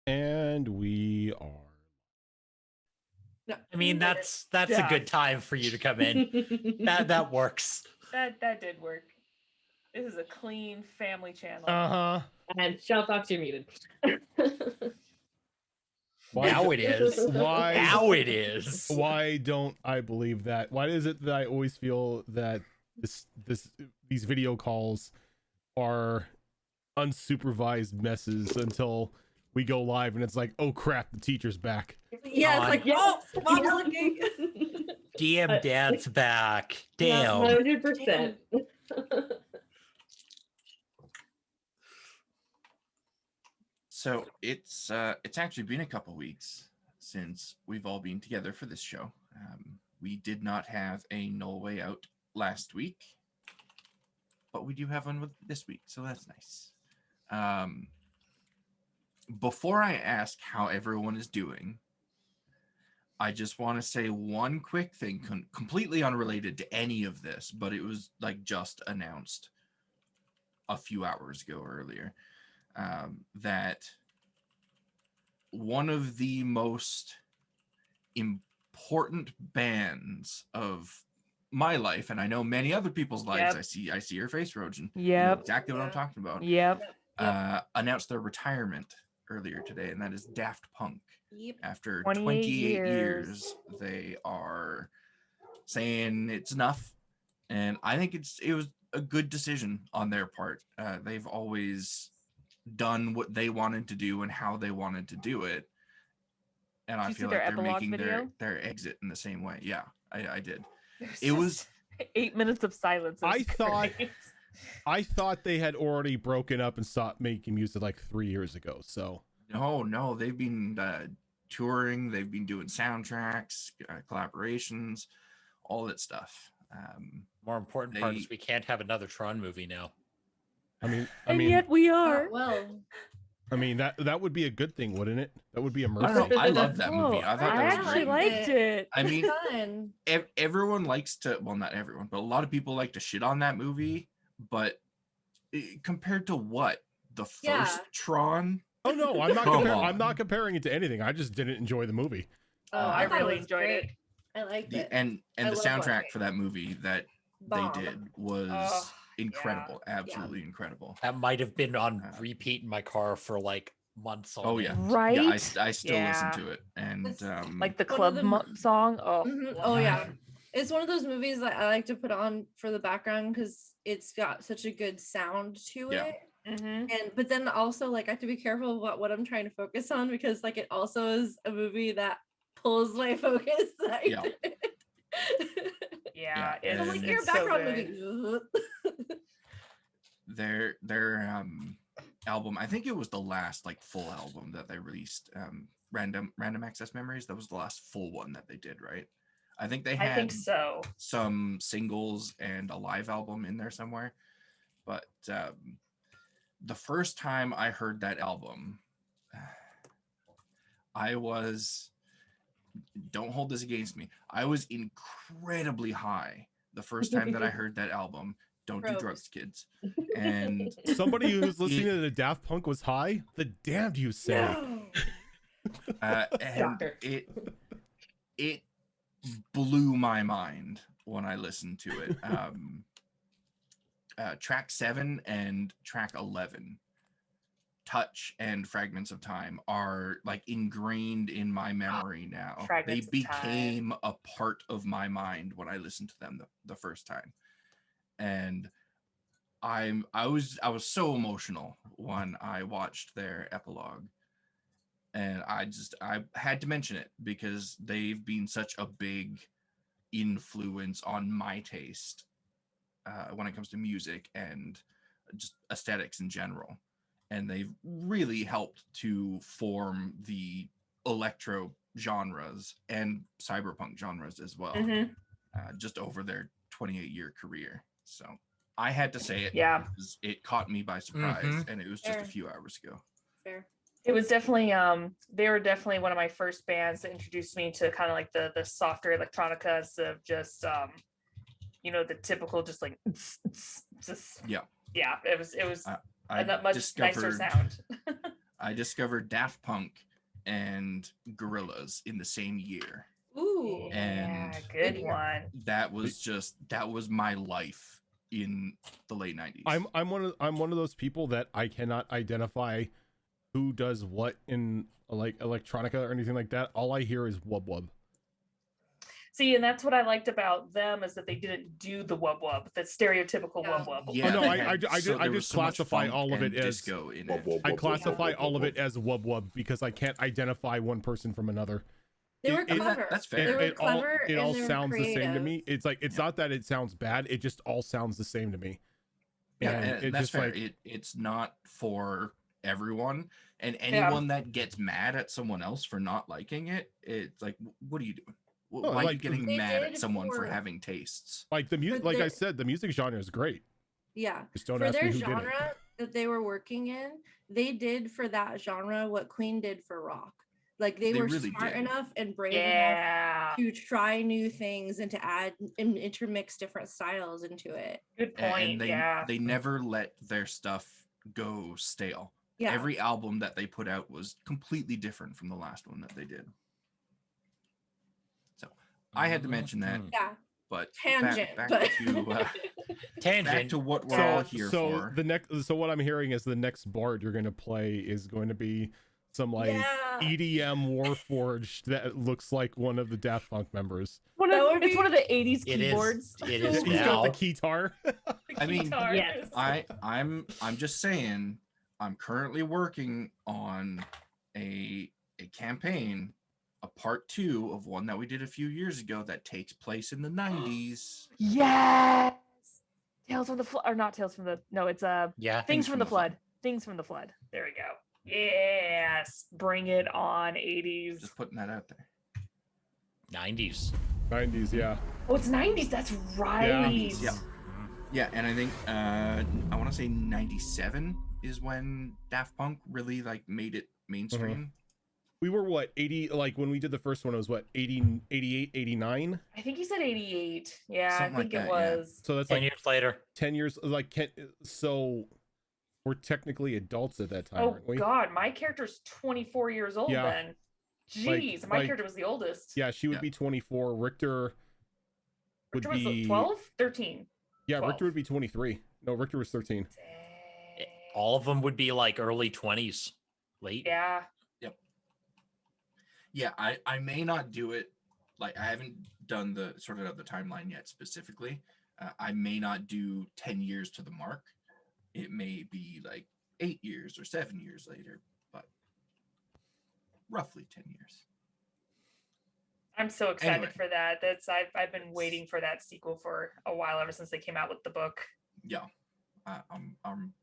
And we are. I mean, that's a good time for you to come in. That works. That did work. This is a clean family channel. Uh-huh. And Shell Fox, you're muted. Now it is. Why? Now it is. Why don't I believe that? Why is it that I always feel that these video calls are unsupervised messes until we go live and it's like, oh crap, the teacher's back. Yeah, it's like, oh, mom's looking. DM Dad's back. Damn. 100%. So it's actually been a couple weeks since we've all been together for this show. We did not have a Gnoll Way Out last week, but we do have one with this week, so that's nice. Before I ask how everyone is doing, I just want to say one quick thing, completely unrelated to any of this, but it was like just announced a few hours ago earlier, that one of the most important bands of my life, and I know many other people's lives. Yep. I see your face, Rojan. Yep. You know exactly what I'm talking about. Yep. Announced their retirement earlier today, and that is Daft Punk. Yep. After 28 years, they are saying it's enough, and I think it was a good decision on their part. They've always done what they wanted to do and how they wanted to do it, and I feel like they're making their exit in the same way. Yeah, I did. It was 8 minutes of silence. I thought they had already broken up and stopped making music like 3 years ago. So no, they've been touring, they've been doing soundtracks, collaborations, all that stuff. More important part is we can't have another Tron movie now. I mean, yet we are. Well, I mean that would be a good thing, wouldn't it? That would be a mercy. I love that movie. I thought I that was actually great. liked it. I mean, fun. everyone likes to, well, not everyone, but a lot of people like to shit on that movie. But compared to what? The first Tron? Oh no, I'm not comparing it to anything. I just didn't enjoy the movie. Oh, I thought really was enjoyed great. it. I liked it. And the love soundtrack watching for that movie that Bomb. they did was incredible. Absolutely incredible. That might have been on repeat in my car for like months. Oh yeah, Right? Yeah, I still listen to it, and Like the club song. Oh, Oh yeah, it's one of those movies that I like to put on for the background because it's got such a good sound to it. And but then also like I have to be careful about what I'm trying to focus on because like it also is a movie that pulls my focus. yeah. And It's like your it's so background good. movie. their album, I think it was the last like full album that they released, Random Access Memories. That was the last full one that they did, right? I think they had I think so. some singles and a live album in there somewhere, but the first time I heard that album, don't hold this against me, I was incredibly high the first time that I heard that album. Don't do drugs, kids. And somebody who's listening to the Daft Punk was high? The damned you say. No. And it blew my mind when I listened to it. Track 7 and track 11, Touch and Fragments of Time, are like ingrained in my memory now. They became a part of my mind when I listened to them the first time. And I was so emotional when I watched their epilogue, and I had to mention it because they've been such a big influence on my taste when it comes to music and just aesthetics in general, and they've really helped to form the electro genres and cyberpunk genres as well, just over their 28-year career. So I had to say it because it caught me by surprise, and it was just a few hours ago. Fair. It was definitely they were definitely one of my first bands that introduced me to kind of like the softer electronica instead of just the typical just like it was a much nicer sound. I discovered Daft Punk and Gorillaz in the same year. Ooh. And good one. That was my life in the late 90s. I'm one of those people that I cannot identify who does what in like electronica or anything like that. All I hear is wub wub. See, and that's what I liked about them is that they didn't do the wub wub, the stereotypical wub wub. Yeah, no, I just classify all of it as disco in it. I classify all of it as wub wub because I can't identify one person from another. They were clever. That's fair. They were clever. It all and sounds creative. the same to me. It's like it's not that it sounds bad. It just all sounds the same to me. Yeah, and that's just fair. like It's not for everyone, and anyone that gets mad at someone else for not liking it, it's like, what are you doing? Why are you getting mad at someone for having tastes? Like the music, like I said, the music genre is great. Yeah. Just don't for ask their me who did it. genre that they were working in, they did for that genre what Queen did for rock. Like they were really smart did. enough and brave enough to try new things and to add and intermix different styles into it. Good point. And they never let their stuff go stale. Yeah. Every album that they put out was completely different from the last one that they did. So I had to mention that. Yeah. But tangent. back to what we're all here for. So what I'm hearing is the next bard you're going to play is going to be some like EDM Warforged that looks like one of the Daft Punk members. It's one of the 80s keyboards. It is He's got the keytar. I mean, yes. I'm just saying, I'm currently working on a campaign, a part 2 of one that we did a few years ago that takes place in the 90s. Yes. Tales from the Flood, or not Tales from the, no, it's Things from the Flood. Things from the Flood. There we go. Yes. Bring it on, 80s. Just putting that out there. 90s. 90s, yeah. Oh, it's 90s. That's right. Yeah, and I think I want to say 97 is when Daft Punk really like made it mainstream. Mm-hmm. We were what, 80, like when we did the first one, it was what, 80, 88, 89? I think you said 88. Yeah, Something I think like it that, was. So that's 10 like years later. 10 years, like, so we're technically adults at that time, Oh, aren't we? God, my character's 24 years old then. Jeez, my character was the oldest. Yeah, she would be 24. Richter would be 12? 13. Yeah, 12. Richter would be 23. No, Richter was 13. Dang. All of them would be like early 20s, late. Yeah. Yeah, I may not do it. Like, I haven't done the sorted out the timeline yet specifically. I may not do 10 years to the mark. It may be like 8 years or 7 years later, but roughly 10 years. I'm so excited for that. I've been waiting for that sequel for a while, ever since they came out with the book. Yeah, I'm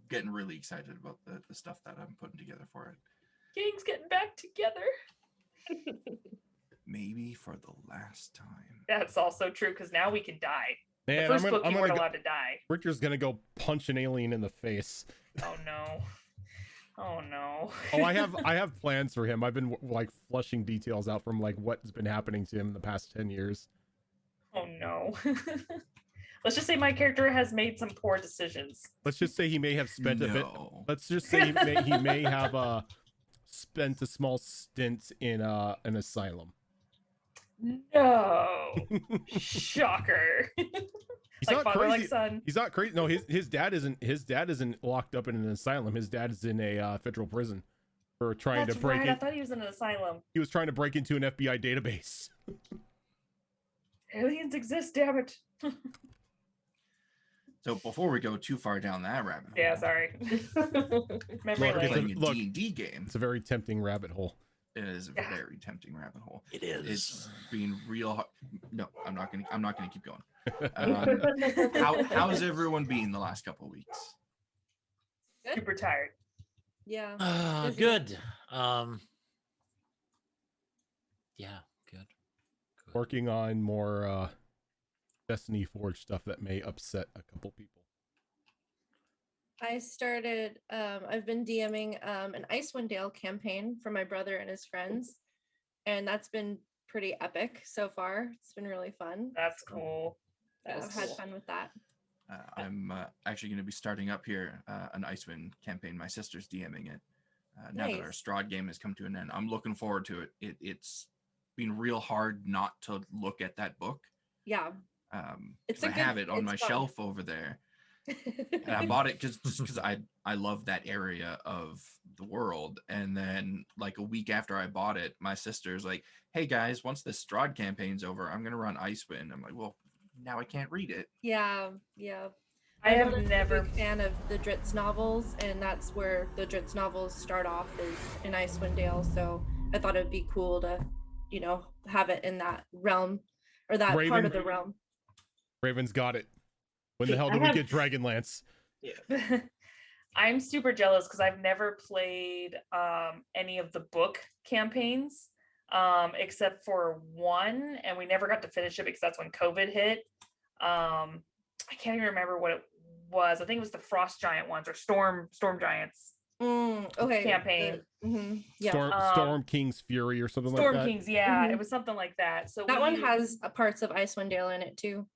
getting really excited about the stuff that I'm putting together for it. Gang's getting back together. Maybe for the last time. That's also true, because now we can die. Man, the first book you weren't allowed to die. Richter's gonna go punch an alien in the face. Oh no. Oh no. Oh, I have plans for him. I've been like flushing details out from like what's been happening to him in the past 10 years. Oh no. Let's just say my character has made some poor decisions. Let's just say he may have spent a bit. Let's just say he may have spent a small stint in an asylum. No. Shocker. He's like not father, crazy. like son. He's not crazy. No, his dad isn't locked up in an asylum. His dad is in a federal prison for trying to break. Right. I thought he was in an asylum. He was trying to break into an FBI database. Aliens exist, damn it. So before we go too far down that rabbit hole. Yeah, sorry. Memory Look, lane. Playing a D&D game. It's a very tempting rabbit hole. It is a very tempting rabbit hole. It is. It's being real hard. No, I'm not gonna keep going. How's everyone been the last couple of weeks? Super tired. Yeah. Good. Yeah, good. Working on more Destiny Forge stuff that may upset a couple people. I started, I've been DMing an Icewind Dale campaign for my brother and his friends, and that's been pretty epic so far. It's been really fun. That's cool. I've had fun with that. I'm actually going to be starting up here an Icewind campaign. My sister's DMing it. now that our Strahd game has come to an end. I'm looking forward to it. It's been real hard not to look at that book. Yeah. I have it on my shelf over there. And I bought it just because I love that area of the world. And then like a week after I bought it, my sister's like, hey guys, once this Strahd campaign's over, I'm gonna run Icewind. I'm like, well, now I can't read it. Yeah. I have never been a fan of the Dritz novels, and that's where the Dritz novels start off, is in Icewind Dale. So I thought it'd be cool to, have it in that realm, or that part of the realm. Raven's got it. When the hell do we get Dragonlance? Yeah. I'm super jealous because I've never played any of the book campaigns except for one, and we never got to finish it because that's when COVID hit. I can't even remember what it was. I think it was the Frost Giant ones, or Storm Giants. Okay. Campaign. Yeah. Storm King's Fury or something like that. Storm Kings, yeah. It was something like that. So that one has parts of Icewind Dale in it too.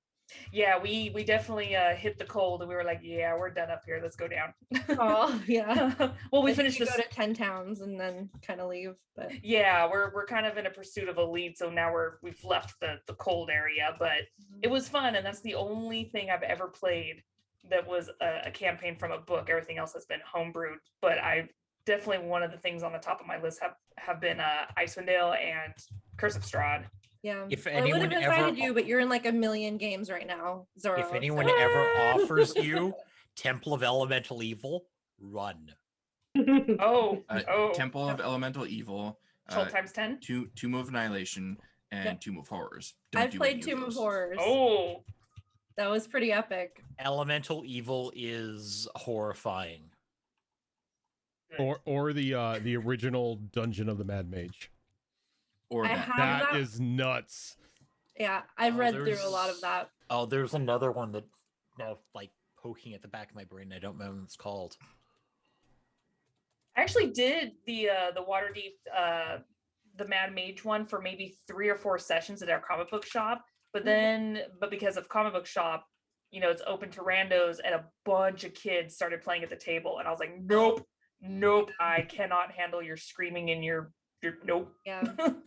Yeah, we definitely hit the cold, and we were like, yeah, we're done up here. Let's go down. Oh, yeah. Well, we finished this. Go to 10 towns and then kind of leave. But yeah, we're kind of in a pursuit of a lead, so now we've left the cold area, but it was fun, and that's the only thing I've ever played that was a campaign from a book. Everything else has been homebrewed, but I've definitely, one of the things on the top of my list have been Icewind Dale and Curse of Strahd. Yeah. If anyone I would have invited you, but you're in like a million games right now, Zoro. If anyone ever offers you Temple of Elemental Evil, run. Temple of Elemental Evil. Times 10. Tomb of Annihilation and Tomb of Horrors. I've played Tomb of Horrors. Oh, that was pretty epic. Elemental Evil is horrifying. Or the original Dungeon of the Mad Mage. Or that is nuts. Yeah, I've read through a lot of that. Oh, there's another one that now like poking at the back of my brain. I don't remember what it's called. I actually did the Waterdeep the Mad Mage one for maybe 3 or 4 sessions at our comic book shop, but because of comic book shop, it's open to randos, and a bunch of kids started playing at the table, and I was like, nope, I cannot handle your screaming and your nope. Yeah.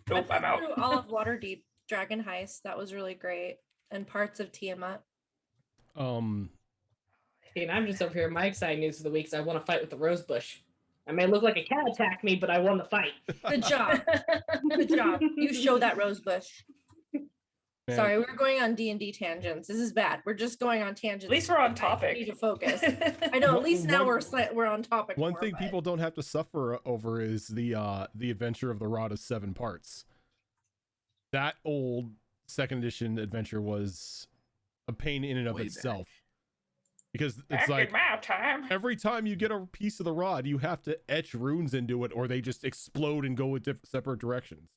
Nope, I'm out. All of Waterdeep Dragon Heist, that was really great, and parts of Tiamat. And I'm just over here. My exciting news of the week is I want to fight with the Rosebush. I may look like a cat attacked me, but I won the fight. Good job. Good job. You show that Rosebush. Man. Sorry, we're going on D&D tangents. This is bad. We're just going on tangents. At least we're on topic. I need to focus. I know. At least now we're on topic. One thing people don't have to suffer over is the Adventure of the Rod of 7 Parts. That old 2nd edition adventure was a pain in and of itself. Because it's like every time you get a piece of the rod, you have to etch runes into it, or they just explode and go in separate directions.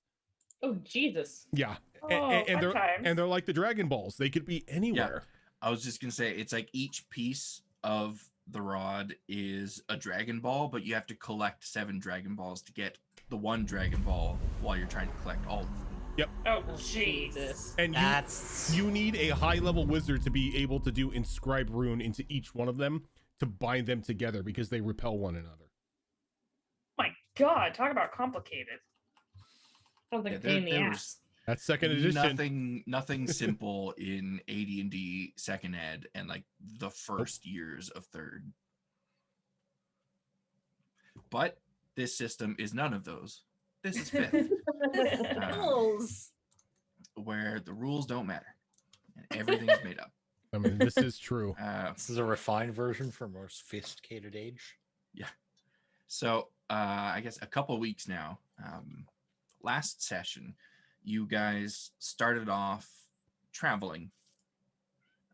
Oh Jesus! Yeah, and they're like the Dragon Balls; they could be anywhere. Yeah. I was just gonna say it's like each piece of the rod is a Dragon Ball, but you have to collect 7 Dragon Balls to get the one Dragon Ball while you're trying to collect all of them. Yep. Oh Jesus! And you need a high-level wizard to be able to do inscribe rune into each one of them to bind them together because they repel one another. My God, talk about complicated. Sounds like a pain in the ass. That's 2nd edition. Nothing simple in AD&D 2nd ed and like the first years of 3rd. But this system is none of those. This is 5th. Where the rules don't matter and everything is made up. I mean, this is true. This is a refined version for more sophisticated age. Yeah. So I guess a couple weeks now, last session, you guys started off traveling.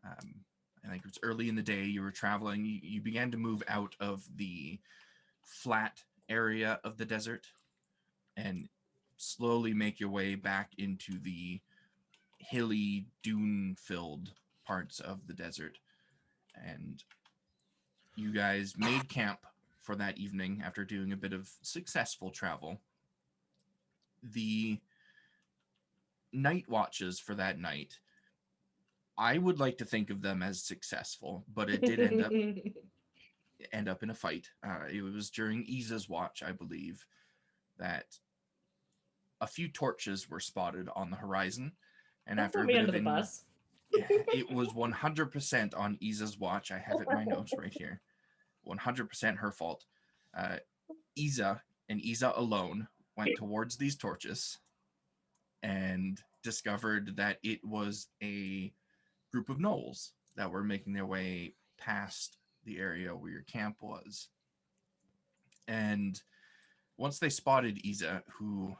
I think it was early in the day. You were traveling. You began to move out of the flat area of the desert and slowly make your way back into the hilly, dune-filled parts of the desert. And you guys made camp for that evening after doing a bit of successful travel. The night watches for that night, I would like to think of them as successful, but it did end up end up in a fight. It was during Iza's watch, I believe, that a few torches were spotted on the horizon. And Don't after throw a me bit under of the bus. it was 100% on Iza's watch. I have it in my notes right here. 100% her fault. Iza and Iza alone went towards these torches and discovered that it was a group of gnolls that were making their way past the area where your camp was. And once they spotted Iza, who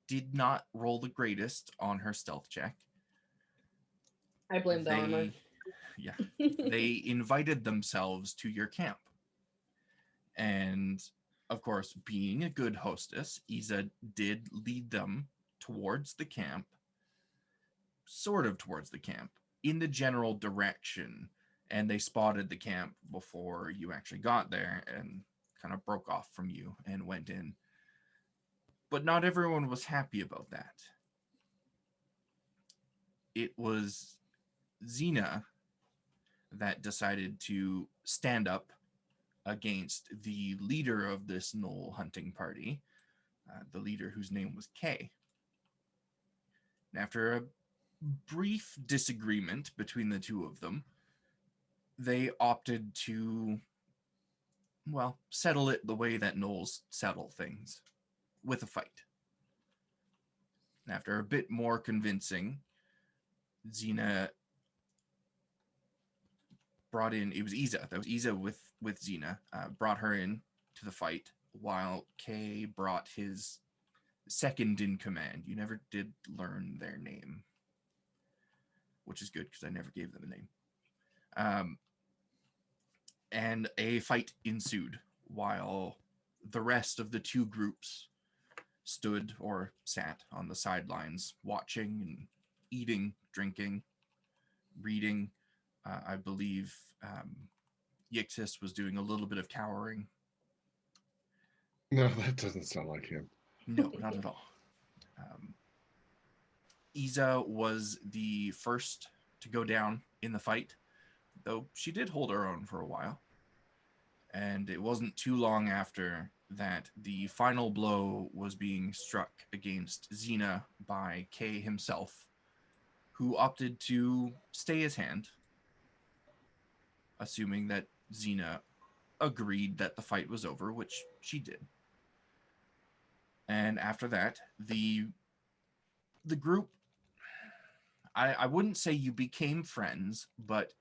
did not roll the greatest on her stealth check, I blame the armor. Yeah, they invited themselves to your camp. And of course, being a good hostess, Iza did lead them towards the camp, sort of towards the camp, in the general direction. And they spotted the camp before you actually got there and kind of broke off from you and went in. But not everyone was happy about that. It was Xena that decided to stand up against the leader of this Gnoll hunting party, the leader whose name was Kay. And after a brief disagreement between the two of them, they opted to, well, settle it the way that Gnolls settle things, with a fight. And after a bit more convincing, Xena brought in, it was Iza, that was Iza with Xena, brought her in to the fight, while Kay brought his second in command. You never did learn their name, which is good because I never gave them a name. And a fight ensued while the rest of the two groups stood or sat on the sidelines watching and eating, drinking, reading. I believe Yixis was doing a little bit of cowering. No, that doesn't sound like him. No, not at all. Iza was the first to go down in the fight, though she did hold her own for a while. And it wasn't too long after that the final blow was being struck against Xena by Kay himself, who opted to stay his hand, assuming that Xena agreed that the fight was over, which she did. And after that, the group, I wouldn't say you became friends, but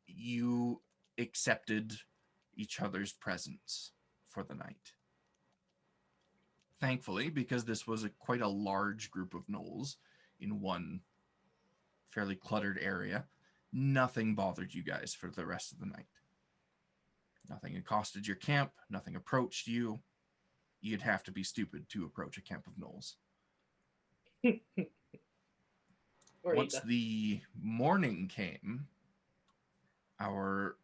you accepted each other's presence for the night. Thankfully, because this was quite a large group of gnolls in one fairly cluttered area, nothing bothered you guys for the rest of the night. Nothing accosted your camp, nothing approached you. You'd have to be stupid to approach a camp of gnolls. Once the morning came, our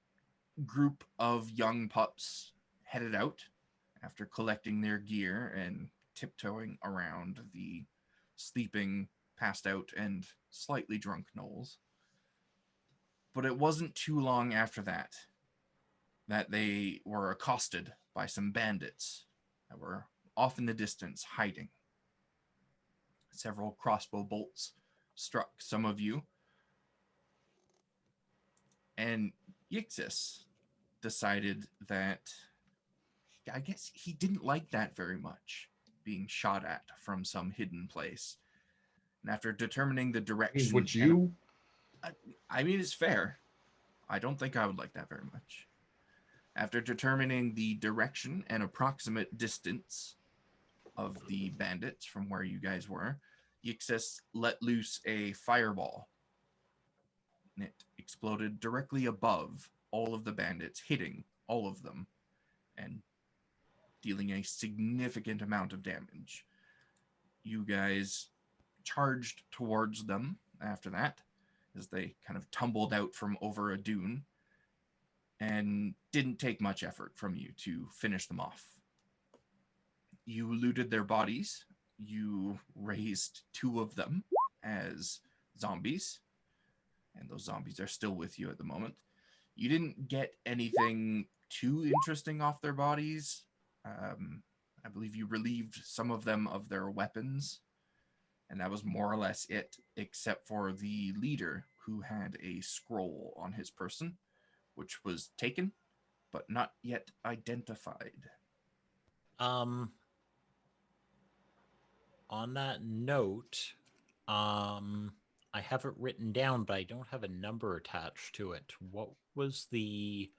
group of young pups headed out after collecting their gear and tiptoeing around the sleeping, passed out, and slightly drunk gnolls. But it wasn't too long after that they were accosted by some bandits that were off in the distance hiding. Several crossbow bolts struck some of you, and Yixis decided that I guess he didn't like that very much, being shot at from some hidden place. And after determining the direction... Would you? I mean, it's fair. I don't think I would like that very much. After determining the direction and approximate distance of the bandits from where you guys were, Yixis let loose a fireball. And it exploded directly above all of the bandits, hitting all of them and dealing a significant amount of damage. You guys charged towards them after that as they kind of tumbled out from over a dune, and didn't take much effort from you to finish them off. You looted their bodies. You raised 2 of them as zombies, and those zombies are still with you at the moment. You didn't get anything too interesting off their bodies. I believe you relieved some of them of their weapons, and that was more or less it, except for the leader, who had a scroll on his person, which was taken, but not yet identified. On that note, I have it written down, but I don't have a number attached to it. What was the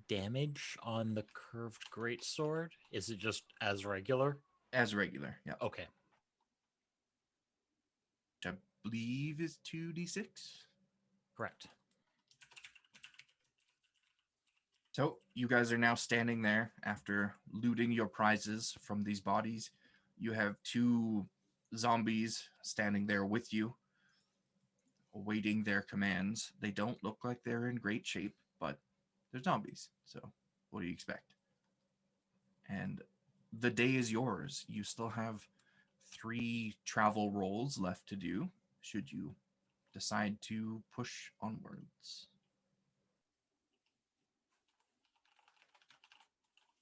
damage on the curved greatsword? Is it just as regular? As regular, yeah. Okay. Which I believe is 2d6. Correct. So you guys are now standing there after looting your prizes from these bodies. You have 2 zombies standing there with you, awaiting their commands. They don't look like they're in great shape, but they're zombies. So what do you expect? And the day is yours. You still have 3 travel rolls left to do, should you decide to push onwards.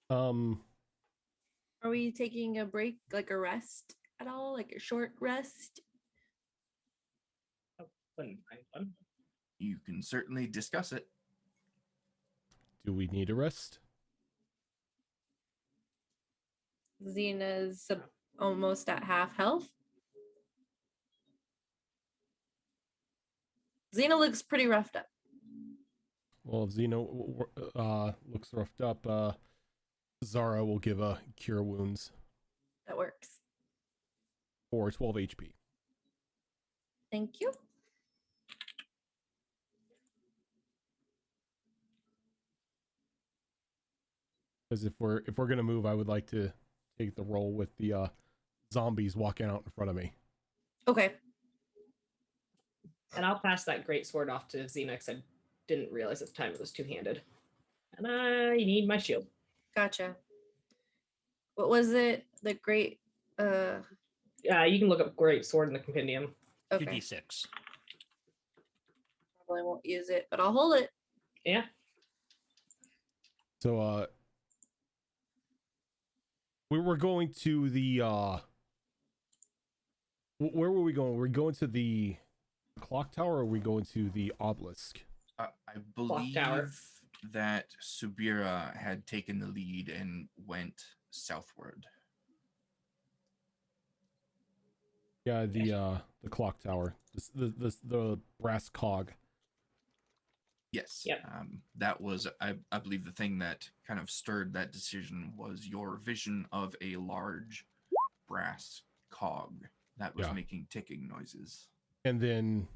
Are we taking a break, like a rest at all, like a short rest? You can certainly discuss it. Do we need a rest? Xena's almost at half health. Xena looks pretty roughed up. Well, if Xeno looks roughed up, Zara will give a cure wounds That works. for 12 HP. Thank you. Because if we're gonna move, I would like to take the roll with the zombies walking out in front of me. Okay. And I'll pass that great sword off to Xena because I didn't realize at the time it was two-handed. And I need my shield. Gotcha. What was it? The great Yeah, you can look up great sword in the compendium. okay. 2d6. Probably won't use it, but I'll hold it. Yeah. So we were going to the where were we going? Were we going to the clock tower, or are we going to the obelisk? I believe that Subira had taken the lead and went southward. Yeah, the clock tower, the brass cog. Yes. Yep. That was, I believe, the thing that kind of stirred that decision was your vision of a large brass cog that was making ticking noises. And then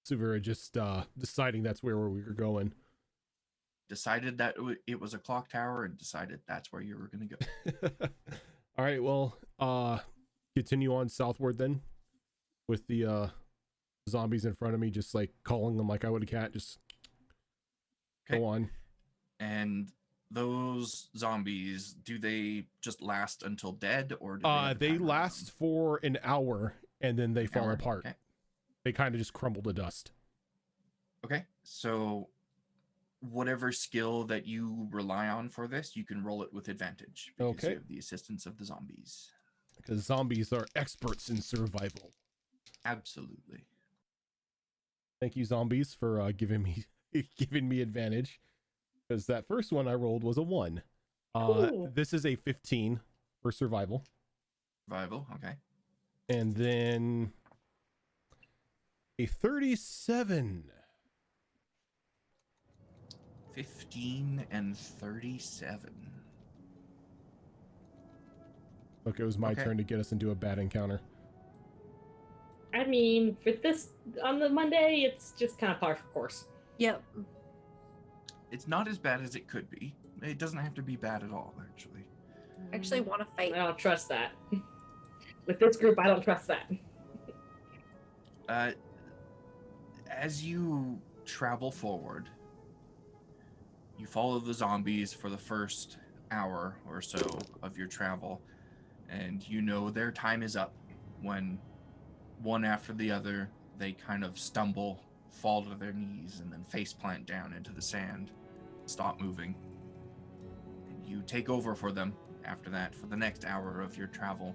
Suvira just deciding that's where we were going. Decided that it was a clock tower and decided that's where you were going to go. All right, well, continue on southward then with the zombies in front of me, just like calling them like I would a cat. Just go on. And those zombies, do they just last until dead, or do they last for an hour and then they fall apart? Okay. They kind of just crumble to dust. Okay, so whatever skill that you rely on for this, you can roll it with advantage because you have the assistance of the zombies. Because zombies are experts in survival. Absolutely. Thank you, zombies, for giving me advantage. Because that first one I rolled was a 1. This is a 15 for survival. Survival, okay. And then a 37. 15 and 37. Okay, it was my turn to get us into a bad encounter. I mean, for this on the Monday, it's just kind of par for course. Yep. It's not as bad as it could be. It doesn't have to be bad at all, actually. I actually want to fight. I don't trust that. With this group, I don't trust that. As you travel forward, you follow the zombies for the first hour or so of your travel, and you know their time is up when one after the other, they kind of stumble, fall to their knees, and then face plant down into the sand. stop moving. And you take over for them after that for the next hour of your travel.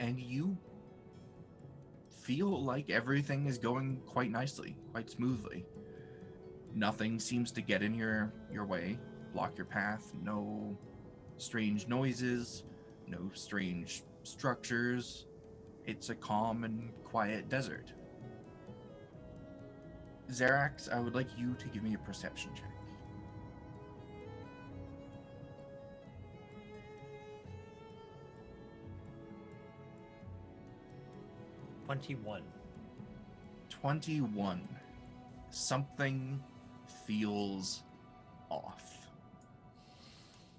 And you feel like everything is going quite nicely, quite smoothly. Nothing seems to get in your way, block your path. No strange noises, no strange structures. It's a calm and quiet desert. Xerax, I would like you to give me a perception check. $21. 21. Something feels off.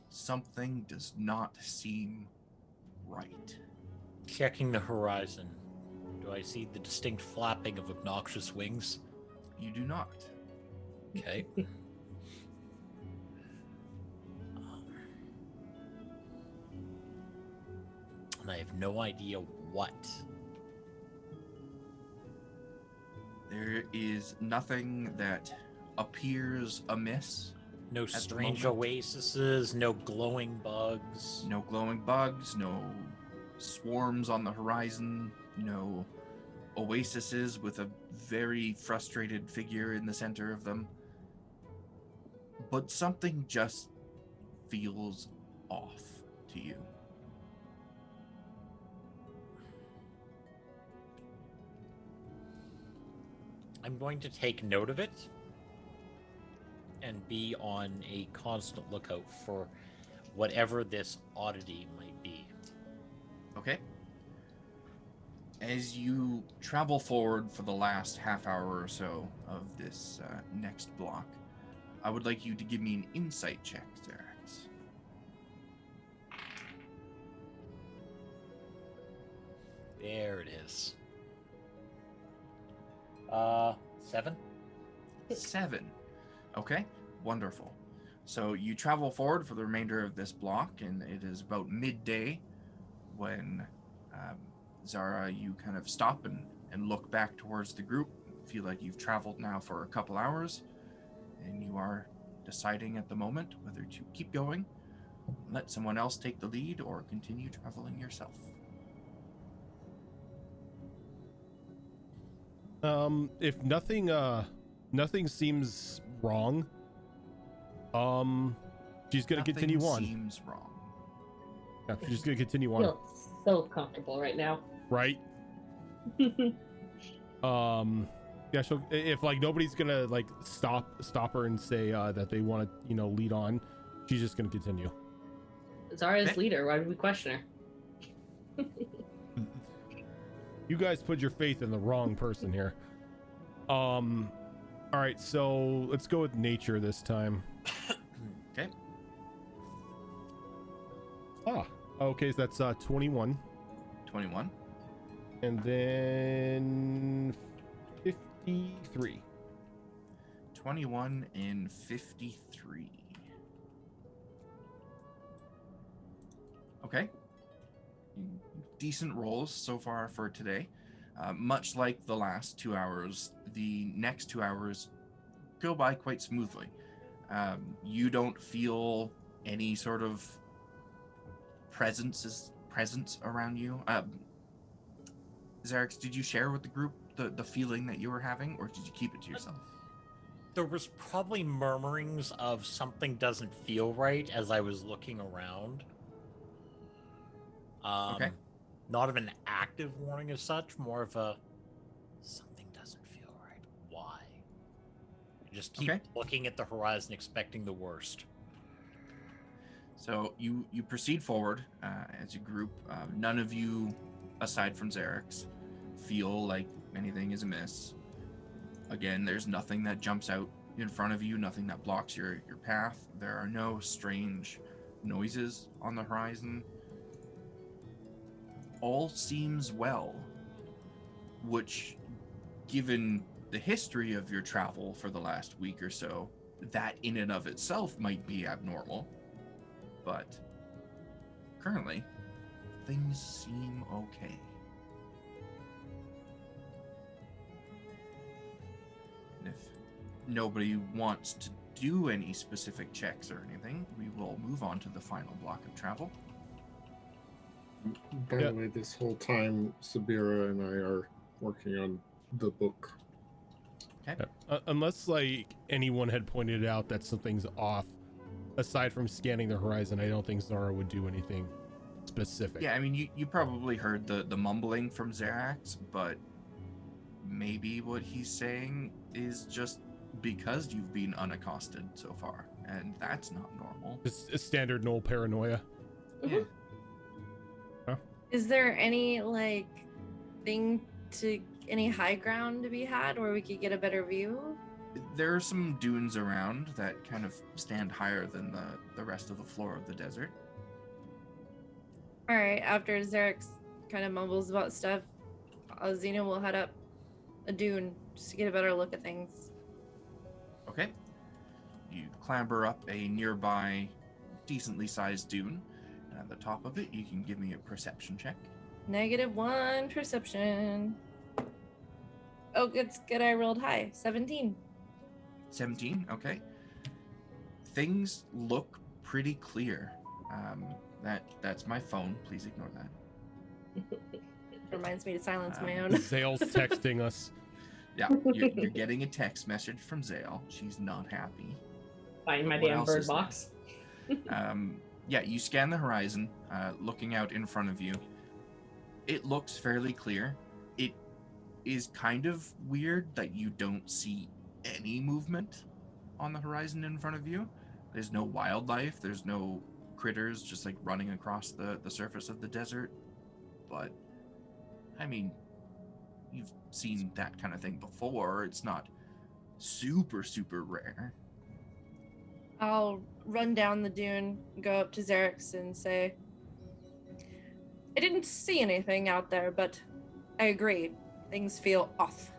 Something does not seem right. Checking the horizon. Do I see the distinct flapping of obnoxious wings? You do not. Okay. And I have no idea what. There is nothing that appears amiss. No strange oases, no glowing bugs. No glowing bugs, no swarms on the horizon, no oases with a very frustrated figure in the center of them. But something just feels off to you. I'm going to take note of it and be on a constant lookout for whatever this oddity might be. Okay. As you travel forward for the last half hour or so of this next block, I would like you to give me an insight check, Xerax. There it is. 7? 7. Okay, wonderful. So you travel forward for the remainder of this block, and it is about midday when Zara, you kind of stop and look back towards the group. Feel like you've traveled now for a couple hours, and you are deciding at the moment whether to keep going, let someone else take the lead, or continue traveling yourself. If nothing seems wrong, she's gonna continue on. Nothing seems wrong. Yeah, she's just gonna continue I on. feel so comfortable right now. Right? Yeah, she'll, if like nobody's gonna like stop her and say that they want to, lead on, she's just gonna continue. Zara's Okay. leader. Why did we question her? You guys put your faith in the wrong person here. All right, so let's go with nature this time. Okay. Okay, so that's 21. 21. And then 53. 21 and 53. Okay. Decent rolls so far for today. Much like the last 2 hours, the next 2 hours go by quite smoothly. You don't feel any sort of presence around you. Xerax, did you share with the group the feeling that you were having, or did you keep it to yourself? There was probably murmurings of something doesn't feel right as I was looking around. Okay. Not of an active warning as such, more of a something doesn't feel right. Why? Just keep looking at the horizon, expecting the worst. So you proceed forward as a group. None of you, aside from Xerax, feel like anything is amiss. Again, there's nothing that jumps out in front of you, nothing that blocks your path. There are no strange noises on the horizon. All seems well, which, given the history of your travel for the last week or so, that in and of itself might be abnormal. But currently, things seem okay. And if nobody wants to do any specific checks or anything, we will move on to the final block of travel. By the way, this whole time, Sabira and I are working on the book. Okay. Unless like anyone had pointed out that something's off, aside from scanning the horizon, I don't think Zara would do anything specific. Yeah, I mean, you probably heard the mumbling from Xerax, but maybe what he's saying is just because you've been unaccosted so far, and that's not normal. It's a standard Gnoll paranoia. Yeah. Is there any like any high ground to be had where we could get a better view? There are some dunes around that kind of stand higher than the rest of the floor of the desert. All right, after Xerax kind of mumbles about stuff, Xena will head up a dune just to get a better look at things. Okay. You clamber up a nearby, decently sized dune, and at the top of it, you can give me a perception check. -1 perception. Oh, it's good. I rolled high. 17. 17, okay. Things look pretty clear. That's my phone. Please ignore that. Reminds me to silence my own. Zael's texting us. Yeah, you're getting a text message from Zael. She's not happy. Find my What damn else bird is there? box. Yeah, you scan the horizon, looking out in front of you. It looks fairly clear. It is kind of weird that you don't see any movement on the horizon in front of you. There's no wildlife, there's no critters just like running across the surface of the desert. But, I mean, you've seen that kind of thing before. It's not super, super rare. I'll run down the dune, go up to Xerax and say, I didn't see anything out there, but I agree. Things feel off.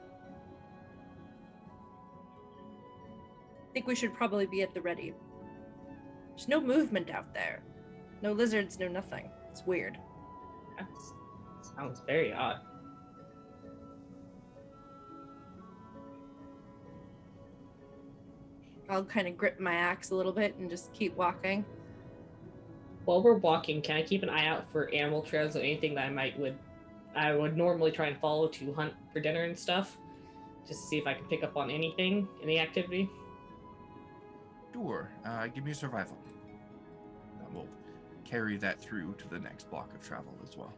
I think we should probably be at the ready. There's no movement out there. No lizards, no nothing. It's weird. That sounds very odd. I'll kind of grip my axe a little bit and just keep walking. While we're walking, can I keep an eye out for animal trails or anything that I would normally try and follow to hunt for dinner and stuff? Just to see if I can pick up on anything, any activity? Sure. Give me a survival. That will carry that through to the next block of travel as well.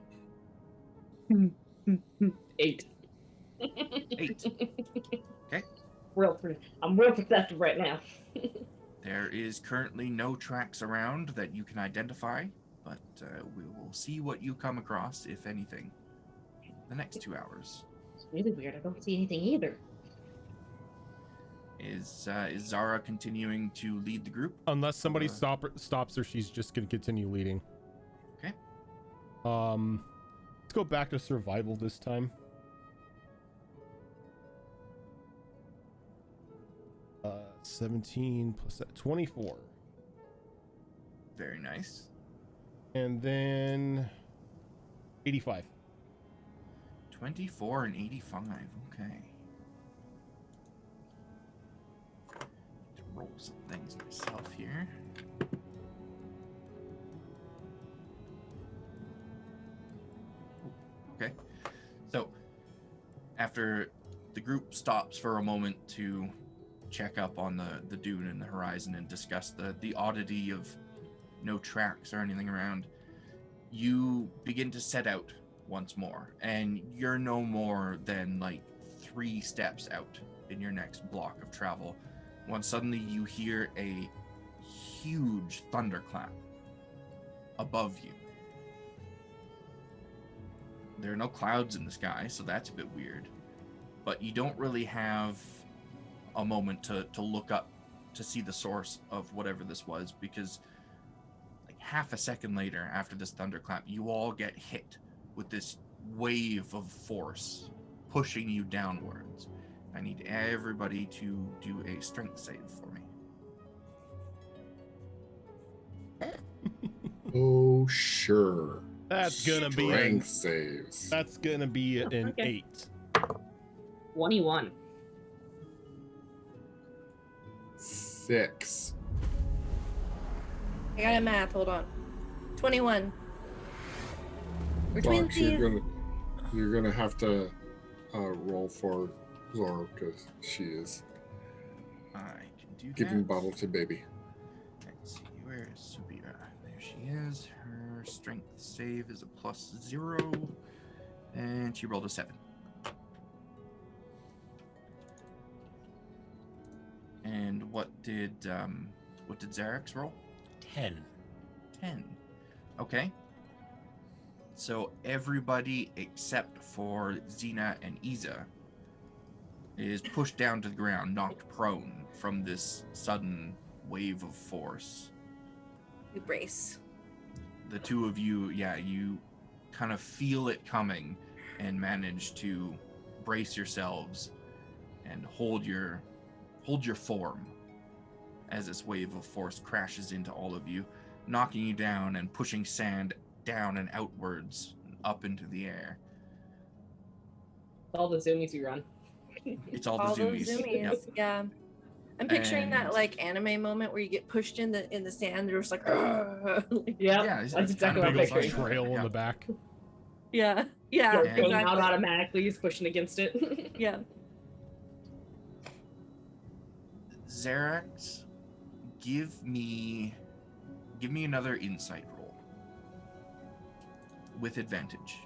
8. 8. Okay. I'm real perceptive right now. There is currently no tracks around that you can identify, but we will see what you come across, if anything, the next 2 hours. It's really weird. I don't see anything either. Is Zara continuing to lead the group? Unless somebody stops her, she's just going to continue leading. Okay. Let's go back to survival this time. 17 plus that, 24. Very nice. And then 85. 24 and 85. Okay. To roll some things myself here. Okay. So, after the group stops for a moment to check up on the dune and the horizon and discuss the oddity of no tracks or anything around, you begin to set out once more, and you're no more than like 3 steps out in your next block of travel when suddenly you hear a huge thunderclap above you. There are no clouds in the sky, so that's a bit weird, but you don't really have a moment to look up to see the source of whatever this was, because like half a second later after this thunderclap, you all get hit with this wave of force pushing you downwards. I need everybody to do a strength save for me. Oh, sure. That's gonna be Strength saves. That's gonna be an Okay. 8. 21. 6. I got a math. Hold on. 21. Which Fox, means you're gonna have to roll for Zora because she is I can do giving that. bottle to baby. Let's see, where is Subira? There she is. Her strength save is a +0, and she rolled a 7. And what did Zarex roll? 10. 10. Okay. So everybody except for Xena and Iza is pushed down to the ground, knocked prone from this sudden wave of force. we brace. The two of you, you kind of feel it coming and manage to brace yourselves and hold your form as this wave of force crashes into all of you, knocking you down and pushing sand down and outwards and up into the air. All the zoomies we run. It's all All the zoomies. those zoomies. Yep. Yeah. I'm picturing And- that like anime moment where you get pushed in the sand. They're just like, Yeah, it's that's exactly kind what of I'm Big like- old picturing. trail in Yeah. the back. yeah, Yeah, And- going out exactly. automatically, he's pushing against it. Yeah. Xerax, give me another insight roll with advantage.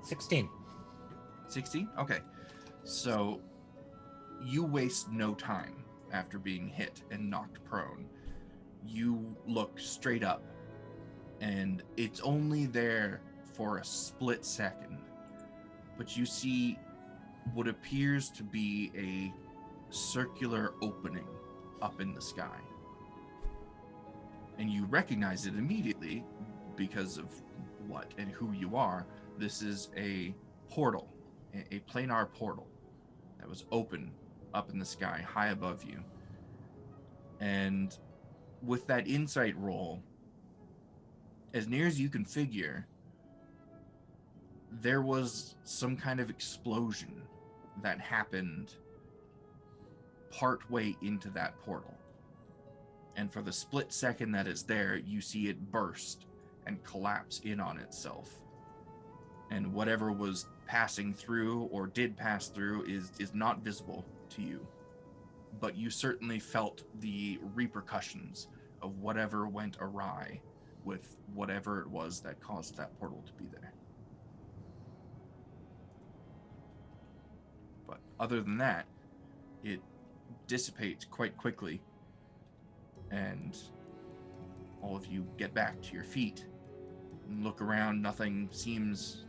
$16. 16? Okay. So you waste no time after being hit and knocked prone. You look straight up, and it's only there for a split second, but you see what appears to be a circular opening up in the sky. And you recognize it immediately because of what and who you are. This is a portal, a planar portal that was open up in the sky, high above you. And with that insight roll, as near as you can figure, there was some kind of explosion that happened partway into that portal. And for the split second that is there, you see it burst and collapse in on itself. And whatever was passing through or did pass through is not visible to you. But you certainly felt the repercussions of whatever went awry with whatever it was that caused that portal to be there. But other than that, it dissipates quite quickly, and all of you get back to your feet and look around. Nothing seems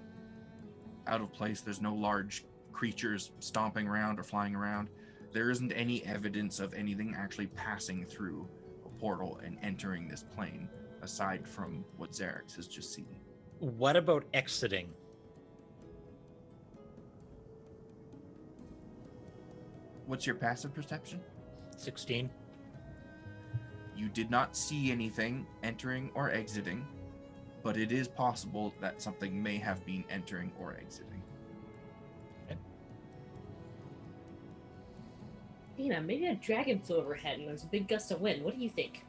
out of place. There's no large creatures stomping around or flying around. There isn't any evidence of anything actually passing through a portal and entering this plane, aside from what Xerax has just seen. What about exiting? What's your passive perception? 16. You did not see anything entering or exiting, but it is possible that something may have been entering or exiting. Nina, maybe a dragon flew overhead and there's a big gust of wind. What do you think?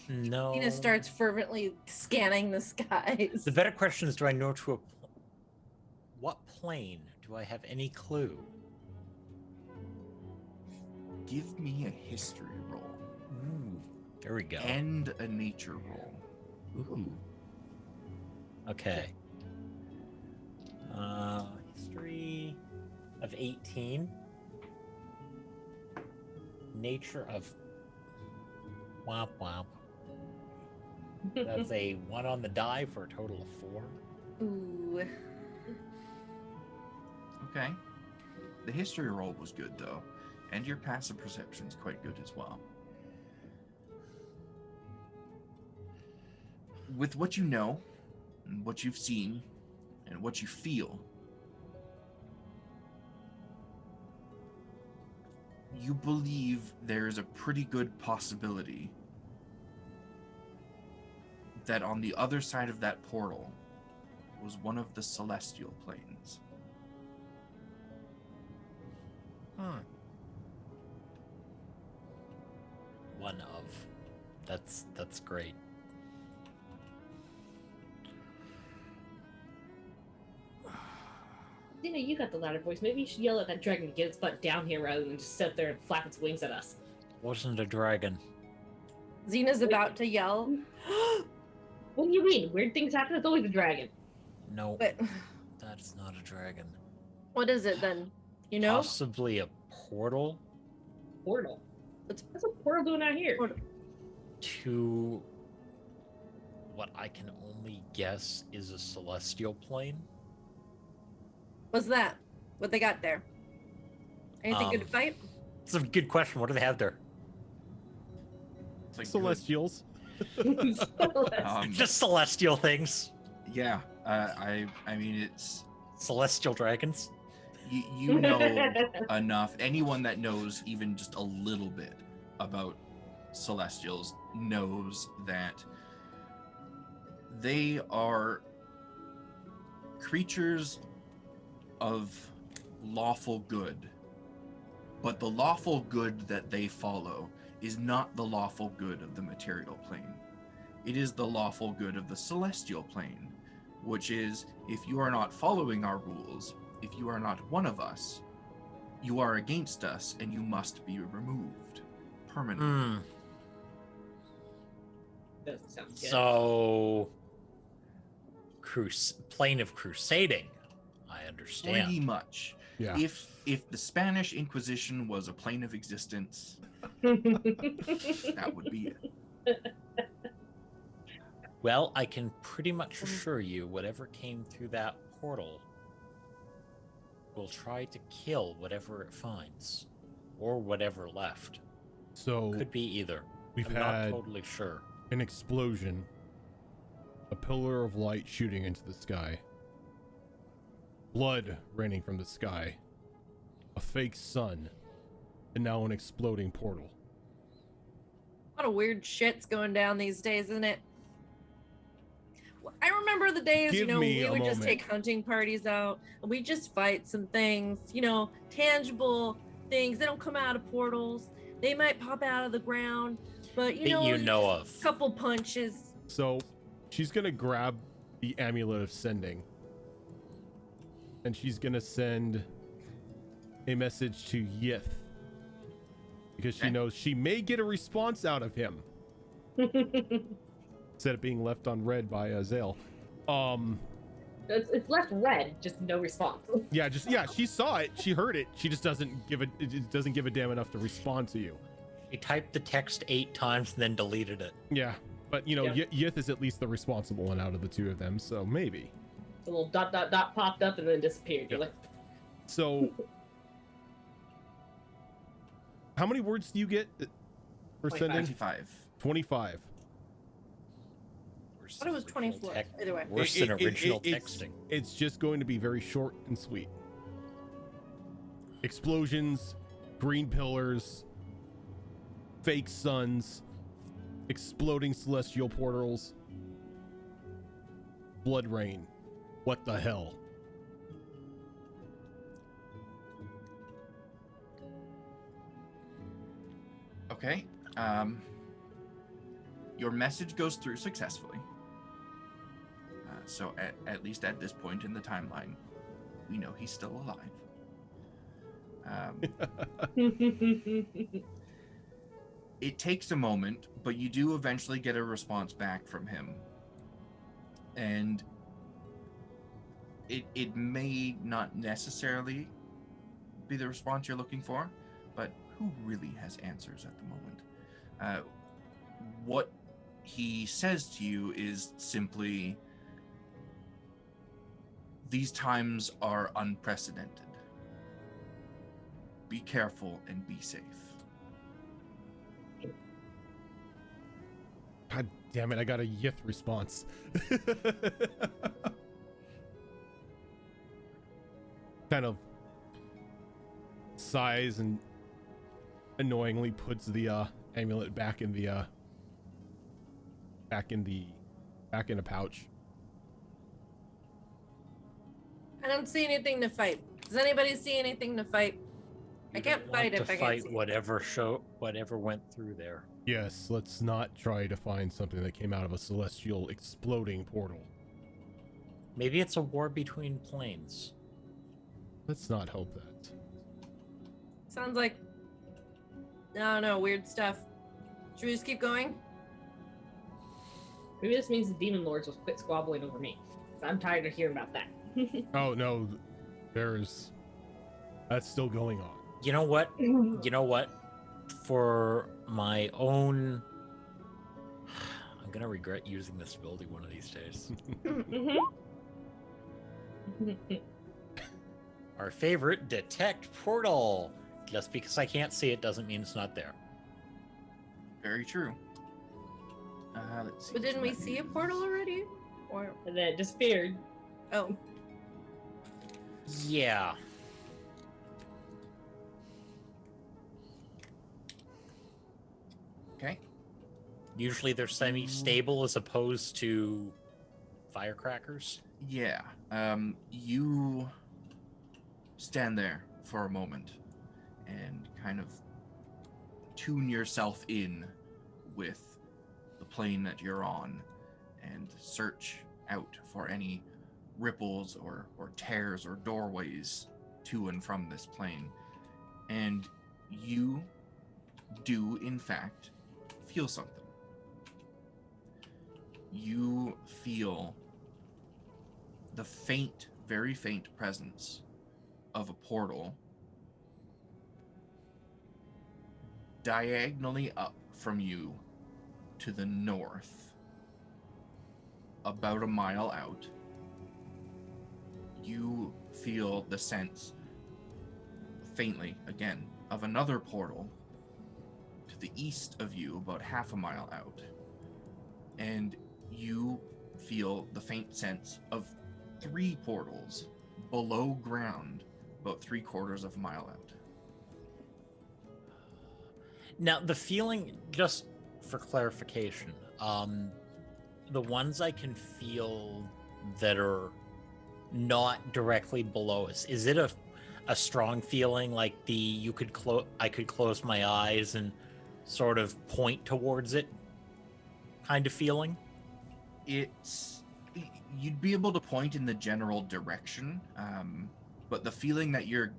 No. Tina starts fervently scanning the skies. The better question is, do I know to what plane? Do I have any clue? Give me a history roll. Ooh, there we go. And a nature roll. Ooh. Okay. History of 18. Nature of womp womp. That's a 1 on the die for a total of 4. Ooh. Okay. The history roll was good, though, and your passive perception is quite good as well. With what you know, and what you've seen, and what you feel, you believe there is a pretty good possibility that on the other side of that portal was one of the celestial planes. One of. That's great. Dina, you got the louder voice. Maybe you should yell at that dragon to get its butt down here rather than just sit there and flap its wings at us. Wasn't a dragon. Xena's about to yell. What do you mean? Weird things happen. It's always a dragon. No, But that's not a dragon. what is it then? You know? Possibly a portal Portal. What's a portal doing out here? to what I can only guess is a celestial plane. What's that? What they got there? Anything good to fight? It's a good question. What do they have there? It's like Celestials. Just celestial things. Yeah, I mean it's Celestial dragons. you know enough. Anyone that knows even just a little bit about celestials knows that they are creatures of lawful good, but the lawful good that they follow is not the lawful good of the material plane. It is the lawful good of the celestial plane, which is, if you are not following our rules, if you are not one of us, you are against us and you must be removed permanently. Doesn't sound good. So, plane of crusading. I understand. Pretty much. Yeah. If the Spanish Inquisition was a plane of existence, that would be it. Well, I can pretty much assure you, whatever came through that portal will try to kill whatever it finds, or whatever left. So Could be either. we've I'm had not totally sure. an explosion, a pillar of light shooting into the sky, blood raining from the sky, a fake sun, and now an exploding portal. A lot of weird shit's going down these days, isn't it? I remember the days, Give me we a would just moment. take hunting parties out and we just fight some things, tangible things. They don't come out of portals. They might pop out of the ground, but That you know just of. a couple punches. So she's gonna grab the amulet of sending, and she's gonna send a message to Yith, because she Okay. knows she may get a response out of him instead of being left unread by Zael. It's left red, just no response. Yeah, she saw it, she heard it, she just doesn't give a damn enough to respond to you. He typed the text 8 times and then deleted it. Yeah, but Yeah. Yith is at least the responsible one out of the two of them, so maybe. A little ... popped up and then disappeared. You're like, So how many words do you get for 25. sending? 25. 25. Worse I thought it was than original 24. text- Either way. Worse than original it's- texting. It's just going to be very short and sweet. Explosions, green pillars, fake suns, exploding celestial portals, blood rain. What the hell? Okay. Your message goes through successfully. So at least at this point in the timeline, we know he's still alive. It takes a moment, but you do eventually get a response back from him. And it may not necessarily be the response you're looking for, but who really has answers at the moment? What he says to you is simply, these times are unprecedented. Be careful and be safe. God damn it, I got a Yith response. Kind of sighs and annoyingly puts the amulet back in the pouch. don't see anything to fight. Does anybody see anything to fight? I can't fight if I can't see. Whatever went through there. Yes, let's not try to find something that came out of a celestial exploding portal. Maybe it's a war between planes. Let's not hope that. Sounds like, I don't know, weird stuff. Should we just keep going? Maybe this means the demon lords will quit squabbling over me. I'm tired of hearing about that. Oh no, that's still going on. You know what? For my own, I'm gonna regret using this building one of these days. Our favorite, detect portal. Just because I can't see it doesn't mean it's not there. Very true. Let's see. But didn't we see a portal already? Or And then it disappeared. oh, Yeah. Okay. Usually they're semi-stable as opposed to firecrackers. Yeah. You stand there for a moment and kind of tune yourself in with the plane that you're on and search out for any ripples or tears or doorways to and from this plane. And you do, in fact, feel something. You feel the faint, very faint presence of a portal diagonally up from you to the north, about a mile out. You feel the sense, faintly again, of another portal to the east of you, about half a mile out. And you feel the faint sense of 3 portals below ground, about 3/4 of a mile out. Now, the feeling, just for clarification, the ones I can feel that are not directly below us, is it a strong feeling like I could close my eyes and sort of point towards it kind of feeling? You'd be able to point in the general direction, but the feeling that you're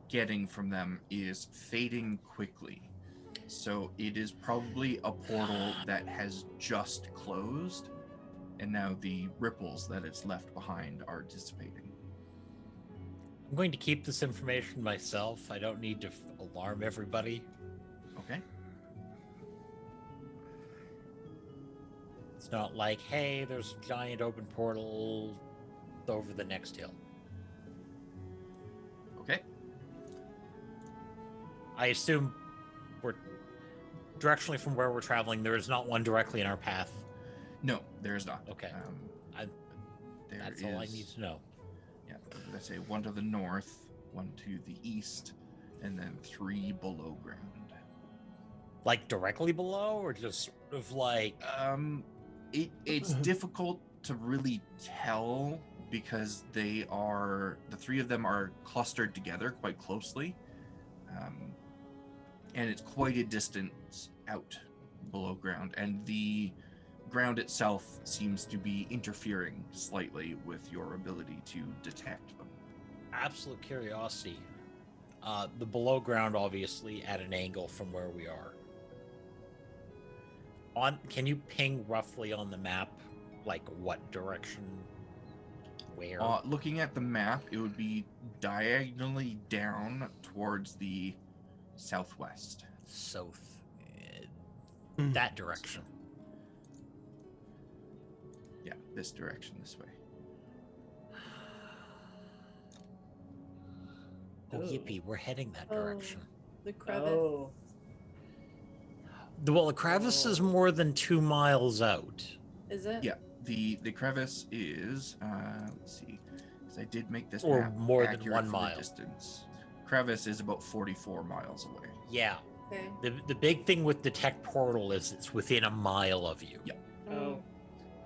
getting from them is fading quickly. So it is probably a portal that has just closed, and now the ripples that it's left behind are dissipating. I'm going to keep this information myself. I don't need to alarm everybody. Okay. It's not like, hey, there's a giant open portal over the next hill. Okay. I assume we're directionally from where we're traveling. There is not one directly in our path. No, there is not. Okay. That's There all I is- need to know. Yeah, let's say 1 to the north, 1 to the east, and then 3 below ground. Like directly below, or just sort of like... It's difficult to really tell because the 3 of them are clustered together quite closely, and it's quite a distance out below ground, and the ground itself seems to be interfering slightly with your ability to detect them. Absolute curiosity. The below ground, obviously, at an angle from where we are. Can you ping roughly on the map, like what direction, where? Looking at the map, it would be diagonally down towards the southwest. South. That direction. Yeah, this direction, this way. Oh, yippee, we're heading that direction. the crevice. Oh. Well, the crevice is more than 2 miles out. Is it? Yeah, the crevice is, let's see, because I did make this Or map more than accurate 1 for the mile. distance. Crevice is about 44 miles away. Yeah. Okay. The big thing with detect portal is it's within a mile of you. Yeah. Oh.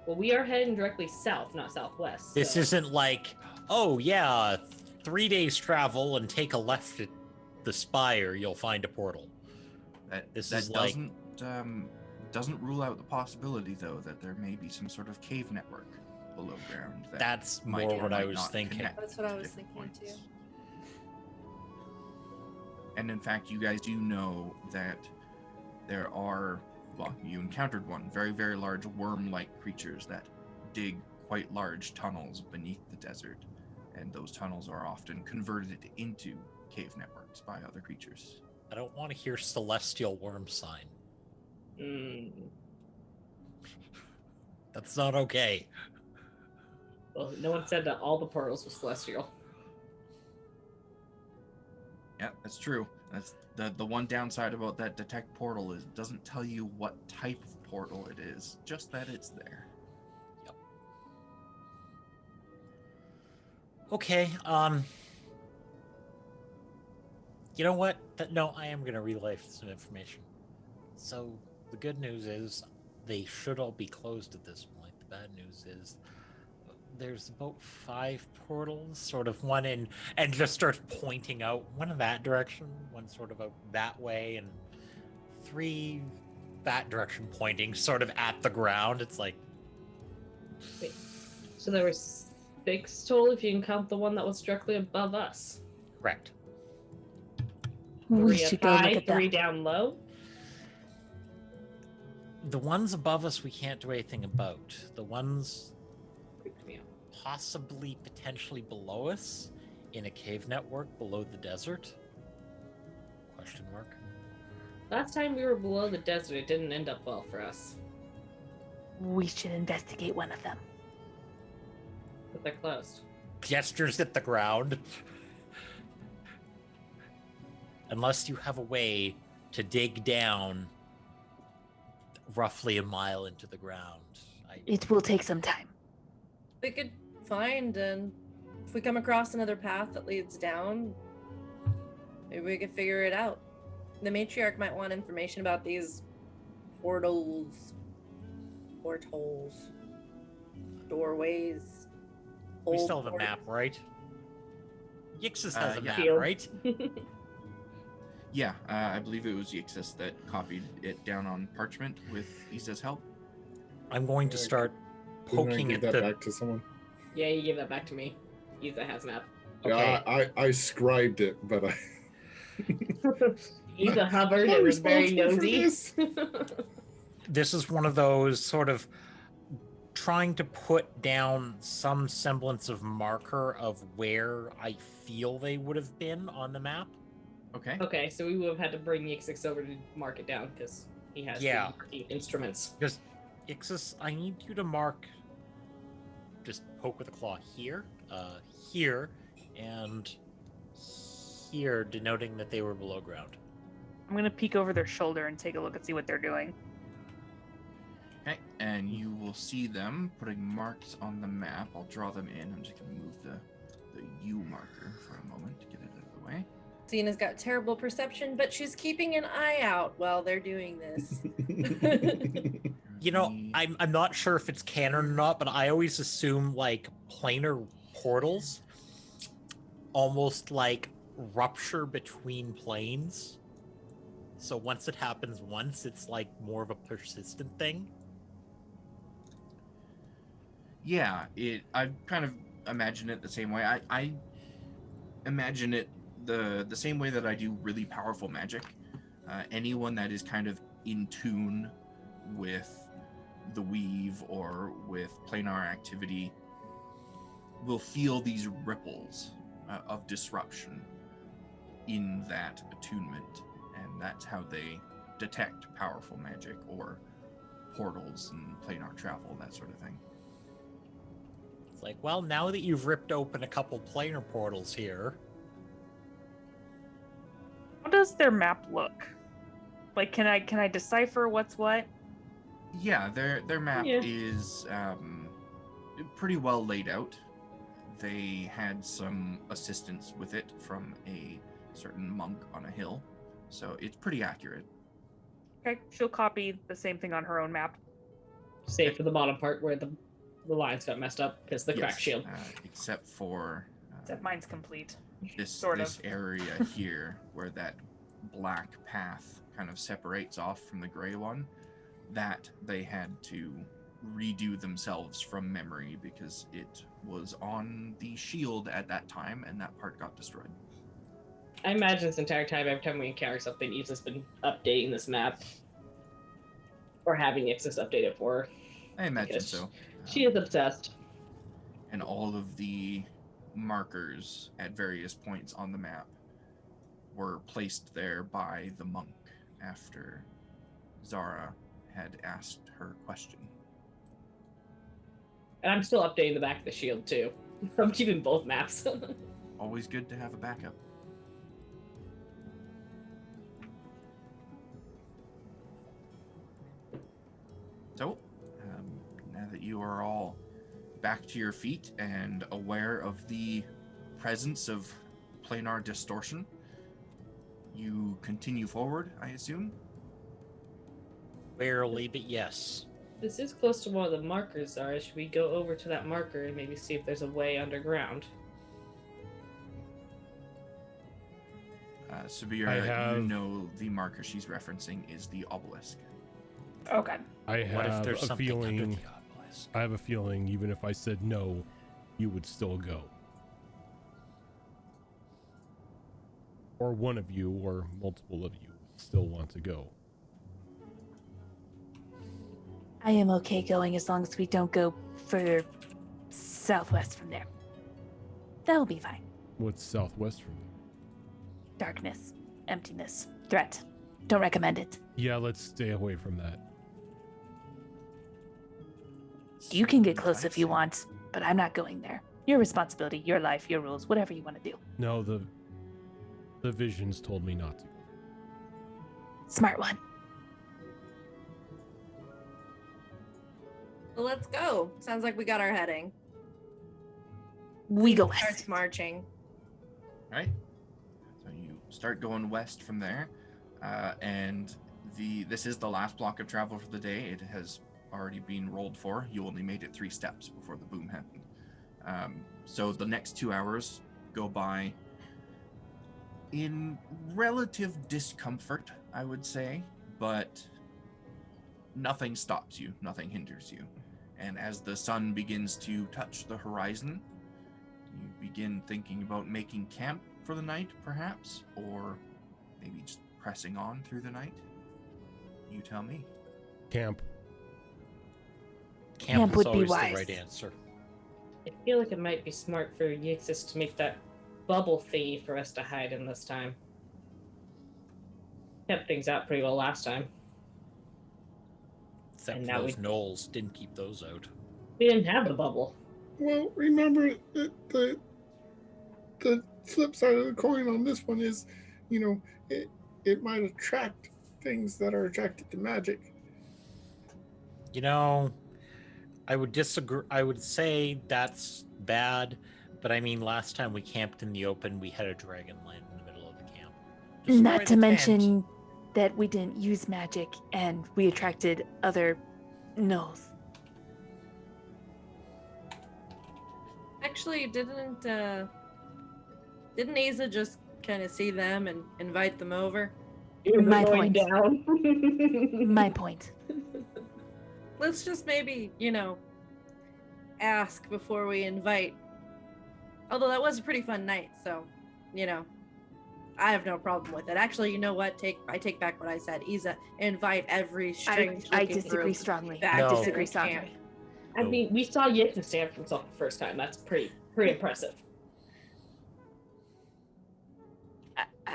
Well, we are heading directly south, not southwest. This so- isn't like, oh yeah, 3 days travel and take a left at the spire, you'll find a portal. Doesn't rule out the possibility, though, that there may be some sort of cave network below ground. That's more what I was thinking. That's what I was thinking too. And in fact, you guys do know that there are, well, you encountered one, very, very large worm-like creatures that dig quite large tunnels beneath the desert. And those tunnels are often converted into cave networks by other creatures. I don't want to hear celestial worm sign. That's not okay. Well, no one said that all the portals were celestial. Yeah, that's true. That's the one downside about that detect portal is it doesn't tell you what type of portal it is, just that it's there. Yep. Okay, you know what? No, I am going to relay some information. So, the good news is they should all be closed at this point. The bad news is there's about 5 portals, sort of one in, and just starts pointing out, one in that direction, one sort of out that way, and 3 that direction pointing sort of at the ground. It's like... Wait, so there were 6 total if you can count the one that was directly above us. Correct. 3 should go look at 3 down low. The ones above us we can't do anything about. The ones possibly, potentially below us in a cave network below the desert? Question mark. Last time we were below the desert, it didn't end up well for us. We should investigate one of them. But they're closed. Gestures at the ground. Unless you have a way to dig down roughly a mile into the ground. It will take some time. We could find, and if we come across another path that leads down, maybe we could figure it out. The Matriarch might want information about these portals, doorways. We still have a map, right? Yixis has a map, Field. right? Yeah, I believe it was Yixis that copied it down on parchment with Isa's help. I'm going to start poking give at that the... back to someone. Yeah, you give that back to me. Isa has map. Okay. Yeah, I scribed it, but I. Isa hovered I'm and was very responsible for nosy. this. This is one of those sort of trying to put down some semblance of marker of where I feel they would have been on the map. Okay. Okay, so we would have had to bring Yixix over to mark it down because he has the instruments. Because Ixis, I need you to mark, just poke with a claw here, here, and here, denoting that they were below ground. I'm gonna peek over their shoulder and take a look and see what they're doing. Okay, and you will see them putting marks on the map. I'll draw them in. I'm just going to move the U marker for a moment to get it out of the way. Cena's got terrible perception, but she's keeping an eye out while they're doing this. You know, I'm not sure if it's canon or not, but I always assume like planar portals almost like rupture between planes. So once it happens once, it's like more of a persistent thing. Yeah, I kind of imagine it the same way. I imagine it the same way that I do really powerful magic. Anyone that is kind of in tune with the weave or with planar activity will feel these ripples of disruption in that attunement, and that's how they detect powerful magic or portals and planar travel, that sort of thing. It's like, well, now that you've ripped open a couple planar portals here. How does their map look? Like, can I decipher what's what? Yeah, their map is pretty well laid out. They had some assistance with it from a certain monk on a hill, so it's pretty accurate. Okay, she'll copy the same thing on her own map. Save for the bottom part where the the lines got messed up because the crack shield. Except for Except mine's complete. this of. area here where that black path kind of separates off from the gray one, that they had to redo themselves from memory because it was on the shield at that time and that part got destroyed. I imagine this entire time, every time we encounter something, Eva's been updating this map or having Ixis update it for her. I imagine so. She is obsessed. And all of the markers at various points on the map were placed there by the monk after Zara had asked her question. And I'm still updating the back of the shield too. I'm keeping both maps. Always good to have a backup. So, now that you are all back to your feet and aware of the presence of planar distortion, you continue forward, I assume? Barely, but yes. This is close to one of the markers, Zara. Should we go over to that marker and maybe see if there's a way underground? Sabira, you know the marker she's referencing is the obelisk. Okay. I What if have there's a something under feeling. the obelisk? I have a feeling, even if I said no, you would still go. Or one of you, or multiple of you, would still want to go. I am okay going as long as we don't go further southwest from there. That'll be fine. What's southwest from there? Darkness, emptiness, threat. Don't recommend it. Yeah, let's stay away from that. You can get close if you want, but I'm not going there. Your responsibility, your life, your rules, whatever you want to do. No, the visions told me not to. Smart one. Well, let's go. Sounds like we got our heading. We go Starts west. marching. Right? So you start going west from there, and this is the last block of travel for the day. It has already been rolled for. You only made it 3 steps before the boom happened. So the next 2 hours go by in relative discomfort, I would say, but nothing stops you, nothing hinders you. And as the sun begins to touch the horizon, you begin thinking about making camp for the night, perhaps, or maybe just pressing on through the night. You tell me. Camp. Camp is would be always wise. the right answer. I feel like it might be smart for Yixis to make that bubble thingy for us to hide in this time. Kept things out pretty well last time. Except And for now those gnolls didn't keep those out. We didn't have the bubble. Well, remember that the flip side of the coin on this one is, it might attract things that are attracted to magic. You know, I would disagree. I would say that's bad, but I mean, last time we camped in the open, we had a dragon land in the middle of the camp. Destroy Not to the tent. mention that we didn't use magic and we attracted other gnolls. Actually, didn't Asa just kind of see them and invite them over? My Going point. down. My point. Let's just maybe, ask before we invite. Although that was a pretty fun night, so, I have no problem with it. Actually, you know what? I take back what I said. Isa, invite every strange I looking disagree group strongly. back No. I to disagree the strongly. camp. I mean, we saw Yixis stand for himself the first time. That's pretty impressive.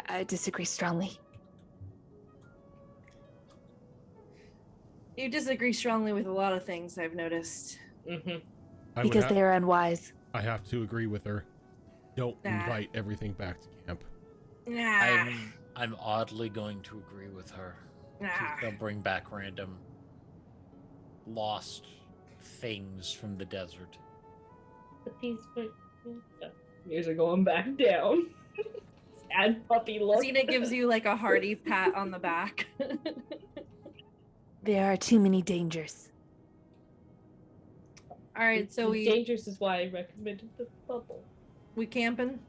I disagree strongly. You disagree strongly with a lot of things, I've noticed. Mm-hmm. Because they are unwise. I have to agree with her. Don't Nah. invite everything back to camp. Nah. I'm oddly going to agree with her. Nah. They'll bring back random lost things from the desert. But these ears are going back down. Sad puppy look. Xena gives you like a hearty pat on the back. There are too many dangers. All right, so dangerous is why I recommended the bubble. We camping?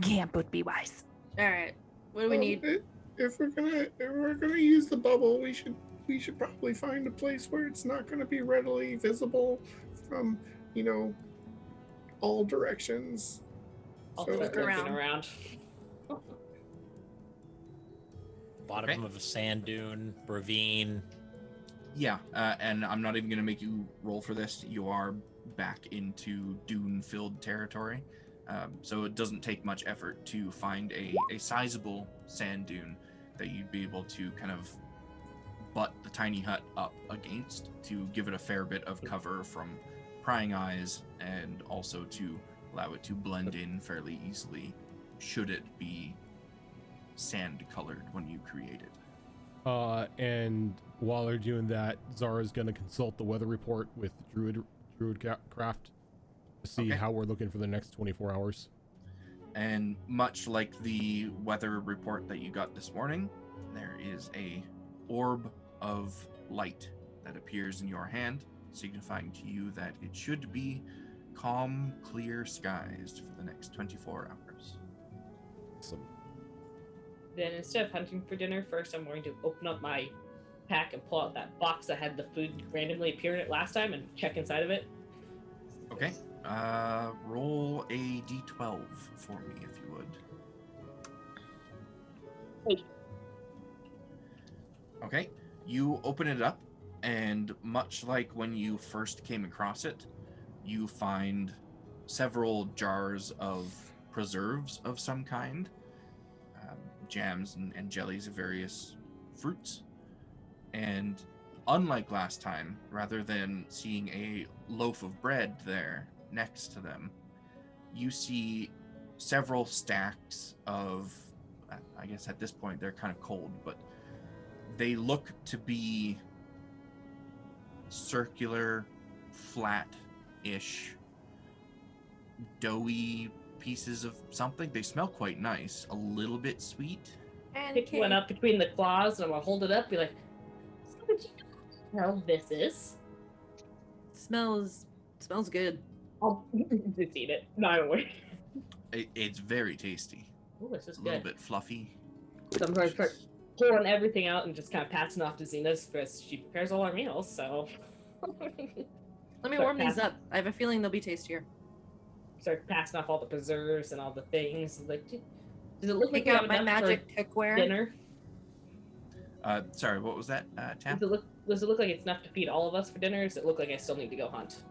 Camp would be wise. All right. What do we need? If we're gonna use the bubble, we should probably find a place where it's not gonna be readily visible from, all directions. I'll start looking around. Bottom of a sand dune, ravine. Yeah, and I'm not even going to make you roll for this. You are back into dune-filled territory, so it doesn't take much effort to find a sizable sand dune that you'd be able to kind of butt the tiny hut up against to give it a fair bit of cover from prying eyes, and also to allow it to blend in fairly easily, should it be sand-colored when you create it. And while they're doing that, Zara's going to consult the weather report with Druidcraft to see how we're looking for the next 24 hours. And much like the weather report that you got this morning, there is a orb of light that appears in your hand, signifying to you that it should be calm, clear skies for the next 24 hours. Awesome. Then instead of hunting for dinner, first I'm going to open up my pack and pull out that box that had the food randomly appear in it last time and check inside of it. Okay. Roll a d12 for me, if you would. 8. Okay. You open it up, and much like when you first came across it, you find several jars of preserves of some kind. Jams and jellies of various fruits. And unlike last time, rather than seeing a loaf of bread there next to them, you see several stacks of, I guess at this point they're kind of cold, but they look to be circular, flat-ish, doughy pieces of something. They smell quite nice, a little bit sweet. Pick one up between the claws, and I'm gonna hold it up, be like, "What do you know this is?" Smells good. I'll just eat it. No, I don't worry. It's very tasty. Ooh, this is a little good. bit fluffy. So I'm going to start pulling everything out and just kind of passing off to Xena's because she prepares all our meals. So let me warm these up. I have a feeling they'll be tastier. Start passing off all the preserves and all the things. Like, does it look like Take out my magic cookware? Dinner? Sorry, what was that, Tam? Does it look like it's enough to feed all of us for dinner? Or does it look like I still need to go hunt?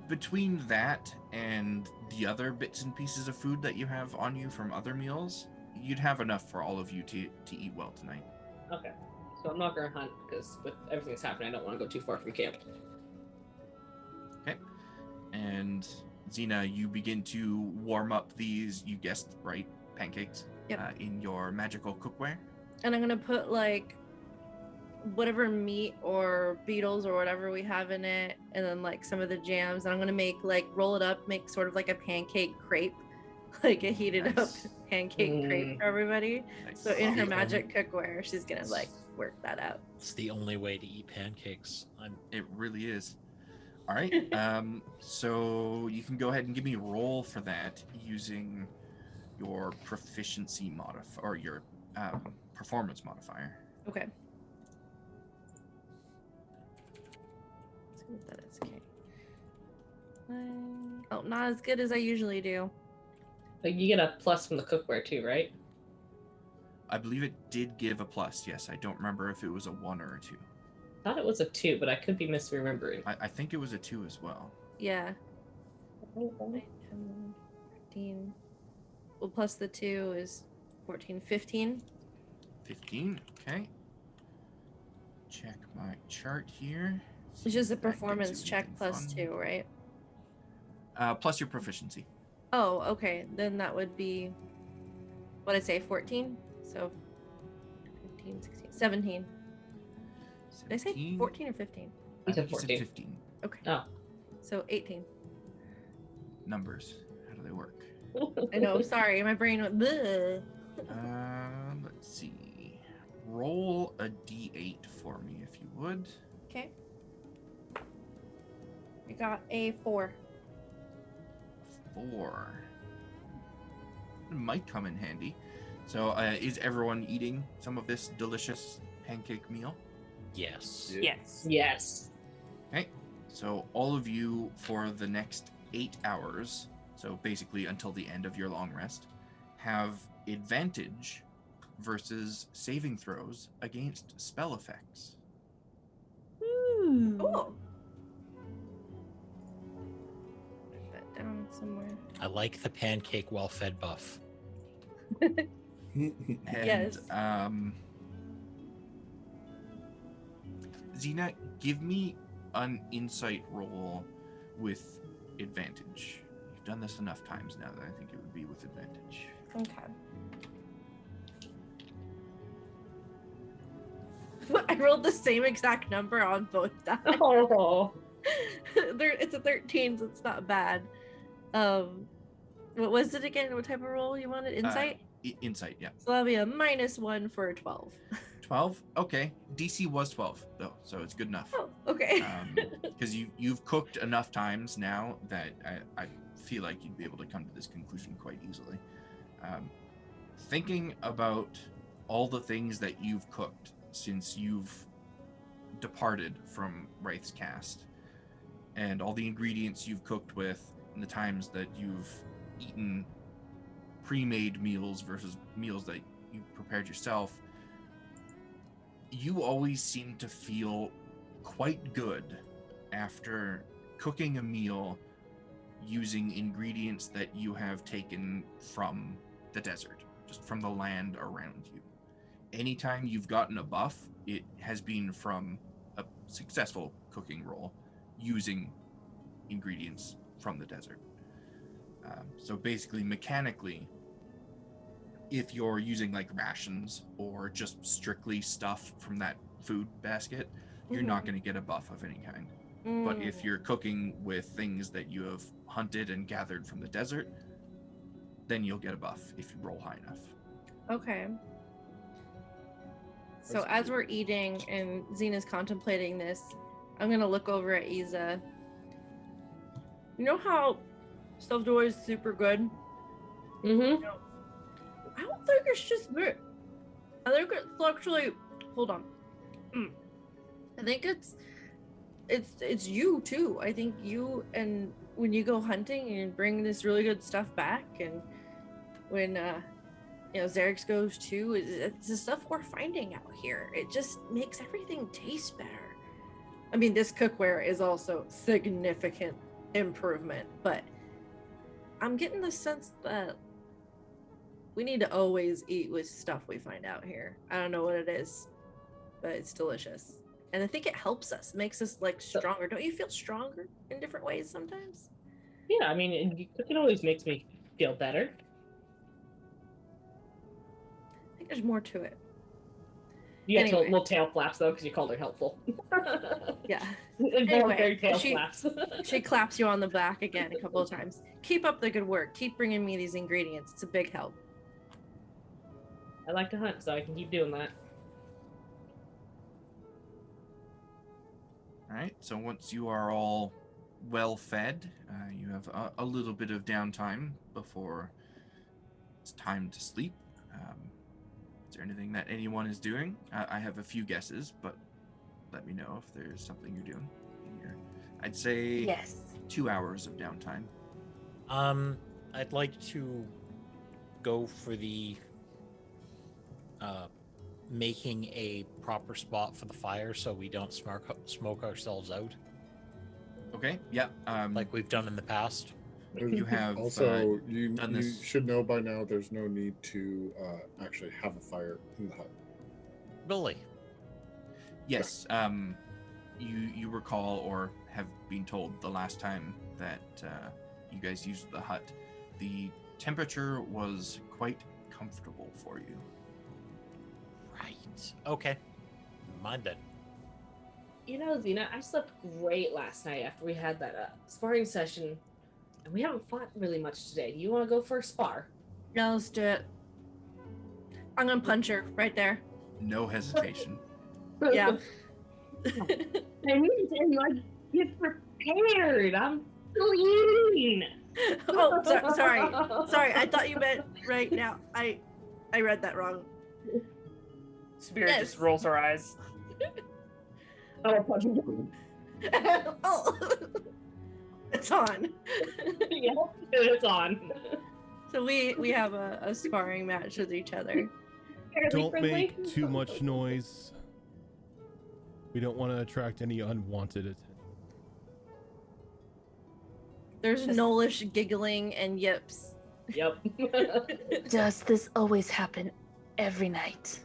Between that and the other bits and pieces of food that you have on you from other meals, you'd have enough for all of you to eat well tonight. Okay. So I'm not going to hunt because with everything that's happening, I don't want to go too far from camp. Okay. And Xena, you begin to warm up these, you guessed right, pancakes. Yep. In your magical cookware. And I'm going to put like whatever meat or beetles or whatever we have in it, and then like some of the jams, and I'm gonna make like roll it up, make sort of like a pancake crepe, like a heated up pancake crepe for everybody. Nice. So in her magic cookware, she's gonna like work that out. It's the only way to eat pancakes. It really is. All right. So you can go ahead and give me a roll for that using your proficiency modifier or your performance modifier. Okay. That is okay. Oh, not as good as I usually do. But you get a plus from the cookware too, right? I believe it did give a plus, yes. I don't remember if it was a 1 or a 2. I thought it was a 2, but I could be misremembering. I think it was a 2 as well. Yeah. 15. Well, plus the 2 is 14. 15. 15, okay. Check my chart here. It's just a performance check plus 2, right? Plus your proficiency. Oh, okay. Then that would be, what did I say, 14? So 15, 16, 17. Did I say 14 or 15? You said 14. 15. Okay. Oh. So 18. Numbers. How do they work? I know, sorry. My brain went, bleh. Let's see. Roll a d8 for me, if you would. Okay. I got a 4. 4. It might come in handy. So, is everyone eating some of this delicious pancake meal? Yes. Yes. Yes. Okay. So, all of you for the next 8 hours, so basically until the end of your long rest, have advantage versus saving throws against spell effects. Cool. Put that down somewhere. I like the pancake well-fed buff. And, Yes. Xena, give me an insight roll with advantage. You've done this enough times now that I think it would be with advantage. Okay. I rolled the same exact number on both dice. Oh. It's a 13, so it's not bad. What was it again? What type of roll you wanted? Insight? Insight, yeah. So that'll be a -1 for a 12. 12? Okay. DC was 12, though, so it's good enough. Oh, okay. Because you've cooked enough times now that I feel like you'd be able to come to this conclusion quite easily. Thinking about all the things that you've cooked since you've departed from Wraith's Cast, and all the ingredients you've cooked with, and the times that you've eaten pre-made meals versus meals that you prepared yourself, you always seem to feel quite good after cooking a meal using ingredients that you have taken from the desert, just from the land around you. Anytime you've gotten a buff, it has been from a successful cooking roll using ingredients from the desert. So basically, mechanically, if you're using like rations or just strictly stuff from that food basket, you're not going to get a buff of any kind. But if you're cooking with things that you have hunted and gathered from the desert, then you'll get a buff if you roll high enough. Okay. So as we're eating and Xena's contemplating this, I'm gonna look over at Iza. You know how stuffed joy is super good? Mm-hmm. I don't think it's just me. I think it's actually. Hold on. I think it's you too. I think you, and when you go hunting and bring this really good stuff back, and when Xerix goes too, it's the stuff we're finding out here. It just makes everything taste better. I mean, this cookware is also significant improvement, but I'm getting the sense that we need to always eat with stuff we find out here. I don't know what it is, but it's delicious. And I think it helps us, makes us like stronger. Don't you feel stronger in different ways sometimes? Yeah, I mean, cooking always makes me feel better. I think there's more to it. You got Anyway. little tail flaps though, because you called her helpful. Yeah. Anyway, tail flaps. She claps you on the back again a couple of times. Keep up the good work. Keep bringing me these ingredients. It's a big help. I like to hunt, so I can keep doing that. All right, so once you are all well fed, you have a little bit of downtime before it's time to sleep. Is there anything that anyone is doing? I have a few guesses, but let me know if there's something you're doing. I'd say Yes. 2 hours of downtime. I'd like to go for the making a proper spot for the fire so we don't smoke ourselves out. Okay, yeah. Like we've done in the past. You have also you done this. should know by now there's no need to actually have a fire in the hut. Really? Yes. You recall or have been told the last time that you guys used the hut, the temperature was quite comfortable for you. Right. Okay. Mind then. You know, Xena, I slept great last night after we had that sparring session, and we haven't fought really much today. Do you want to go for a spar? Yeah, let's do it. I'm gonna punch her right there. No hesitation. Yeah. And like, get prepared. I'm still eating. Oh, sorry. I thought you meant right now. I read that wrong. Spirit just rolls her eyes. Oh, it's on. Yeah, it's on. So we have a sparring match with each other. Don't make too much noise. We don't want to attract any unwanted attention. There's Gnollish giggling and yips. Yep. Does this always happen every night?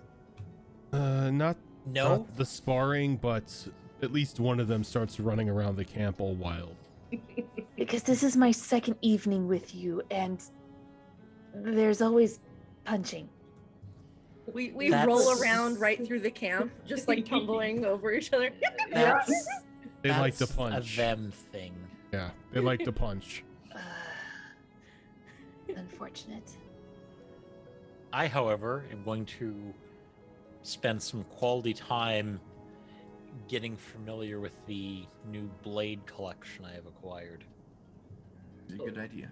Not No. the sparring, but at least one of them starts running around the camp all wild. Because this is my second evening with you, and there's always punching. We roll around right through the camp, just like tumbling over each other. They like to punch. A them thing. Yeah, they like to punch. Unfortunate. I, however, am going to spend some quality time getting familiar with the new blade collection I have acquired. It's a good idea.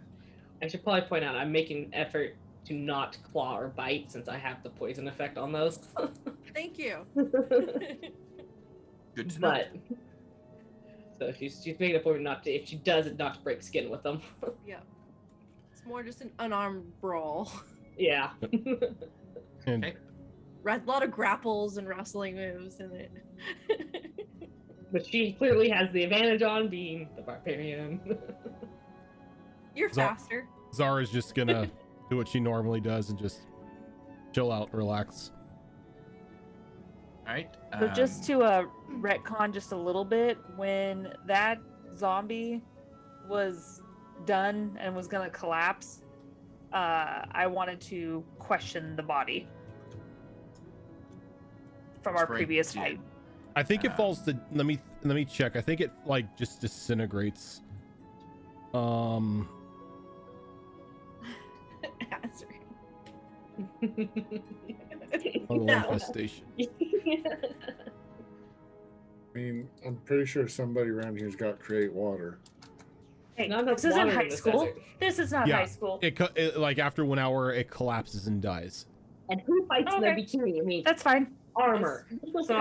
I should probably point out I'm making an effort to not claw or bite since I have the poison effect on those. Thank you. Good to know. But so she's making a point not to, if she does it, not to break skin with them. Yeah. It's more just an unarmed brawl. Yeah. And Okay. A lot of grapples and wrestling moves in it. But she clearly has the advantage on being the barbarian. You're faster. Zara's just gonna do what she normally does and just chill out, relax. All right. So just to retcon just a little bit, when that zombie was done and was gonna collapse, I wanted to question the body from our Spray previous did. fight. I think it falls to let me check. I think it like just disintegrates. Infestation. I mean, I'm pretty sure somebody around here's got create water. Hey, Not enough this isn't water in high this school. desert. This is not Yeah. high school. It like after 1 hour it collapses and dies. And who fights in their Okay. bikini? I mean, That's fine. armor. So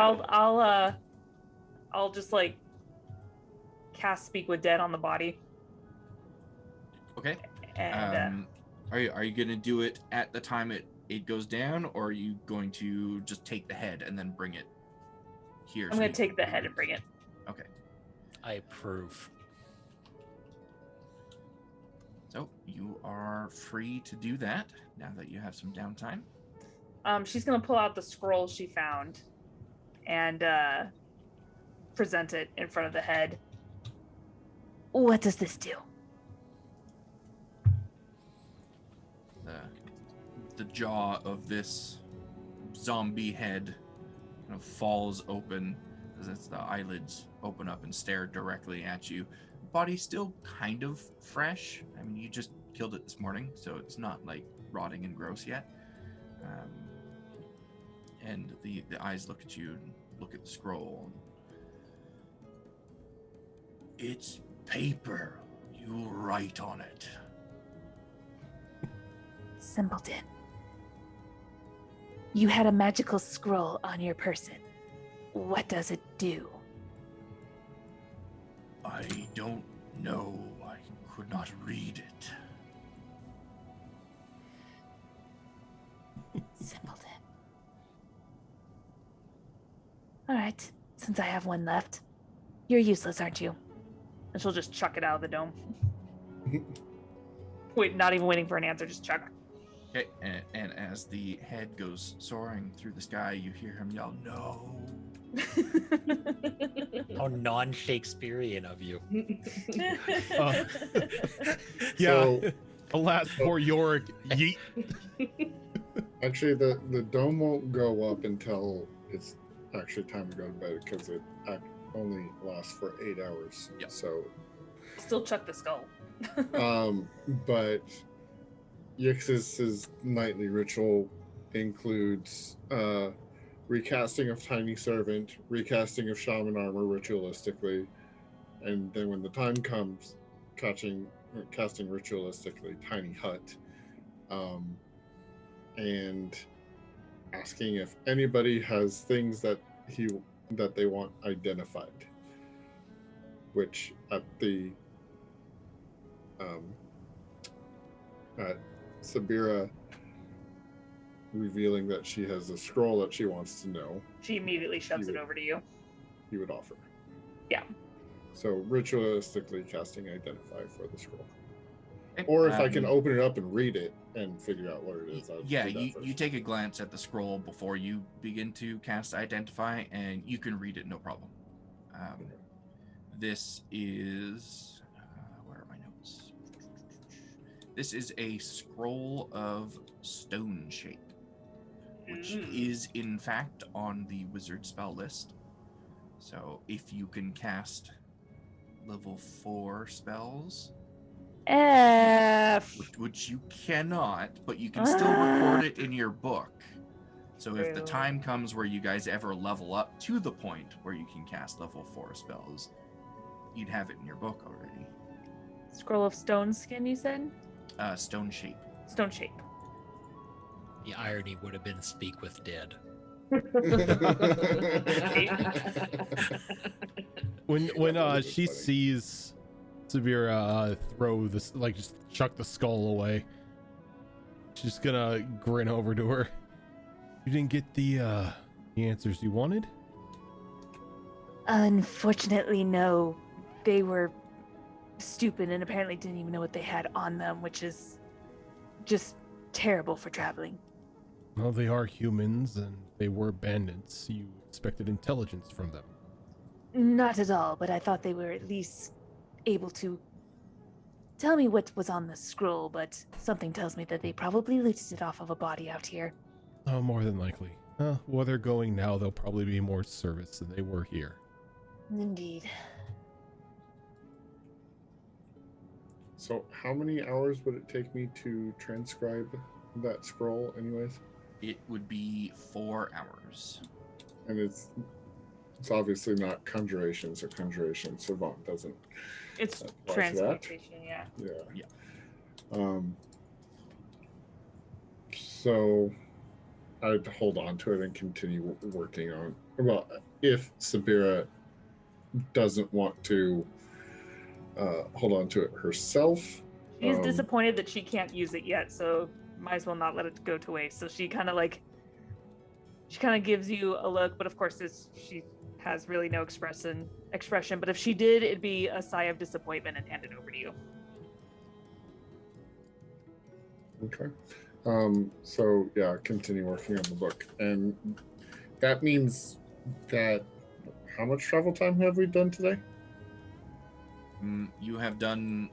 I'll just like cast Speak with Dead on the body. Okay. And Are you gonna do it at the time it goes down, or are you going to just take the head and then bring it here? I'm gonna take the head and bring it. Okay. I approve. So you are free to do that now that you have some downtime. She's gonna pull out the scroll she found and present it in front of the head. What does this do? The jaw of this zombie head kind of falls open as the eyelids open up and stare directly at you. Body's still kind of fresh. I mean, you just killed it this morning, so it's not like rotting and gross yet. And the eyes look at you and look at the scroll. It's paper. You write on it. Simpleton. You had a magical scroll on your person. What does it do? I don't know. I could not read it. Simpleton. All right, since I have one left, you're useless, aren't you? And she'll just chuck it out of the dome. Wait, not even waiting for an answer, just chuck. Okay, and as the head goes soaring through the sky, you hear him yell, "No!" How non-Shakespearean of you. Yeah. So- Alas, poor Yorick. Yeet. Actually, the dome won't go up until it's actually time to go to bed because it only lasts for 8 hours. Yep. So, Still chuck the skull. but Yix's nightly ritual includes recasting of Tiny Servant, recasting of Shaman Armor ritualistically, and then when the time comes, casting ritualistically tiny hut, and asking if anybody has things that they want identified, which at Sabira revealing that she has a scroll that she wants to know, She immediately shoves it over to you. He would offer. Yeah. So ritualistically casting identify for the scroll. Or if I can open it up and read it and figure out what it is. You take a glance at the scroll before you begin to cast identify, and you can read it no problem. This is where are my notes? This is a scroll of stone shape, which is in fact on the wizard spell list. So if you can cast level 4 spells, which you cannot, but you can still record it in your book. So if the time comes where you guys ever level up to the point where you can cast level 4 spells, you'd have it in your book already. Scroll of stone skin, you said? Stone shape. Stone shape. The irony would have been speak with dead. when she sees Sabira throw this, like, just chuck the skull away, she's gonna grin over to her. You didn't get the answers you wanted? Unfortunately, no. They were stupid and apparently didn't even know what they had on them, which is just terrible for traveling. Well, they are humans and they were bandits. You expected intelligence from them. Not at all, but I thought they were at least able to tell me what was on the scroll, but something tells me that they probably looted it off of a body out here. Oh, more than likely. Where they're going now, they'll probably be more service than they were here. Indeed. So how many hours would it take me to transcribe that scroll anyways? It would be 4 hours. And it's obviously not conjuration, so conjuration savant doesn't. It's transmutation, yeah. So I'd hold on to it and continue working on. Well, if Sabira doesn't want to hold on to it herself. She's disappointed that she can't use it yet, so might as well not let it go to waste. So she kind of gives you a look, but of course she has really no expression. But if she did, it'd be a sigh of disappointment and hand it over to you. Okay. So yeah, continue working on the book, and that means that how much travel time have we done today? You have done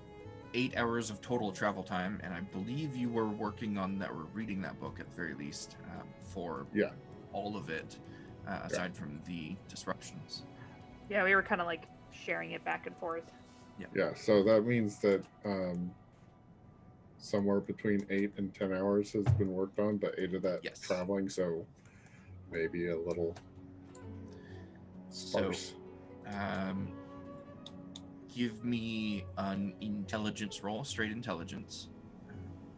8 hours of total travel time, and I believe you were working on that, or reading that book at the very least, for all of it, aside from the disruptions. Yeah, we were kind of like sharing it back and forth. Yeah, so that means that somewhere between 8 and 10 hours has been worked on, but 8 of that traveling, so maybe a little sparse. So, give me an intelligence roll, straight intelligence,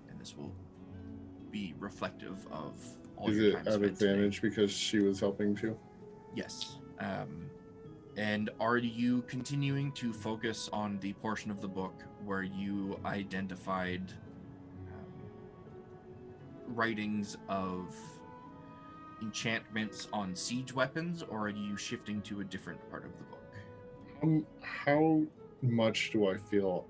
and this will be reflective of all Is your it time at spent advantage today. because she was helping too? Yes. And are you continuing to focus on the portion of the book where you identified writings of enchantments on siege weapons, or are you shifting to a different part of the book? How much do I feel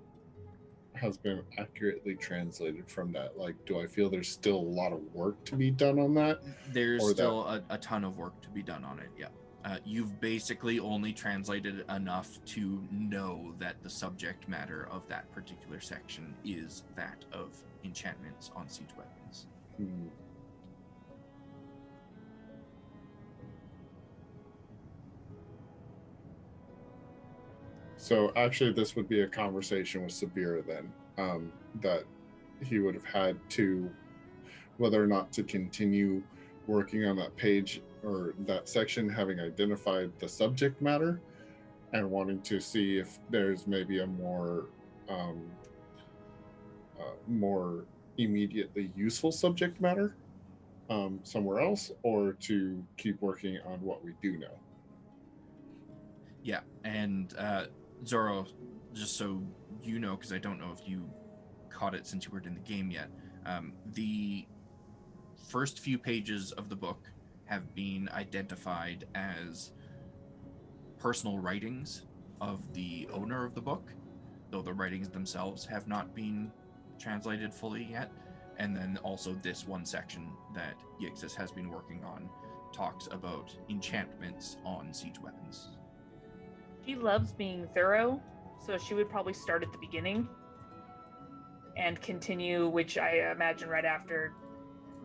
has been accurately translated from that? Like, do I feel there's still a lot of work to be done on that? There's still a ton of work to be done on it, yeah. You've basically only translated enough to know that the subject matter of that particular section is that of enchantments on siege weapons. So actually this would be a conversation with Sabira then, that he would have had to, whether or not to continue working on that page or that section, having identified the subject matter, and wanting to see if there's maybe a more more immediately useful subject matter somewhere else, or to keep working on what we do know. Yeah, and Zoro, just so you know, because I don't know if you caught it since you weren't in the game yet, the first few pages of the book have been identified as personal writings of the owner of the book, though the writings themselves have not been translated fully yet. And then also this one section that Yixis has been working on talks about enchantments on siege weapons. She loves being thorough, so she would probably start at the beginning and continue, which I imagine right after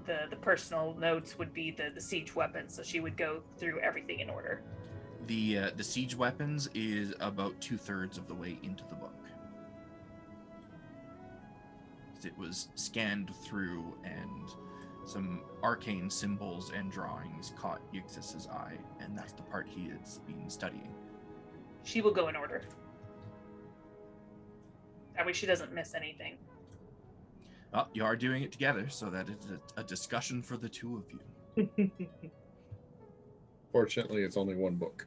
the personal notes would be the siege weapons. So she would go through everything in order. The siege weapons is about 2/3 of the way into the book. It was scanned through, and some arcane symbols and drawings caught Yixis's eye, and that's the part he has been studying. She will go in order. That way she doesn't miss anything. Well, you are doing it together, so that is a discussion for the two of you. Fortunately, it's only one book.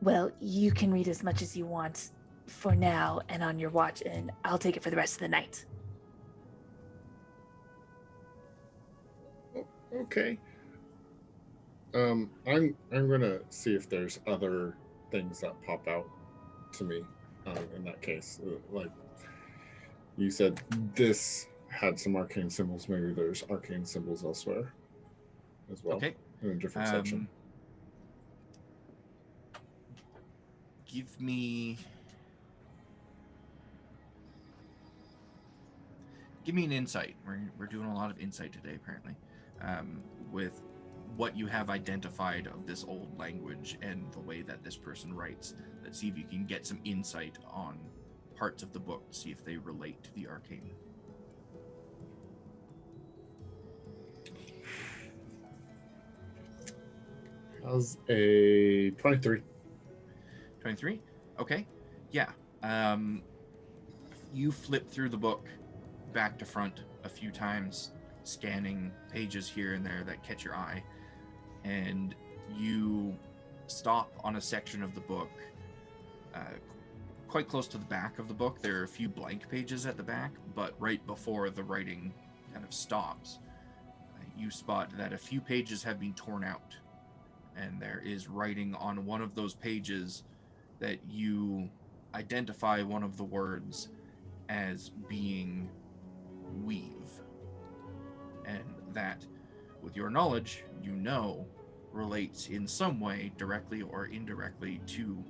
Well, you can read as much as you want for now and on your watch, and I'll take it for the rest of the night. Okay. I'm gonna see if there's other things that pop out to me. In that case, like you said, this had some arcane symbols. Maybe there's arcane symbols elsewhere as well. Okay. In a different section. Give me an insight. We're doing a lot of insight today, apparently, with what you have identified of this old language and the way that this person writes. Let's see if you can get some insight on parts of the book to see if they relate to the arcane. How's a 23? 23? Okay. Yeah. You flip through the book back to front a few times, scanning pages here and there that catch your eye, and you stop on a section of the book quite close to the back of the book. There are a few blank pages at the back, but right before the writing kind of stops, you spot that a few pages have been torn out, and there is writing on one of those pages that you identify one of the words as being weave, and that, with your knowledge, you know relates in some way, directly or indirectly, to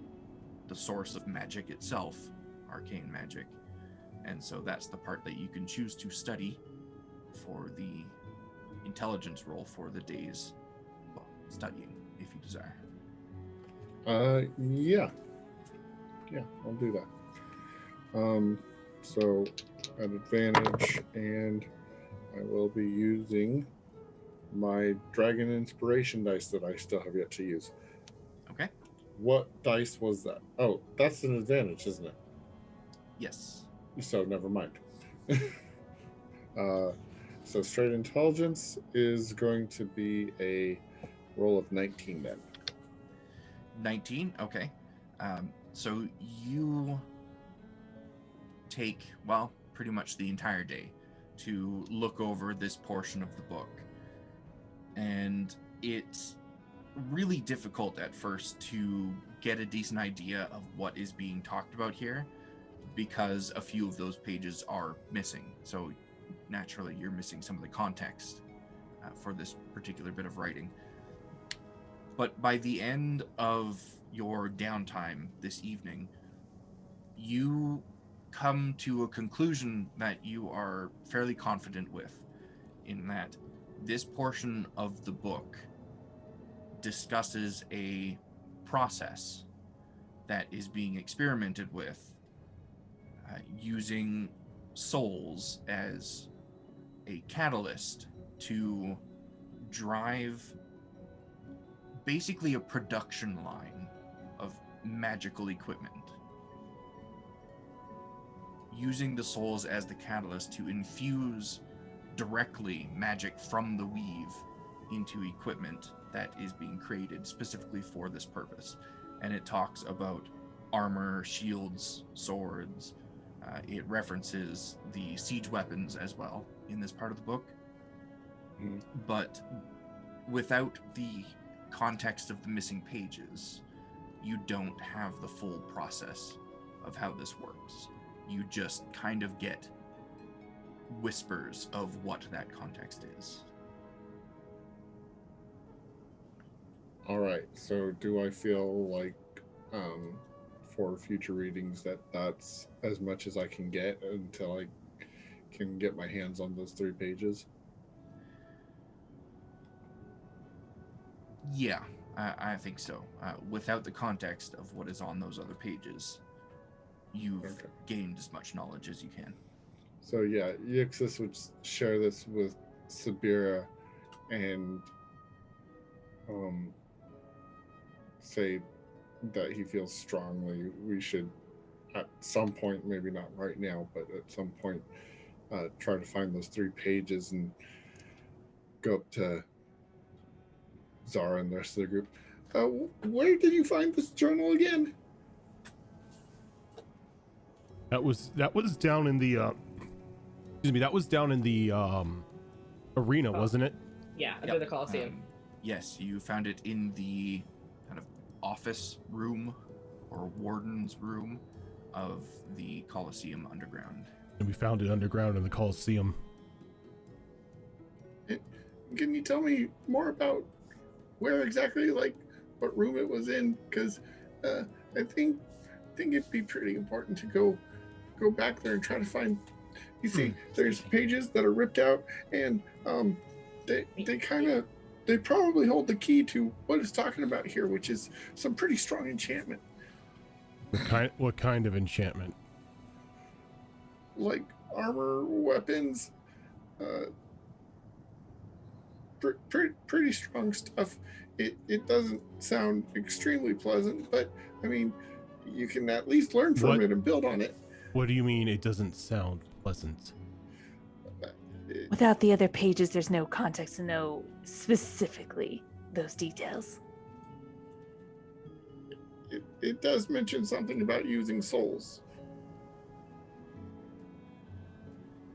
the source of magic itself, arcane magic. And so that's the part that you can choose to study for the intelligence roll for the day's studying, if you desire. Yeah, I'll do that. So at advantage, and I will be using my dragon inspiration dice that I still have yet to use. Okay. What dice was that? Oh, that's an advantage, isn't it? Yes. So never mind. So straight intelligence is going to be a roll of 19 then. 19? Okay. So you take, well, pretty much the entire day to look over this portion of the book. And it's really difficult at first to get a decent idea of what is being talked about here, because a few of those pages are missing. So naturally, you're missing some of the context for this particular bit of writing. But by the end of your downtime this evening, you come to a conclusion that you are fairly confident with, in that this portion of the book discusses a process that is being experimented with using souls as a catalyst to drive basically a production line magical equipment. Using the souls as the catalyst to infuse directly magic from the weave into equipment that is being created specifically for this purpose. And it talks about armor, shields, swords. It references the siege weapons as well in this part of the book. Mm. But without the context of the missing pages, you don't have the full process of how this works. You just kind of get whispers of what that context is. All right. So do I feel like for future readings that's as much as I can get until I can get my hands on those 3 pages? Yeah, I think so. Without the context of what is on those other pages, you've gained as much knowledge as you can. So yeah, Yixis would share this with Sabira and say that he feels strongly we should at some point, maybe not right now, but at some point try to find those 3 pages and go up to Zara and the rest of the group. Where did you find this journal again? That was down in the excuse me, that was down in the arena, wasn't it? Yeah, under the Coliseum. Yes, you found it in the kind of office room or warden's room of the Coliseum underground. And we found it underground in the Coliseum. Can you tell me more about where exactly, like what room it was in? Because I think it'd be pretty important to go back there and try to find. You see, there's pages that are ripped out, and they probably hold the key to what it's talking about here, which is some pretty strong enchantment. What kind of enchantment? Like armor, weapons, pretty strong stuff. It doesn't sound extremely pleasant, but I mean, you can at least learn from it and build on it. What do you mean it doesn't sound pleasant? Without the other pages, there's no context to know specifically those details. It does mention something about using souls.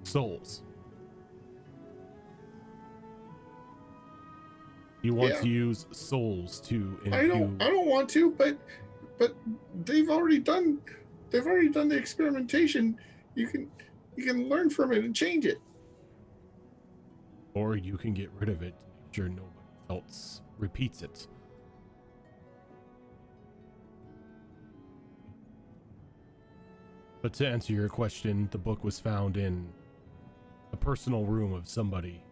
Souls. You want to use souls to imbue... I don't want to, but they've already done the experimentation. You can learn from it and change it. Or you can get rid of it to make sure nobody else repeats it. But to answer your question, the book was found in a personal room of somebody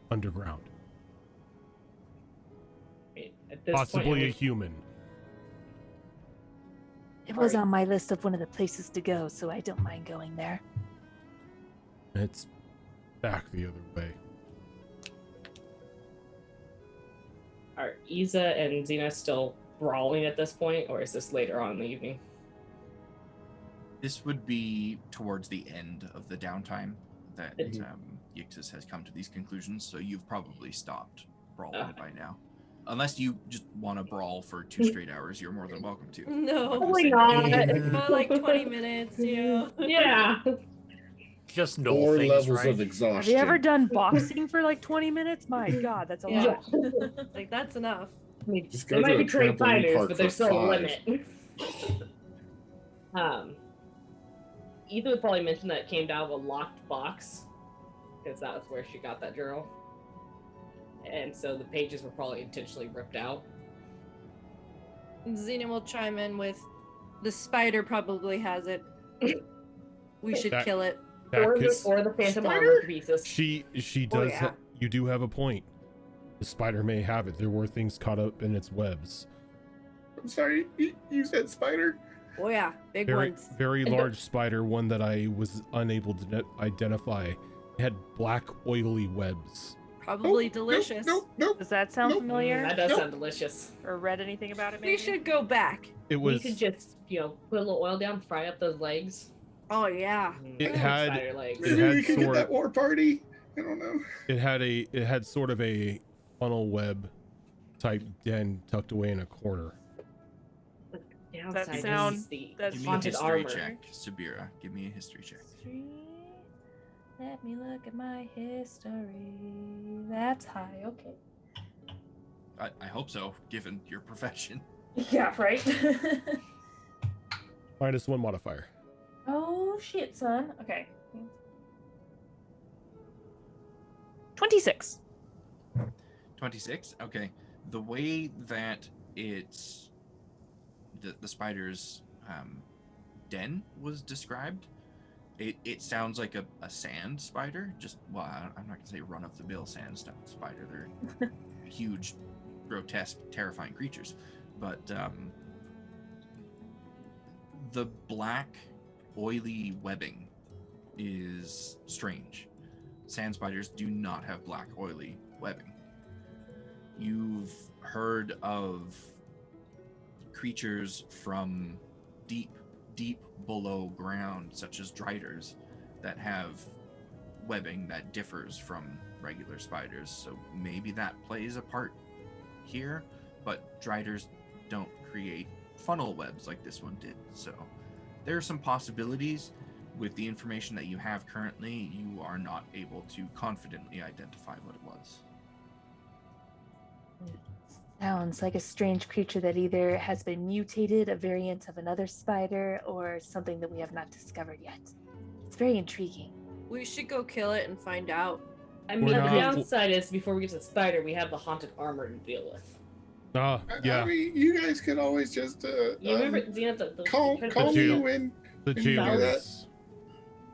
underground. Possibly a human. It was on my list of one of the places to go, so I don't mind going there. It's back the other way. Are Iza and Xena still brawling at this point, or is this later on in the evening? This would be towards the end of the downtime that Yixis has come to these conclusions, so you've probably stopped brawling by now. Unless you just want to brawl for 2 straight hours, you're more than welcome to. No, probably not. About like 20 minutes, Yeah. Just no 4 things, levels right? of exhaustion. Have you ever done boxing for like 20 minutes? My God, that's a lot. Like that's enough. Just They go might to be a trained trampoline fighters, park but for there's still a 5. limit. Ethan would probably mention that it came down with a locked box, because that was where she got that journal. And so the pages were probably intentionally ripped out. Xena will chime in with, the spider probably has it. We should kill it. Or the phantom armor pieces. She does. You do have a point. The spider may have it. There were things caught up in its webs. I'm sorry, you said spider? Oh yeah, big ones. Very large spider, one that I was unable to identify. It had black oily webs. Probably delicious. Nope. Does that sound familiar? That does sound delicious. Or read anything about it? Maybe We should go back. It We was. could just, put a little oil down, fry up those legs. Oh yeah. It had. Spider legs. It Maybe had we could get sort. that war party. I don't know. It had sort of a funnel web type den tucked away in a corner. Downside sound- is the that's Give me a haunted history armor. check, Sabira. Give me a history check. Let me look at my history. That's high. Okay. I hope so, given your profession. Yeah, right. -1 modifier. Oh shit, son. Okay. 26. 26. Okay. The way that it's the spider's den was described, it sounds like a sand spider. Just I'm not gonna say run of the mill sand spider. They're huge, grotesque, terrifying creatures. But the black, oily webbing is strange. Sand spiders do not have black, oily webbing. You've heard of creatures from deep below ground, such as driders, that have webbing that differs from regular spiders. So maybe that plays a part here, but driders don't create funnel webs like this one did. So there are some possibilities. With the information that you have currently, you are not able to confidently identify what it was. Sounds like a strange creature that either has been mutated, a variant of another spider, or something that we have not discovered yet. It's very intriguing. We should go kill it and find out. I mean, We're the not- downside is before we get to the spider, we have the haunted armor to deal with. Ah, yeah. I mean, you guys could always just You remember Xena, the call me when. The And you know jail that- is.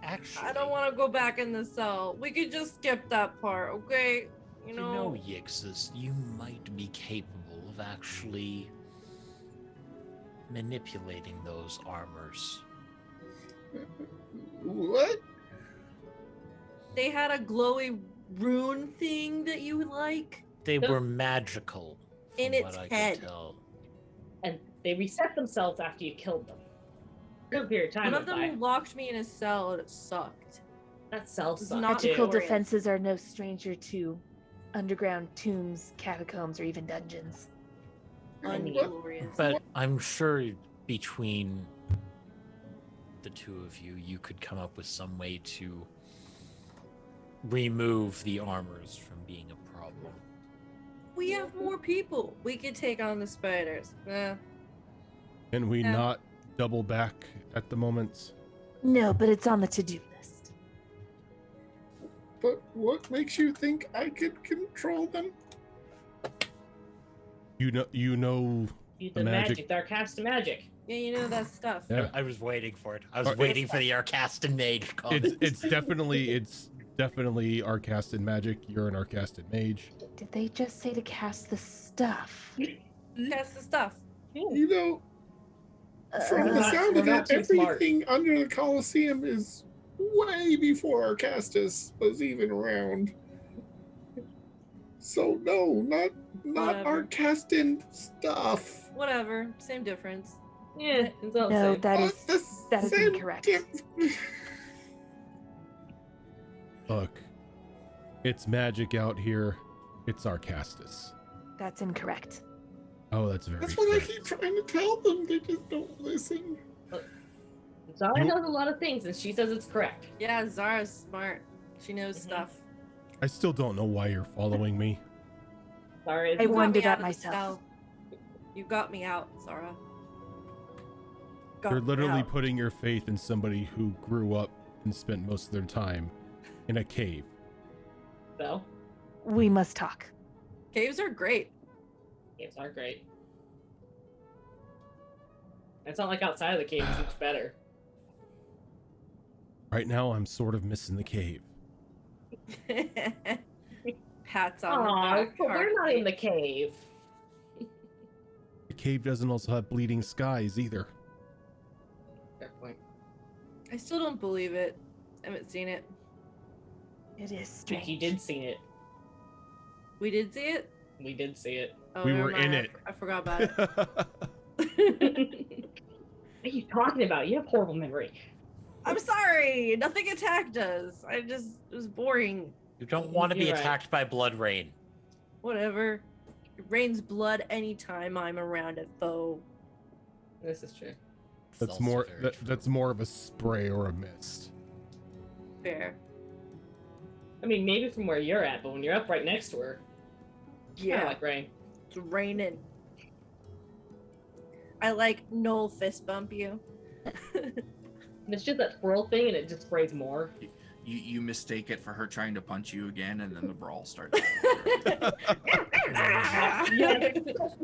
Actually, I don't want to go back in the cell. We could just skip that part, okay? You know. Yixus, you might be capable of actually manipulating those armors. What? They had a glowy rune thing that you would like. They Yep. were magical. In from its what head. I could tell. And they reset themselves after you killed them. Good period of time One of went by. them locked me in a cell and it sucked. That cell It's sucked not too. Magical glorious. defenses are no stranger to underground tombs, catacombs, or even dungeons. Unglorious. But I'm sure between the two of you, you could come up with some way to remove the armors from being a problem. We have more people. We could take on the spiders. Can we Yeah. not double back at the moment? No, but it's on the to-do list. But what makes you think I could control them? You know Use the the magic- magic, the Arcasta magic. Yeah, you know that stuff. Yeah. I was waiting for it. I was Alright. waiting for the Arcastan Mage comment. it's definitely Arcastan magic. You're an Arcastan mage. Did they just say to cast the stuff? That's the stuff. You know, from We're the not- sound we're of not it, too smart. everything under the Colosseum is way before Arcastus was even around. So no, not Whatever. Arcastan stuff. Whatever. Same difference. Yeah, it's all the No, same. that What is the that is same incorrect. Look, it's magic out here. It's Arcastus. that's incorrect. Oh, that's very. That's what I correct. keep trying to tell them. They just don't listen. Zara You- knows a lot of things, and she says it's correct. Yeah, Zara's smart. She knows Mhm. stuff. I still don't know why you're following me. Zara is I You got wondered me out that of the myself. cell. You got me out, Zara. Got You're me literally out. putting your faith in somebody who grew up and spent most of their time in a cave. so. We must talk. Caves are great. Games are great. It's not like outside of the cave is much better. Right now, I'm sort of missing the cave. Pats on the Aw, back. but we're not in the cave. The cave doesn't also have bleeding skies either. Fair point. I still don't believe it. I haven't seen it. It is But strange. you did see it. We did see it? We did see it. Oh, We never were in mind, it. I forgot about it. What are you talking about? You have horrible memory. I'm sorry. Nothing attacked us. It was boring. You don't want to be You're right. attacked by blood rain. Whatever. It rains blood anytime I'm around a foe. This is true. It's That's also more very true. that's more of a spray or a mist. Fair. I mean, maybe from where you're at, but when you're up right next to her, Yeah. kind of like rain. It's raining. I like Gnoll fist bump you. And it's just that swirl thing, and it just sprays more. You mistake it for her trying to punch you again, and then the brawl starts.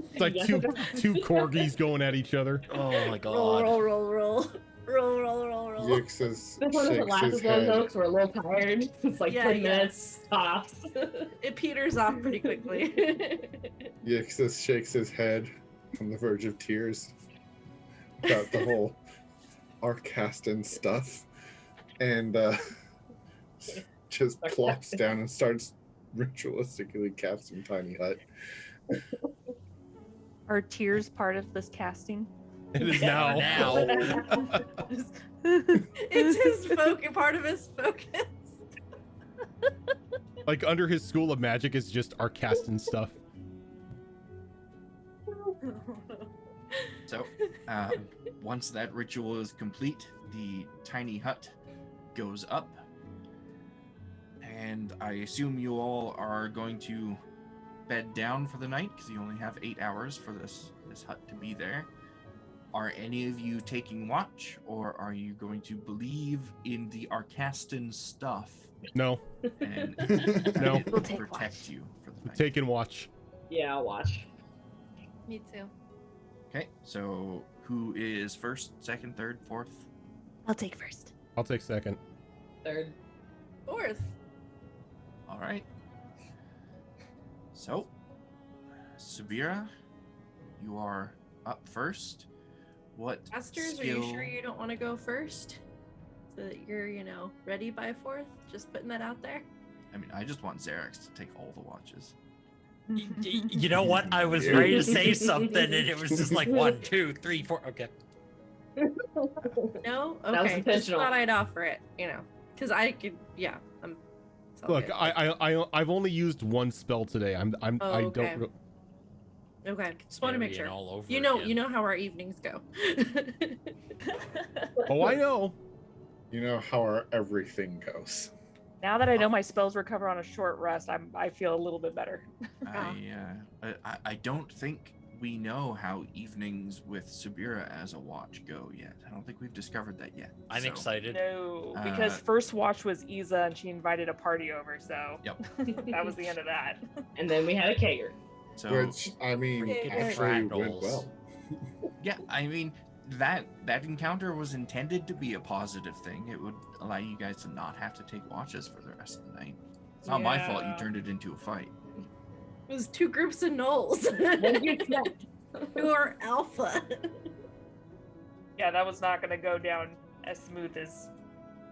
It's like two corgis going at each other. Oh my roll, god. roll, roll, roll. Roll, roll, roll, roll. Yixis This one doesn't shakes last his as long though, head. because we're a little tired. It's like Yeah, 10 yeah. minutes tops. It peters off pretty quickly. Yixis shakes his head on the verge of tears about the whole Arcastan stuff, and just plops down and starts ritualistically casting Tiny Hut. Are tears part of this casting? It is Yeah, now. It's his part of his focus. Like under his school of magic is just Arcastan stuff. So, once that ritual is complete, the tiny hut goes up, and I assume you all are going to bed down for the night because you only have 8 hours for this hut to be there. Are any of you taking watch, or are you going to believe in the Arcastan stuff No, and No. We'll take protect watch. you for the night? take and watch. Yeah, I'll watch. Me too. Okay, so who is first, second, third, fourth? I'll take first. I'll take second. Third. Fourth. All right. So, Sabira, you are up first. What Masters, skill? are you sure you don't want to go first? So that you're, ready by fourth? Just putting that out there. I mean, I just want Xerax to take all the watches. You know what? I was ready to say something, and it was just like 1, 2, 3, 4. Okay. No? That was Okay. Just intentional. thought I'd offer it, because I could, yeah. It's all Look, good. I've only used one spell today. Oh, I okay. don't. Okay, just want to make Marion sure. all over You know again. how our evenings go. Oh, I know. You know how our everything goes. Now that I know my spells recover on a short rest, I feel a little bit better. I don't think we know how evenings with Sabira as a watch go yet. I don't think we've discovered that yet. I'm So, excited. No, because Uh, first watch was Isa and she invited a party over, so Yep. that was the end of that. And then we had a kegger. So Which, I mean, Pretty good. actually went Fractals. well. yeah, I mean that encounter was intended to be a positive thing. It would allow you guys to not have to take watches for the rest of the night. It's not my fault you Yeah. turned it into a fight. It was two groups of gnolls What did you expect? who are alpha. Yeah, that was not going to go down as smooth as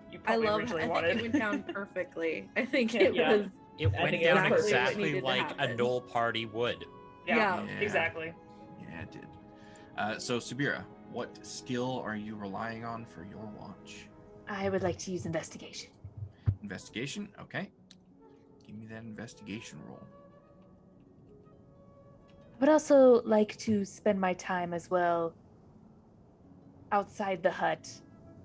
you I probably love. originally I wanted. think it went down perfectly. I think it Yeah. was. It I went think down exactly what exactly needed to like a happen. Gnoll party would. yeah, Yeah. exactly. Yeah, it did. So Sabira, what skill are you relying on for your watch? I would like to use investigation. Investigation? Okay. Give me that investigation roll. I would also like to spend my time as well outside the hut,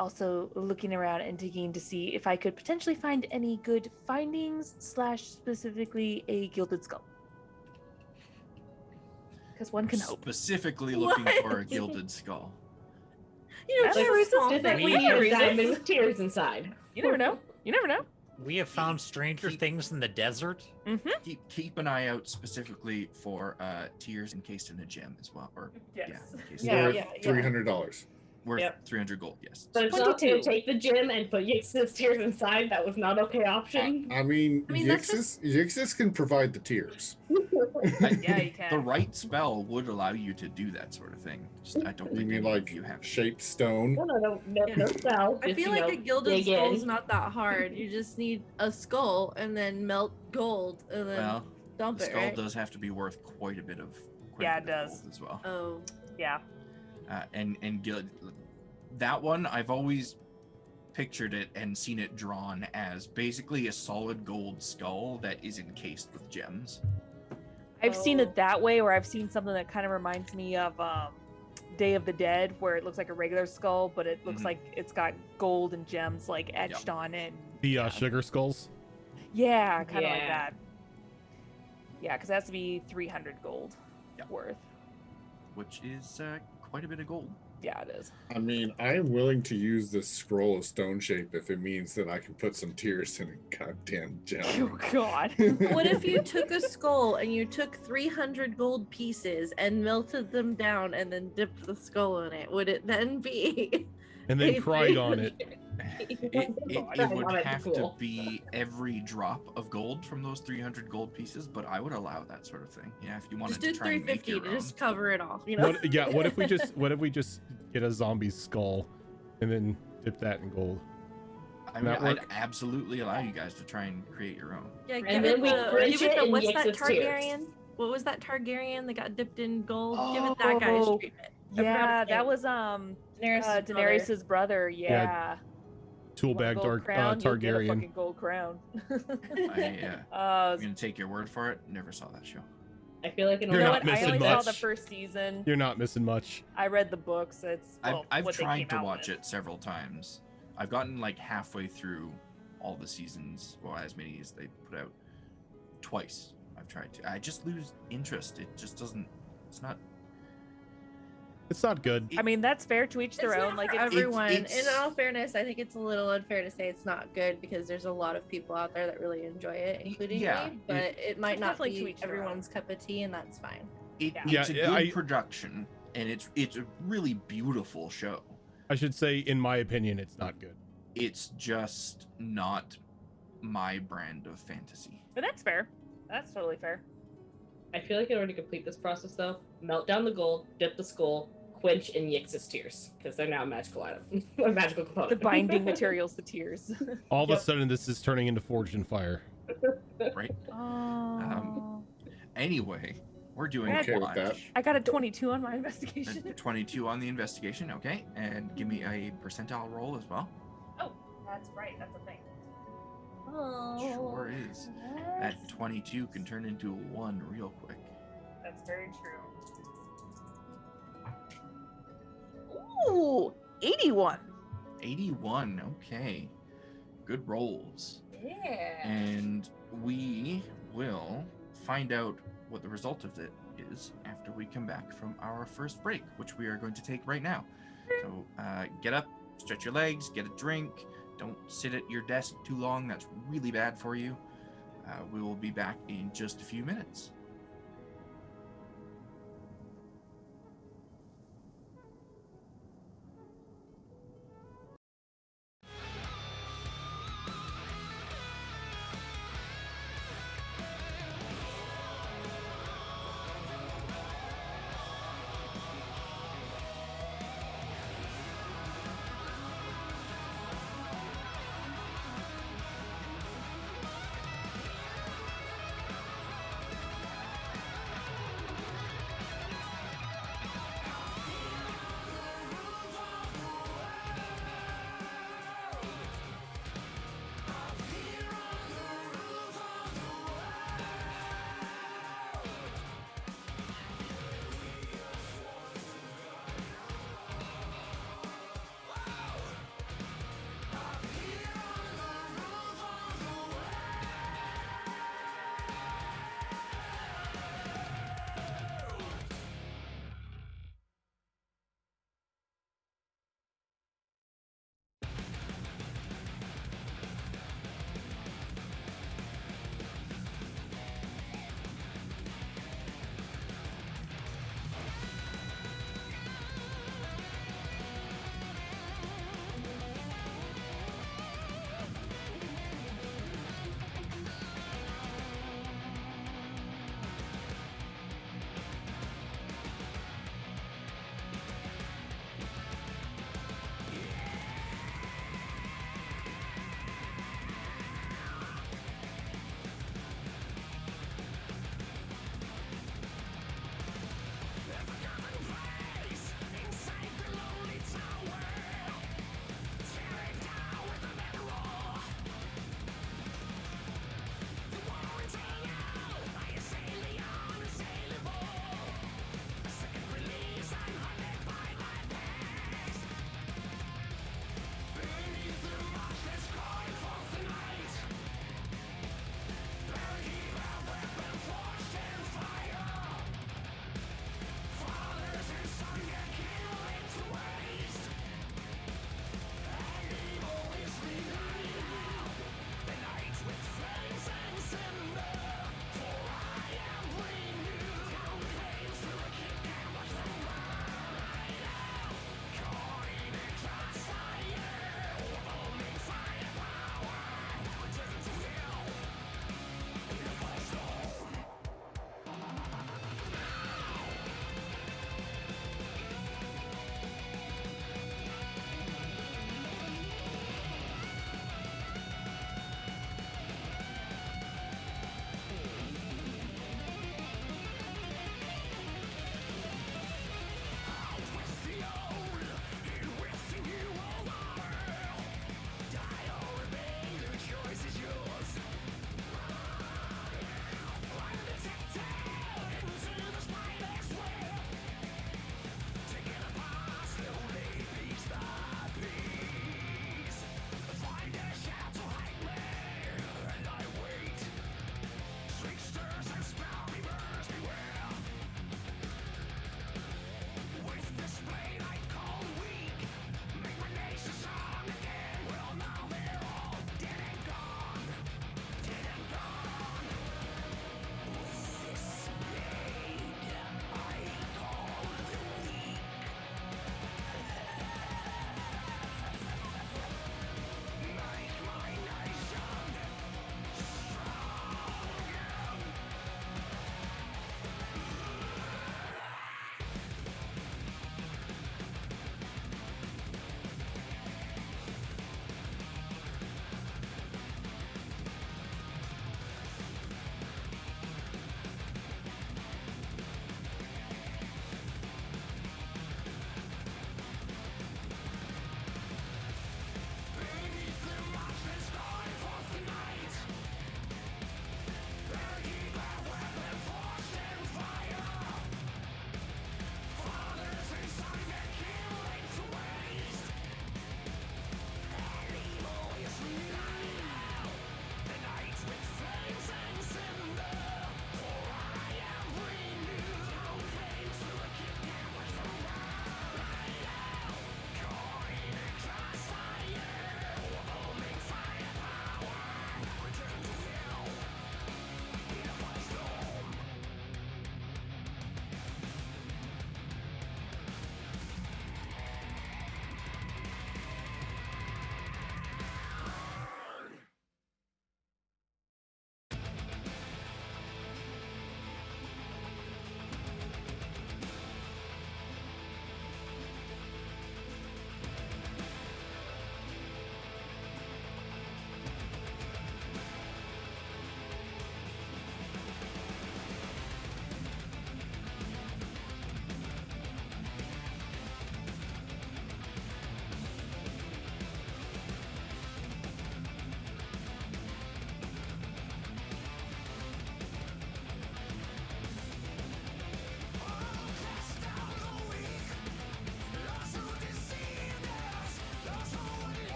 also looking around and digging to see if I could potentially find any good findings / specifically a gilded skull. Because one can hope. Specifically looking What? for a gilded skull. That's just a a reason small Did that thing. We when you were have- diamond with tears inside? You never know. You never know. We have found stranger things in the desert. Keep an eye out specifically for tears encased in a gem as well. Or Yes. yeah, encased Yeah, in Worth $300. worth Yep. 300 gold. Yes. But it's not 22. to take the gem and put Yix's tears inside. That was not okay option. I mean, that's Yixis can provide the tears. Yeah, you The can. right spell would allow you to do that sort of thing. Just, I don't You think mean any like of you have. shaped stone? No spell. I Just, feel like a gilded dig in. skull's not that hard. You just need a skull and then melt gold and then Well, dump The it, skull right? does have to be worth quite a bit of Yeah, it does. gold as well. Oh. Yeah. And good. That one, I've always pictured it and seen it drawn as basically a solid gold skull that is encased with gems. I've seen it that way, or I've seen something that kind of reminds me of Day of the Dead, where it looks like a regular skull, but it looks like it's got gold and gems like etched on it. The sugar skulls. Yeah, kind of like that. Yeah, because it has to be 300 gold worth. Which is quite a bit of gold. Yeah, it is. I mean, I'm willing to use this scroll of stone shape if it means that I can put some tears in a goddamn gem. Oh God. What if you took a skull and you took 300 gold pieces and melted them down and then dipped the skull in it? Would it then be? And then cried on it. It would have to be every drop of gold from those 300 gold pieces, but I would allow that sort of thing. Yeah, if you wanted Just do to try and make 350 your to own. just cover it off, you know? What if we just get a zombie skull and then dip that in gold? I mean, I'd absolutely allow you guys to try and create your own. Yeah, And then we bridge it and what's mix that it to tears. Targaryen? What was that Targaryen that got dipped in gold? Give it that guy's treatment. Yeah, that was Daenerys's brother. Yeah. Toolbag Targaryen. Fucking gold crown. I'm gonna take your word for it. Never saw that show. I feel like You're not missing I only much. saw the first season. You're not missing much. I read the books. I've what they tried came to out watch with. it several times. I've gotten like halfway through all the seasons, well, as many as they put out. Twice I've tried to. I just lose interest. It just doesn't. It's not good. I mean, that's fair to each their It's own. not Like for it's everyone. In all fairness, I think it's a little unfair to say it's not good because there's a lot of people out there that really enjoy it, including me. But it might not definitely to be each their everyone's cup of tea, and that's fine. It's a good production, and it's a really beautiful show. I should say, in my opinion, it's not good. It's just not my brand of fantasy. But that's fair. That's totally fair. I feel like in order to complete this process, though, melt down the gold, dip the skull, quench, and Yix's tears, because they're now a magical item, a magical component. The binding materials, the tears. All of a sudden, this is turning into Forged in Fire. Right? Oh. Anyway, we're doing Okay with that. I got a 22 on my investigation. 22 on the investigation, okay? And give me a percentile roll as well. Oh, that's right. That's a thing. Sure is. That 22 can turn into a 1 real quick. That's very true. Ooh, 81. 81, okay. Good rolls. Yeah. And we will find out what the result of it is after we come back from our first break, which we are going to take right now. So get up, stretch your legs, get a drink. Don't sit at your desk too long. That's really bad for you. We will be back in just a few minutes.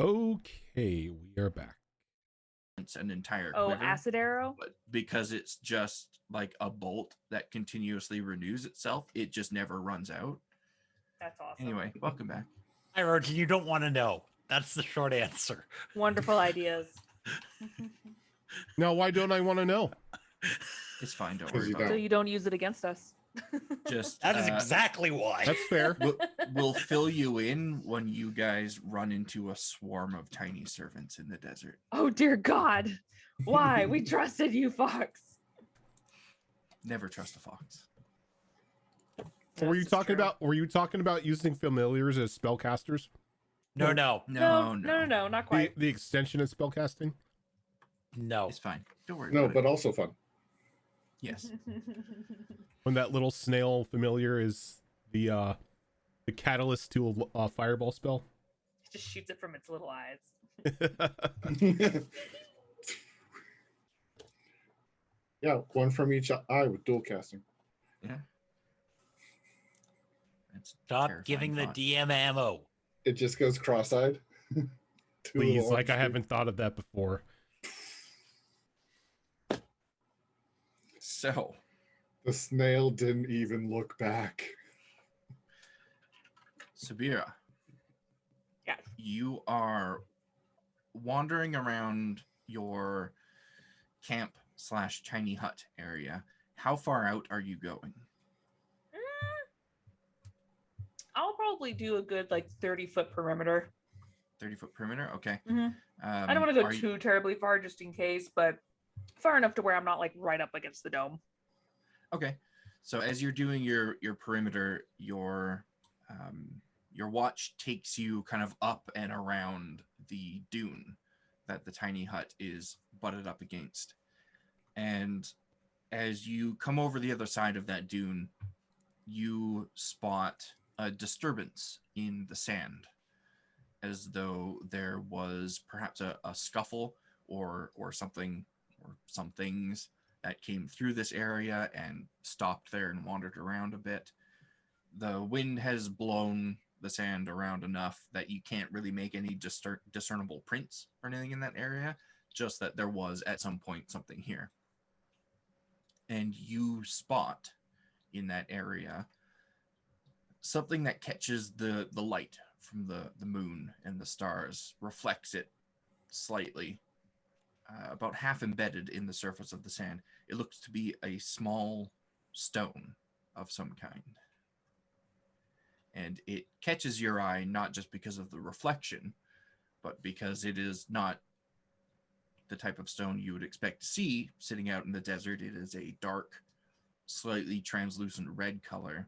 Okay, we are back. It's an entire Oh, quiver, acid arrow. but because it's just like a bolt that continuously renews itself, it just never runs out. That's awesome. Anyway, welcome back. Hi, Roger. You don't want to know. That's the short answer. Wonderful ideas. Now, why don't I want to know? It's fine. Don't 'Cause worry you about So it. you don't use it against us. Just That is exactly why. That's fair. we'll fill you in when you guys run into a swarm of tiny servants in the desert. Oh dear God! Why? We trusted you, Fox. Never trust a fox. Were you This is talking true. about? Were you talking about using familiars as spellcasters? No. No, not The quite. the extension of spellcasting. No. It's fine. Don't worry No, about but it. also fun. Yes. When that little snail familiar is the catalyst to a fireball spell. It just shoots it from its little eyes. Yeah, one from each eye with dual casting. Yeah. That's Stop terrifying giving the thought. DM ammo. It just goes cross-eyed. Two Please, little like I arms. haven't thought of that before. So, The snail didn't even look back. Sabira. Yeah. You are wandering around your camp / tiny hut area. How far out are you going? I'll probably do a good 30-foot perimeter. 30-foot perimeter? Okay. Mhm. I don't want to go are you- too terribly far just in case, but far enough to where I'm not right up against the dome. Okay. So as you're doing your perimeter, your watch takes you kind of up and around the dune that the tiny hut is butted up against. And as you come over the other side of that dune, you spot a disturbance in the sand, as though there was perhaps a scuffle or something or some things that came through this area and stopped there and wandered around a bit. The wind has blown the sand around enough that you can't really make any discernible prints or anything in that area, just that there was at some point something here. And you spot in that area something that catches the light from the moon and the stars, reflects it slightly, about half embedded in the surface of the sand. It looks to be a small stone of some kind. And it catches your eye not just because of the reflection, but because it is not the type of stone you would expect to see sitting out in the desert. It is a dark, slightly translucent red color.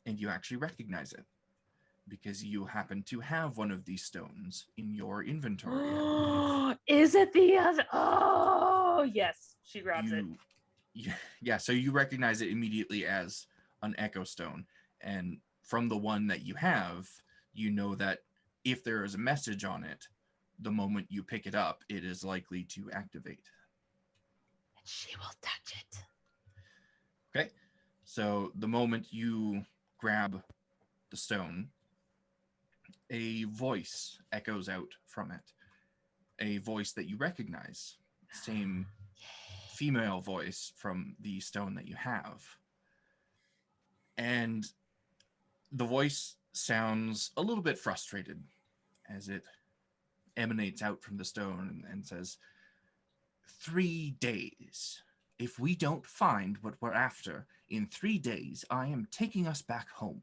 And you actually recognize it because you happen to have one of these stones in your inventory. Is it the other? Oh, yes. She grabs it. Yeah, so you recognize it immediately as an echo stone. And from the one that you have, you know that if there is a message on it, the moment you pick it up, it is likely to activate. And she will touch it. Okay, so the moment you grab the stone, a voice echoes out from it. A voice that you recognize. Same female voice from the stone that you have. And the voice sounds a little bit frustrated as it emanates out from the stone and says, 3 days. If we don't find what we're after in 3 days, I am taking us back home.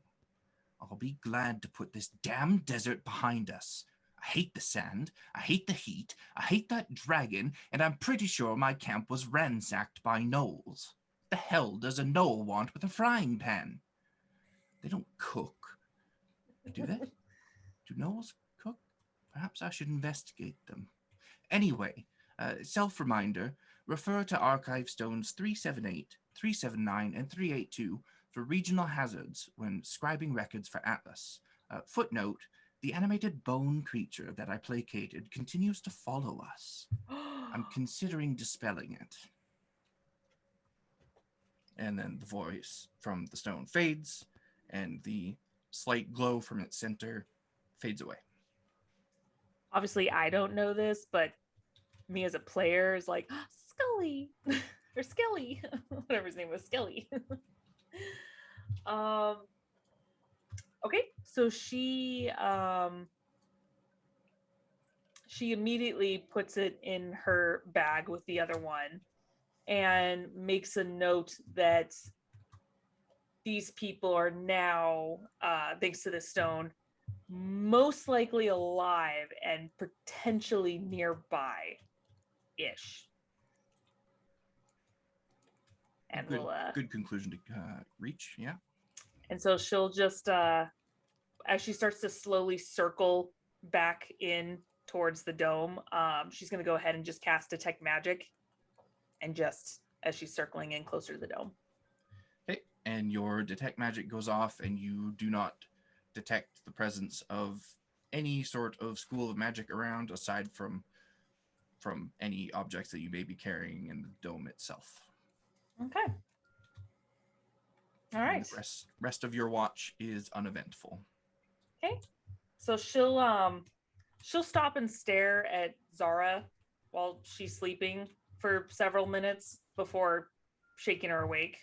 I'll be glad to put this damn desert behind us. I hate the sand, I hate the heat, I hate that dragon, and I'm pretty sure my camp was ransacked by gnolls. The hell does a gnoll want with a frying pan? They don't cook. Do they? Do gnolls cook? Perhaps I should investigate them. Anyway, self-reminder, refer to Archive Stones 378, 379, and 382 for regional hazards when scribing records for Atlas. Footnote, the animated bone creature that I placated continues to follow us. I'm considering dispelling it. And then the voice from the stone fades, and the slight glow from its center fades away. obviously I don't know this, but me as a player is like Scully or Skelly, whatever his name was, Skelly. Okay, so she immediately puts it in her bag with the other one and makes a note that these people are now, thanks to the stone, most likely alive and potentially nearby-ish. And good, we'll good conclusion to reach. Yeah. And so she'll just as she starts to slowly circle back in towards the dome, she's going to go ahead and just cast Detect Magic, and just as she's circling in closer to the dome. Okay, and your Detect Magic goes off, and you do not detect the presence of any sort of school of magic around, aside from any objects that you may be carrying in the dome itself. Okay. All right. And the rest of your watch is uneventful. Okay. So she'll stop and stare at Zara while she's sleeping for several minutes before shaking her awake.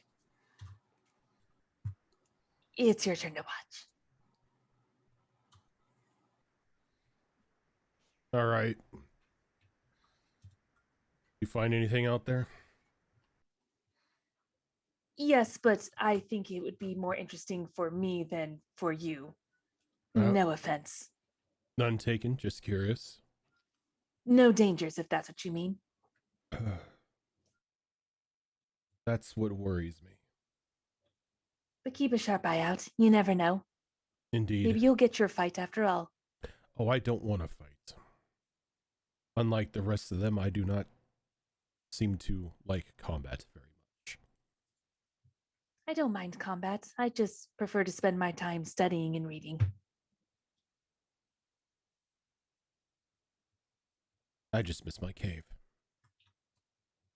It's your turn to watch. All right. You find anything out there? Yes, but I think it would be more interesting for me than for you. No offense. None taken, just curious. No dangers, if that's what you mean. That's what worries me. But keep a sharp eye out. You never know. Indeed. Maybe you'll get your fight after all. Oh, I don't want to fight. Unlike the rest of them, I do not seem to like combat very much. I don't mind combat. I just prefer to spend my time studying and reading. I just miss my cave.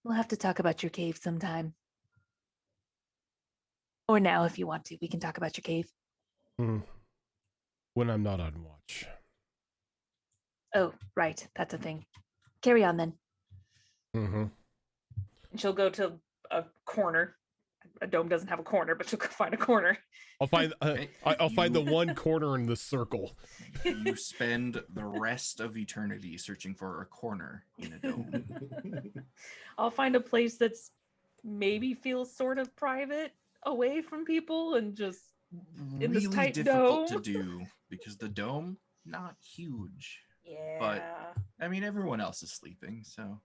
We'll have to talk about your cave sometime. Or now, if you want to. We can talk about your cave. When I'm not on watch. Oh, right. That's a thing. Carry on, then. Mm-hmm. And she'll go to a corner. A dome doesn't have a corner, but she'll go find a corner. I'll find I'll find the one corner in the circle. You spend the rest of eternity searching for a corner in a dome. I'll find a place that's maybe feels sort of private, away from people, and just in this tight difficult dome. to do because the dome not huge. Yeah. But I mean, everyone else is sleeping, so.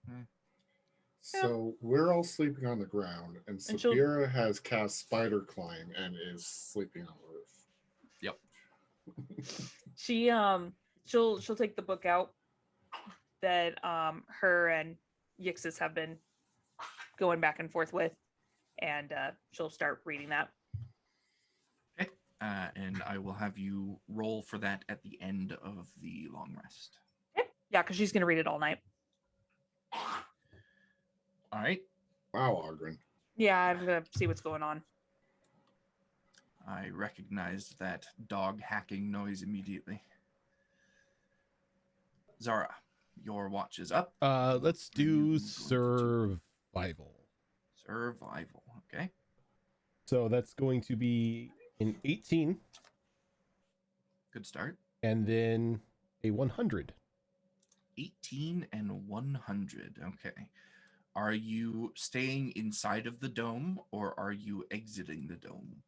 So we're all sleeping on the ground, and Sabira has cast Spider Climb and is sleeping on the roof. Yep. She'll take the book out that her and Yixis have been going back and forth with, and she'll start reading that. Okay. And I will have you roll for that at the end of the long rest. Okay. Yeah, because she's gonna read it all night. All right. Wow, Ogren. Yeah, I'm gonna see what's going on. I recognized that dog hacking noise immediately. Zara, your watch is up. Let's do survival. Survival, okay. So that's going to be an 18. Good start. And then a 100. 18 and 100, okay. Are you staying inside of the dome or are you exiting the dome?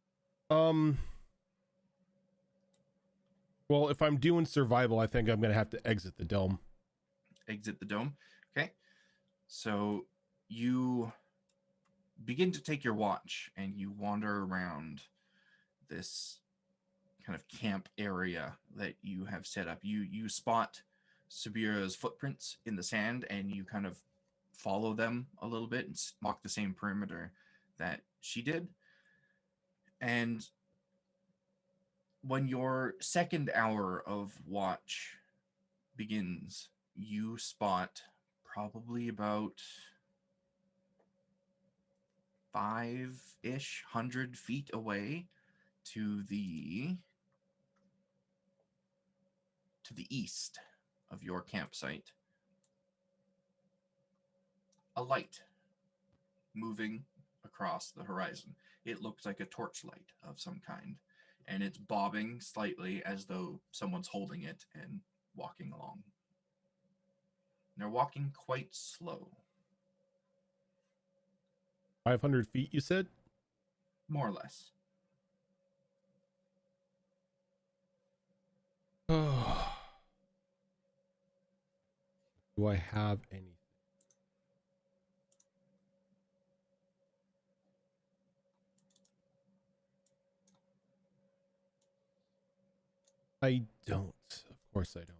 Well, if I'm doing survival, I think I'm going to have to exit the dome. Exit the dome. Okay. So you begin to take your watch and you wander around this kind of camp area that you have set up. You spot Sabira's footprints in the sand and you kind of follow them a little bit and walk the same perimeter that she did. And when your second hour of watch begins, you spot probably about 500 feet away to the east. of your campsite, a light moving across the horizon. It looks like a torchlight of some kind, and it's bobbing slightly as though someone's holding it and walking along. And they're walking quite slow. 500 feet, you said? More or less. Do I have anything? I don't. Of course I don't.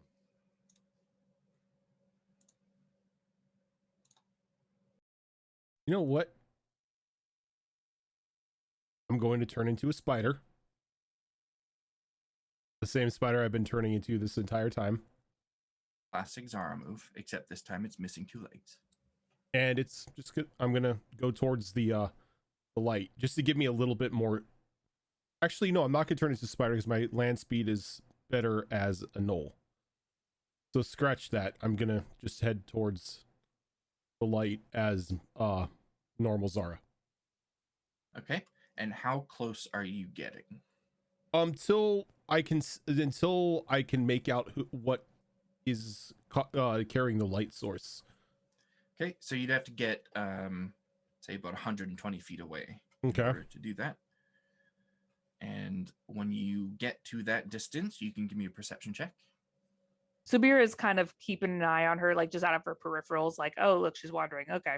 You know what? I'm going to turn into a spider. The same spider I've been turning into this entire time. Classic Zara move, except this time it's missing 2 legs. And it's just good. I'm gonna go towards the light just to give me a little bit more. Actually, no, I'm not gonna turn into a spider because my land speed is better as a gnoll. So scratch that. I'm gonna just head towards the light as normal Zara. Okay. And how close are you getting? Until I can make out what is carrying the light source. Okay, so you'd have to get say about 120 feet away Okay. in order to do that. And when you get to that distance, you can give me a perception check. Sabira is kind of keeping an eye on her, like just out of her peripherals, like, oh, look, she's wandering. Okay.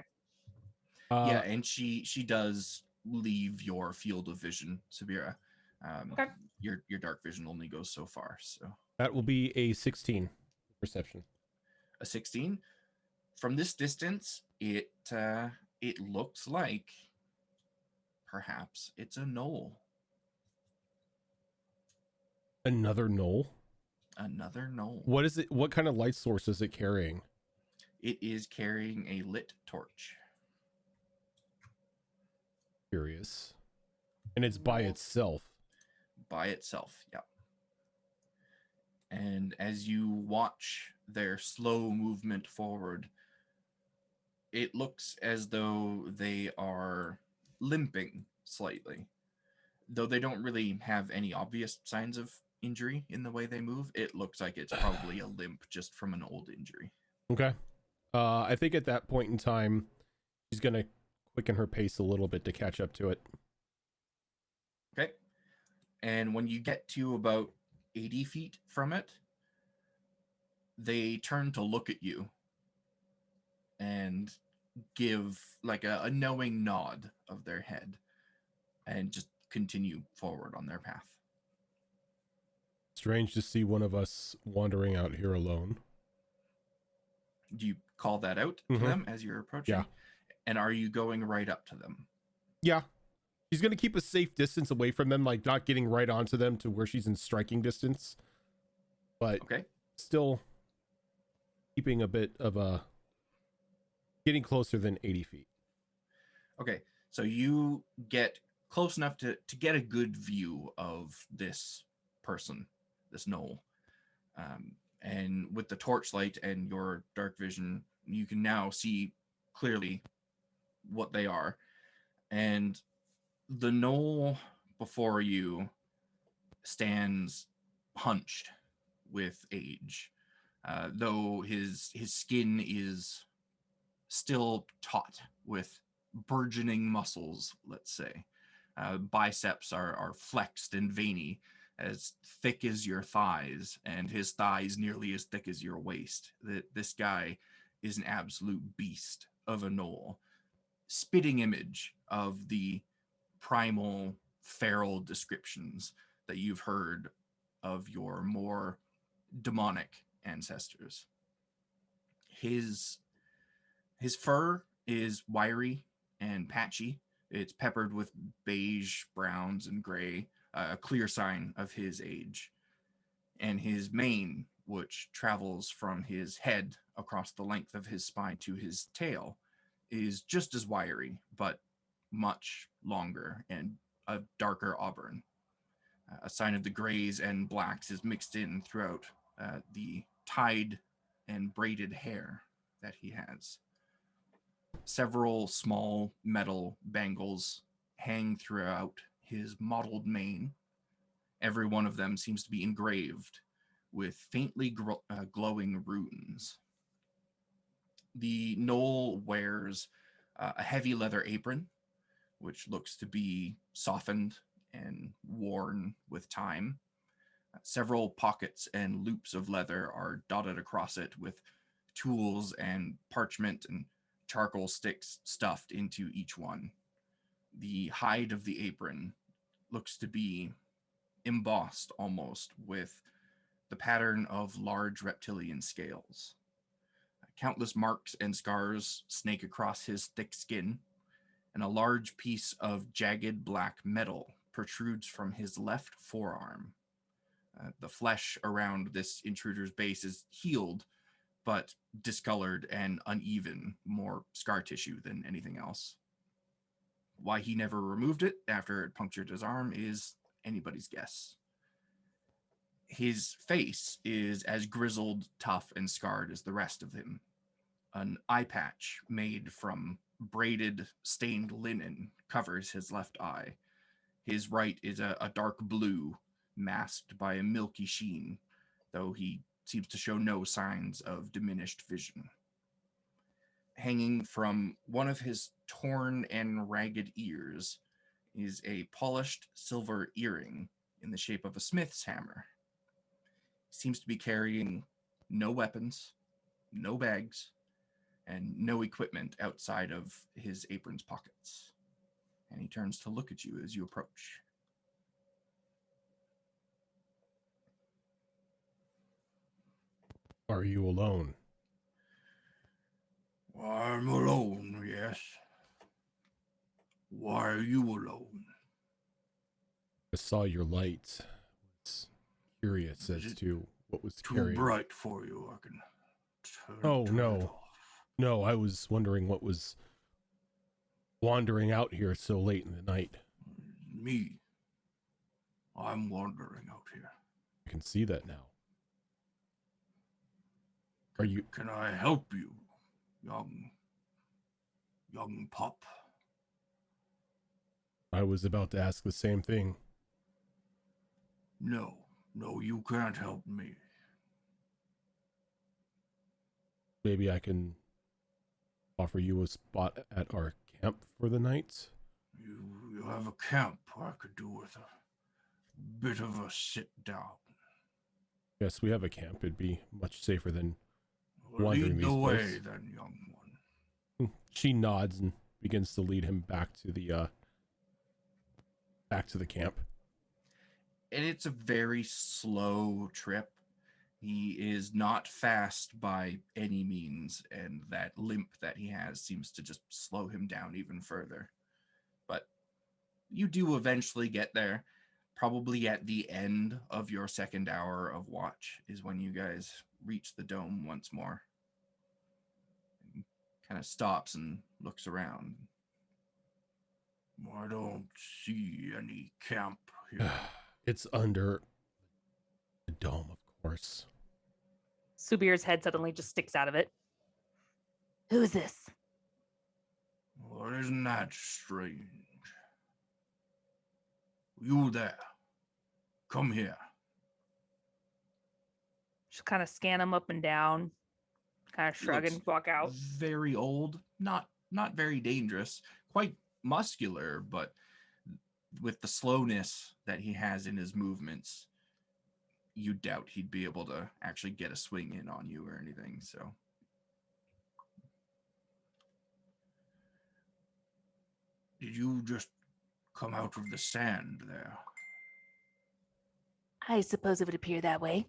Yeah, and she does leave your field of vision, Sabira. Okay. Your dark vision only goes so far, so that will be a 16 perception. A 16. From this distance, it looks like perhaps it's a gnoll. Another gnoll? Another gnoll. What is it? What kind of light source is it carrying? It is carrying a lit torch. Curious. And it's by itself. By itself, yeah. And as you watch their slow movement forward, it looks as though they are limping slightly. Though they don't really have any obvious signs of injury in the way they move, it looks like it's probably a limp just from an old injury. Okay. I think at that point in time, she's going to quicken her pace a little bit to catch up to it. Okay. And when you get to about 80 feet from it, they turn to look at you and give like a knowing nod of their head and just continue forward on their path. Strange to see one of us wandering out here alone. Do you call that out to them as you're approaching? Yeah. And are you going right up to them? Yeah. She's going to keep a safe distance away from them, like not getting right onto them to where she's in striking distance. But okay, still keeping a bit of a... getting closer than 80 feet. Okay, so you get close enough to get a good view of this person, this gnoll. And with the torchlight and your dark vision, you can now see clearly what they are. And the gnoll before you stands hunched with age, though his skin is still taut with burgeoning muscles, let's say. Biceps are flexed and veiny, as thick as your thighs, and his thighs nearly as thick as your waist. This guy is an absolute beast of a gnoll. Spitting image of the primal feral descriptions that you've heard of your more demonic ancestors. His fur is wiry and patchy. It's peppered with beige, browns, and gray, a clear sign of his age. And his mane, which travels from his head across the length of his spine to his tail, is just as wiry, but much longer and a darker auburn. A sign of the grays and blacks is mixed in throughout the tide and braided hair that he has. Several small metal bangles hang throughout his mottled mane. Every one of them seems to be engraved with faintly glowing runes. The Gnoll wears a heavy leather apron, which looks to be softened and worn with time. Several pockets and loops of leather are dotted across it with tools and parchment and charcoal sticks stuffed into each one. The hide of the apron looks to be embossed almost with the pattern of large reptilian scales. Countless marks and scars snake across his thick skin, and a large piece of jagged black metal protrudes from his left forearm. The flesh around this intruder's base is healed, but discolored and uneven, more scar tissue than anything else. Why he never removed it after it punctured his arm is anybody's guess. His face is as grizzled, tough, and scarred as the rest of him. An eye patch made from braided, stained linen covers his left eye. His right is a dark blue, masked by a milky sheen, though he seems to show no signs of diminished vision. Hanging from one of his torn and ragged ears is a polished silver earring in the shape of a smith's hammer. He seems to be carrying no weapons, no bags, and no equipment outside of his apron's pockets. And he turns to look at you as you approach. Are you alone? I'm alone, yes. Why are you alone? I saw your light. I was curious as to what was too carrying. bright for you? I can turn it off. No, I was wondering what was wandering out here so late in the night. Me. I'm wandering out here. I can see that now. Are you? Can I help you, young pup? I was about to ask the same thing. No, you can't help me. Maybe I can offer you a spot at our camp for the night. You have a camp I could do with a bit of a sit down. Yes, we have a camp. It'd be much safer than wandering Lead the these way, places. then, young one. She nods and begins to lead him back to the camp. And it's a very slow trip. He is not fast by any means, and that limp that he has seems to just slow him down even further. But you do eventually get there. Probably at the end of your second hour of watch is when you guys reach the dome once more. And kind of stops and looks around. I don't see any camp here. It's under the dome, of course. Subir's head suddenly just sticks out of it. Who is this? Well, isn't that strange? You there. Come here. She'll kind of scan him up and down, kind of shrug and walk out. Very old, not very dangerous, quite muscular, but with the slowness that he has in his movements, you doubt he'd be able to actually get a swing in on you or anything. So did you just come out of the sand there? I suppose it would appear that way.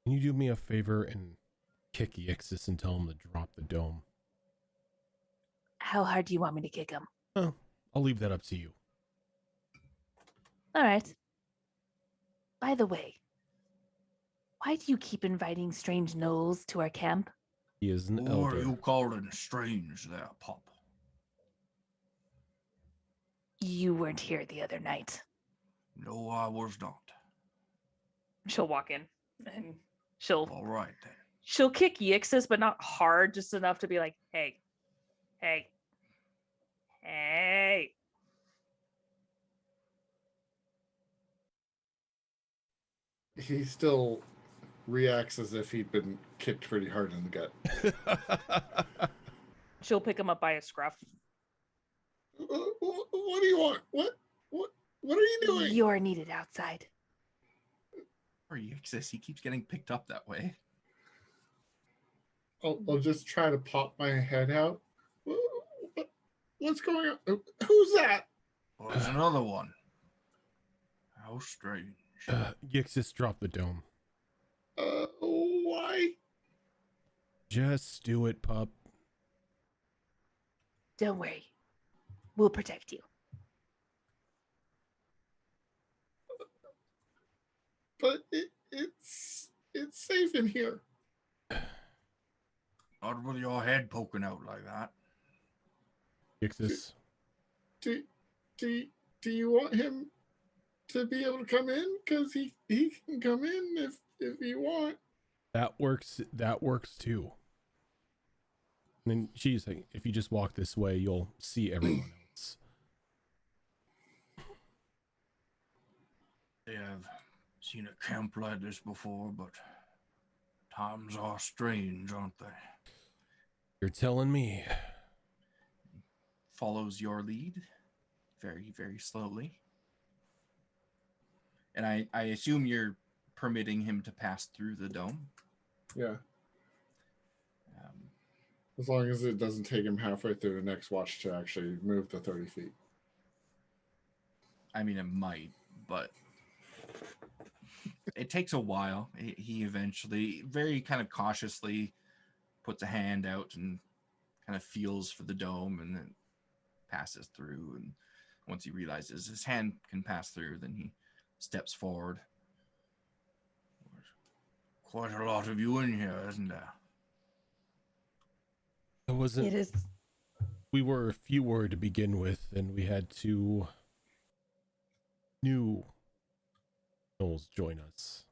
Can you do me a favor and kick Yixis and tell him to drop the dome? How hard do you want me to kick him? Oh, I'll leave that up to you. All right. By the way, why do you keep inviting strange gnolls to our camp? He is an What elder. are you calling strange there, pup? You weren't here the other night. No, I was not. She'll walk in and she'll All right, then. She'll kick Yixis, but not hard, just enough to be like, hey, hey, hey. He still reacts as if he'd been kicked pretty hard in the gut. She'll pick him up by a scruff. What do you want? What are you doing? You're needed outside. Or Yixis, he keeps getting picked up that way. I'll just try to pop my head out. What's going on? Who's that? Oh, there's another one. How strange. Yixis, drop the dome. Why? Just do it, pup. Don't worry. We'll protect you. But it's safe in here. Not with your head poking out like that. Yixis. Do you want him to be able to come in? Because he can come in if you want. That works too. And then she's like, if you just walk this way, you'll see everyone else. They have seen a camp like this before, but times are strange, aren't they? You're telling me. Follows your lead very, very slowly. And I assume you're permitting him to pass through the dome. Yeah. As long as it doesn't take him halfway through the next watch to actually move the 30 feet. I mean, it might, but it takes a while. He eventually, very kind of cautiously, puts a hand out and kind of feels for the dome and then passes through. And once he realizes his hand can pass through, then he steps forward. Quite a lot of you in here, isn't there? It wasn't. It is. We were fewer to begin with, and we had two new Gnolls join us.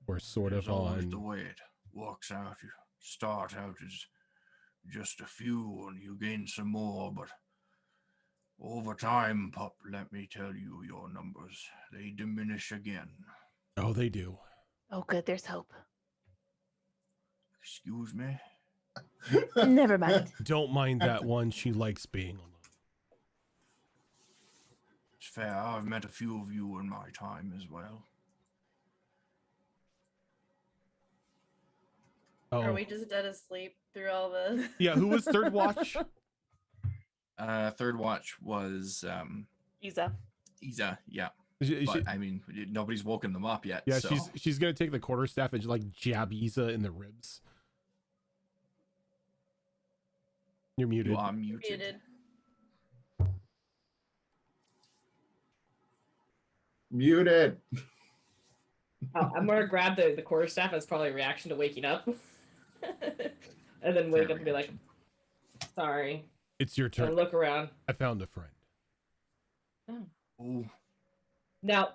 We're sort It's of always on. the way it works out. You start out as just a few and you gain some more, but over time, pup, let me tell you, your numbers, they diminish again. Oh, they do. Oh, good. There's hope. Excuse me? Never mind. Don't mind that one. She likes being alone. It's fair. I've met a few of you in my time as well. Oh, Are we just dead asleep through all the? yeah. Who was third watch? Third watch was Isa. Isa, yeah. She- But I mean, nobody's woken them up yet. yeah, so. she's gonna take the quarterstaff and just like jab Isa in the ribs. You're muted. You are muted. Muted. I'm gonna grab the quarterstaff as probably a reaction to waking up, and then wake Fair up and be like, "Sorry." It's your And turn. look around. I found a friend. Oh, Now,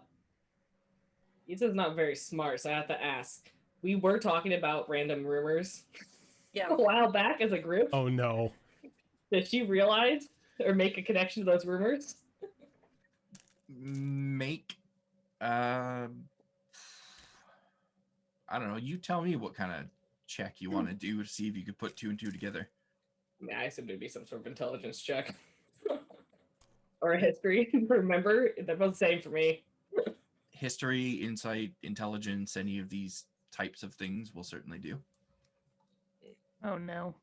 this is not very smart, so I have to ask. We were talking about random rumors Yeah. a while back as a group. Oh no. Did she realize or make a connection to those rumors? Make I don't know, you tell me what kind of check you want to do to see if you could put two and two together. I mean, I assumed it'd be some sort of intelligence check. Or a history. Remember? They're both the same for me. History, insight, intelligence, any of these types of things will certainly do. Oh no.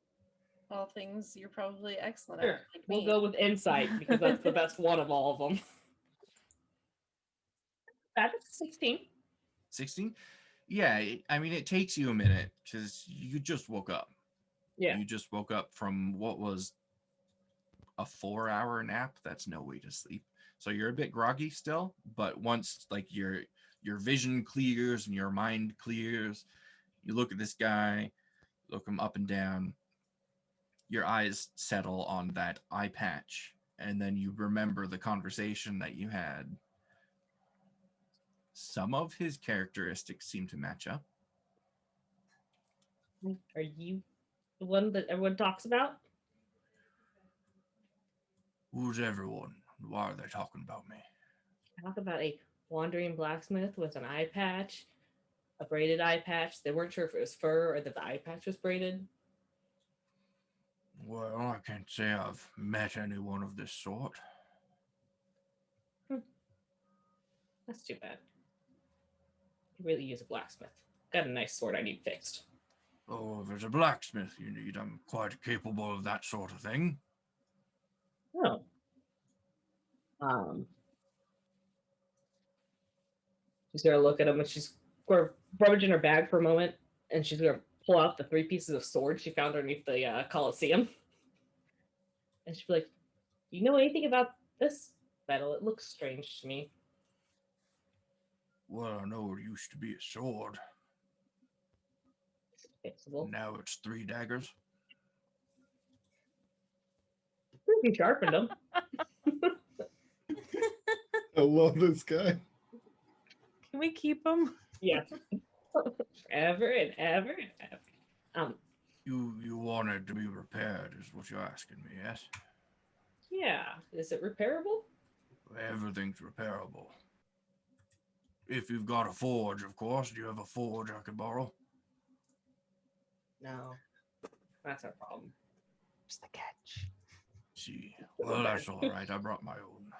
All things you're probably excellent Sure. at. Like We'll me. go with insight because that's the best one of all of them. That's 16. 16? Yeah, I mean, it takes you a minute because you just woke up. Yeah. You just woke up from what was a 4-hour nap. That's no way to sleep. So you're a bit groggy still, but once like your vision clears and your mind clears, you look at this guy, look him up and down, your eyes settle on that eye patch, and then you remember the conversation that you had. Some of his characteristics seem to match up. Are you the one that everyone talks about? Who's everyone? Why are they talking about me? Talk about a wandering blacksmith with an eye patch, a braided eye patch. They weren't sure if it was fur or that the eye patch was braided. Well, I can't say I've met anyone of this sort. That's too bad. Could really use a blacksmith. Got a nice sword I need fixed. Oh, if there's a blacksmith you need, I'm quite capable of that sort of thing. Oh. She's gonna look at him and she's gonna rummage in her bag for a moment, and she's gonna pull out the 3 pieces of sword she found underneath the Colosseum. And she'll be like, "Do you know anything about this metal? It looks strange to me." Well, I know it used to be a sword. It's fixable. Now it's 3 daggers. You sharpened them. I love this guy. Can we keep them? Yeah. Ever and ever and ever. You want it to be repaired, is what you're asking me, yes? Yeah. Is it repairable? Everything's repairable. If you've got a forge, of course. Do you have a forge I could borrow? No. That's our problem. Just the catch. See, well, that's all right. I brought my own.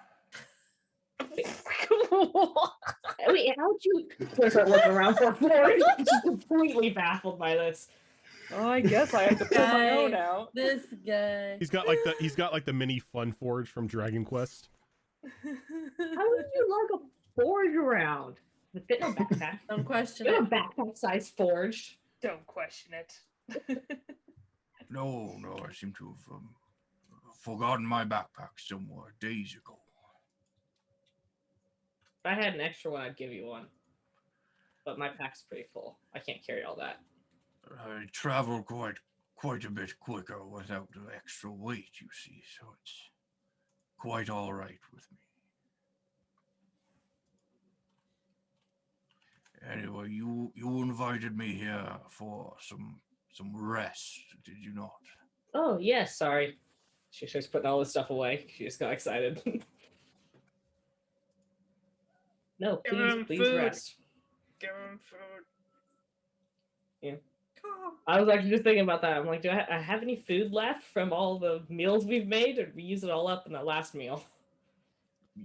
Wait, how'd you start looking around for a forge? Just completely baffled by this. Oh, I guess I have to pull my own out. This guy. He's got like the mini fun forge from Dragon Quest. How would you lug a forge around? With no backpack. Don't question You it. have a backpack size forge. Don't question it. No, I seem to have forgotten my backpack somewhere days ago. If I had an extra one, I'd give you one. But my pack's pretty full. I can't carry all that. I travel quite a bit quicker without the extra weight, you see, so it's quite all right with me. Anyway, you invited me here for some rest, did you not? Oh, yes, sorry. She starts putting all this stuff away. She just got excited. No, please food. rest. Give him food. Yeah. I was actually just thinking about that. I'm like, do I have any food left from all the meals we've made, or did we use it all up in that last meal?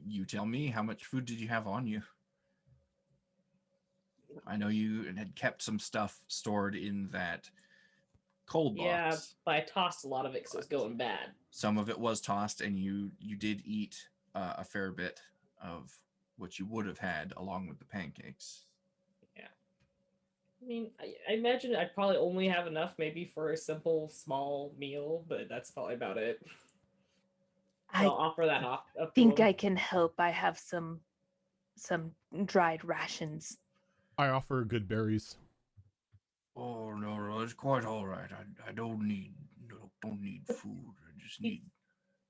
You tell me, how much food did you have on you? I know you had kept some stuff stored in that cold box. Yeah, but I tossed a lot of it because it was going bad. Some of it was tossed, and you did eat a fair bit of what you would have had along with the pancakes. Yeah. I mean, I imagine I'd probably only have enough maybe for a simple, small meal, but that's probably about it. So I'll offer that up. I think I can help. I have some dried rations. I offer good berries. Oh no, it's quite all right. I don't need food. I just need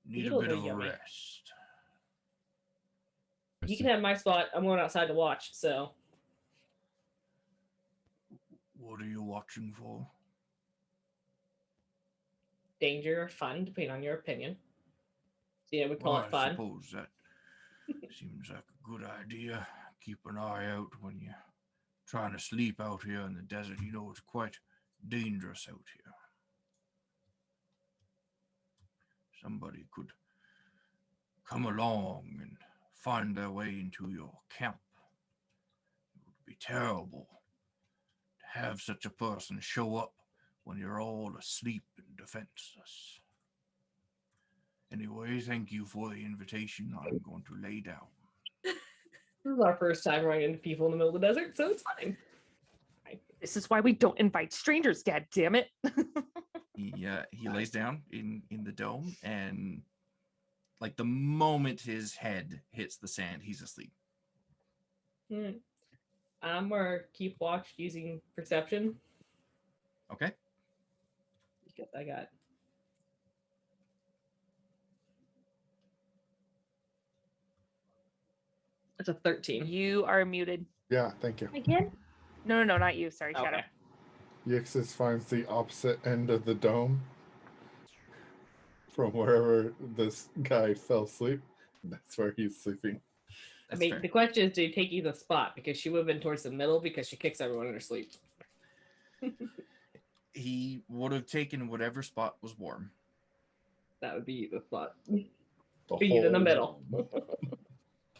a bit of a rest. You can have my spot. I'm going outside to watch, so. What are you watching for? Danger or fun, depending on your opinion. So yeah, we call it fun. I suppose that seems like a good idea. Keep an eye out when you're trying to sleep out here in the desert. You know, it's quite dangerous out here. Somebody could come along and find their way into your camp. It would be terrible to have such a person show up when you're all asleep and defenseless. Anyway, thank you for the invitation. I'm going to lay down. This is our first time running into people in the middle of the desert, so it's fine. This is why we don't invite strangers, God damn it. He lays down in the dome, and like the moment his head hits the sand, he's asleep. I'm gonna keep watch using perception. Okay. Because I got. That's a 13. You are muted. Yeah, thank you. Again? No, not you. Sorry, Shadow. Yixis finds the opposite end of the dome from wherever this guy fell asleep. That's where he's sleeping. I mean, the question is, do you take either spot? Because she would have been towards the middle because she kicks everyone in her sleep. He would have taken whatever spot was warm. That would be the spot. The Be in the middle.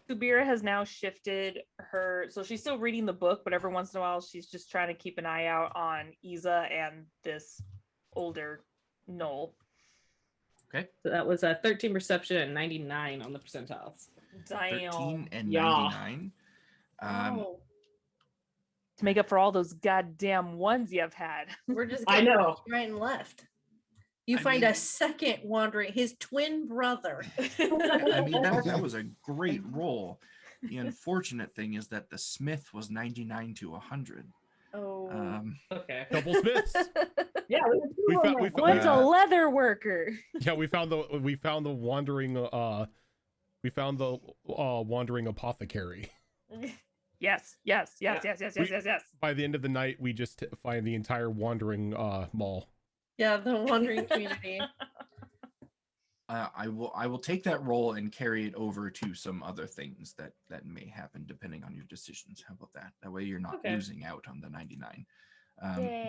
Subira has now shifted her, so she's still reading the book, but every once in a while she's just trying to keep an eye out on Isa and this older Gnoll. Okay. So that was a 13 perception and 99 on the percentiles. Damn. 13 and Yeah. 99. To make up for all those goddamn ones you've had. We're just I getting know. right and left. You I find mean- a second wandering, his twin brother. I mean, that was a great roll. The unfortunate thing is that the Smith was 99 to 100. Oh. Okay. Double Smiths. Yeah, We found One's a leather worker. yeah, we found the wandering wandering apothecary. Yes. Yes. By the end of the night, we just find the entire wandering mall. Yeah, the wandering community. I will take that roll and carry it over to some other things that may happen depending on your decisions. How about that? That way you're not losing out on the 99.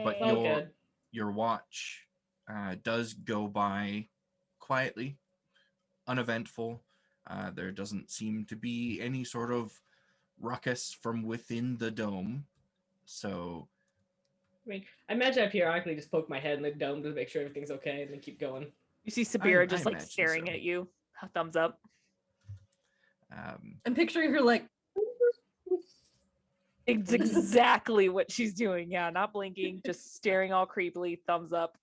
But your watch does go by quietly, uneventful. There doesn't seem to be any sort of ruckus from within the dome. So I mean, I imagine I periodically just poke my head in the dome to make sure everything's okay and then keep going. You see Subira I just like imagine staring so. at you. Thumbs up. I'm picturing her like, It's exactly what she's doing. Yeah, not blinking, just staring all creepily. Thumbs up.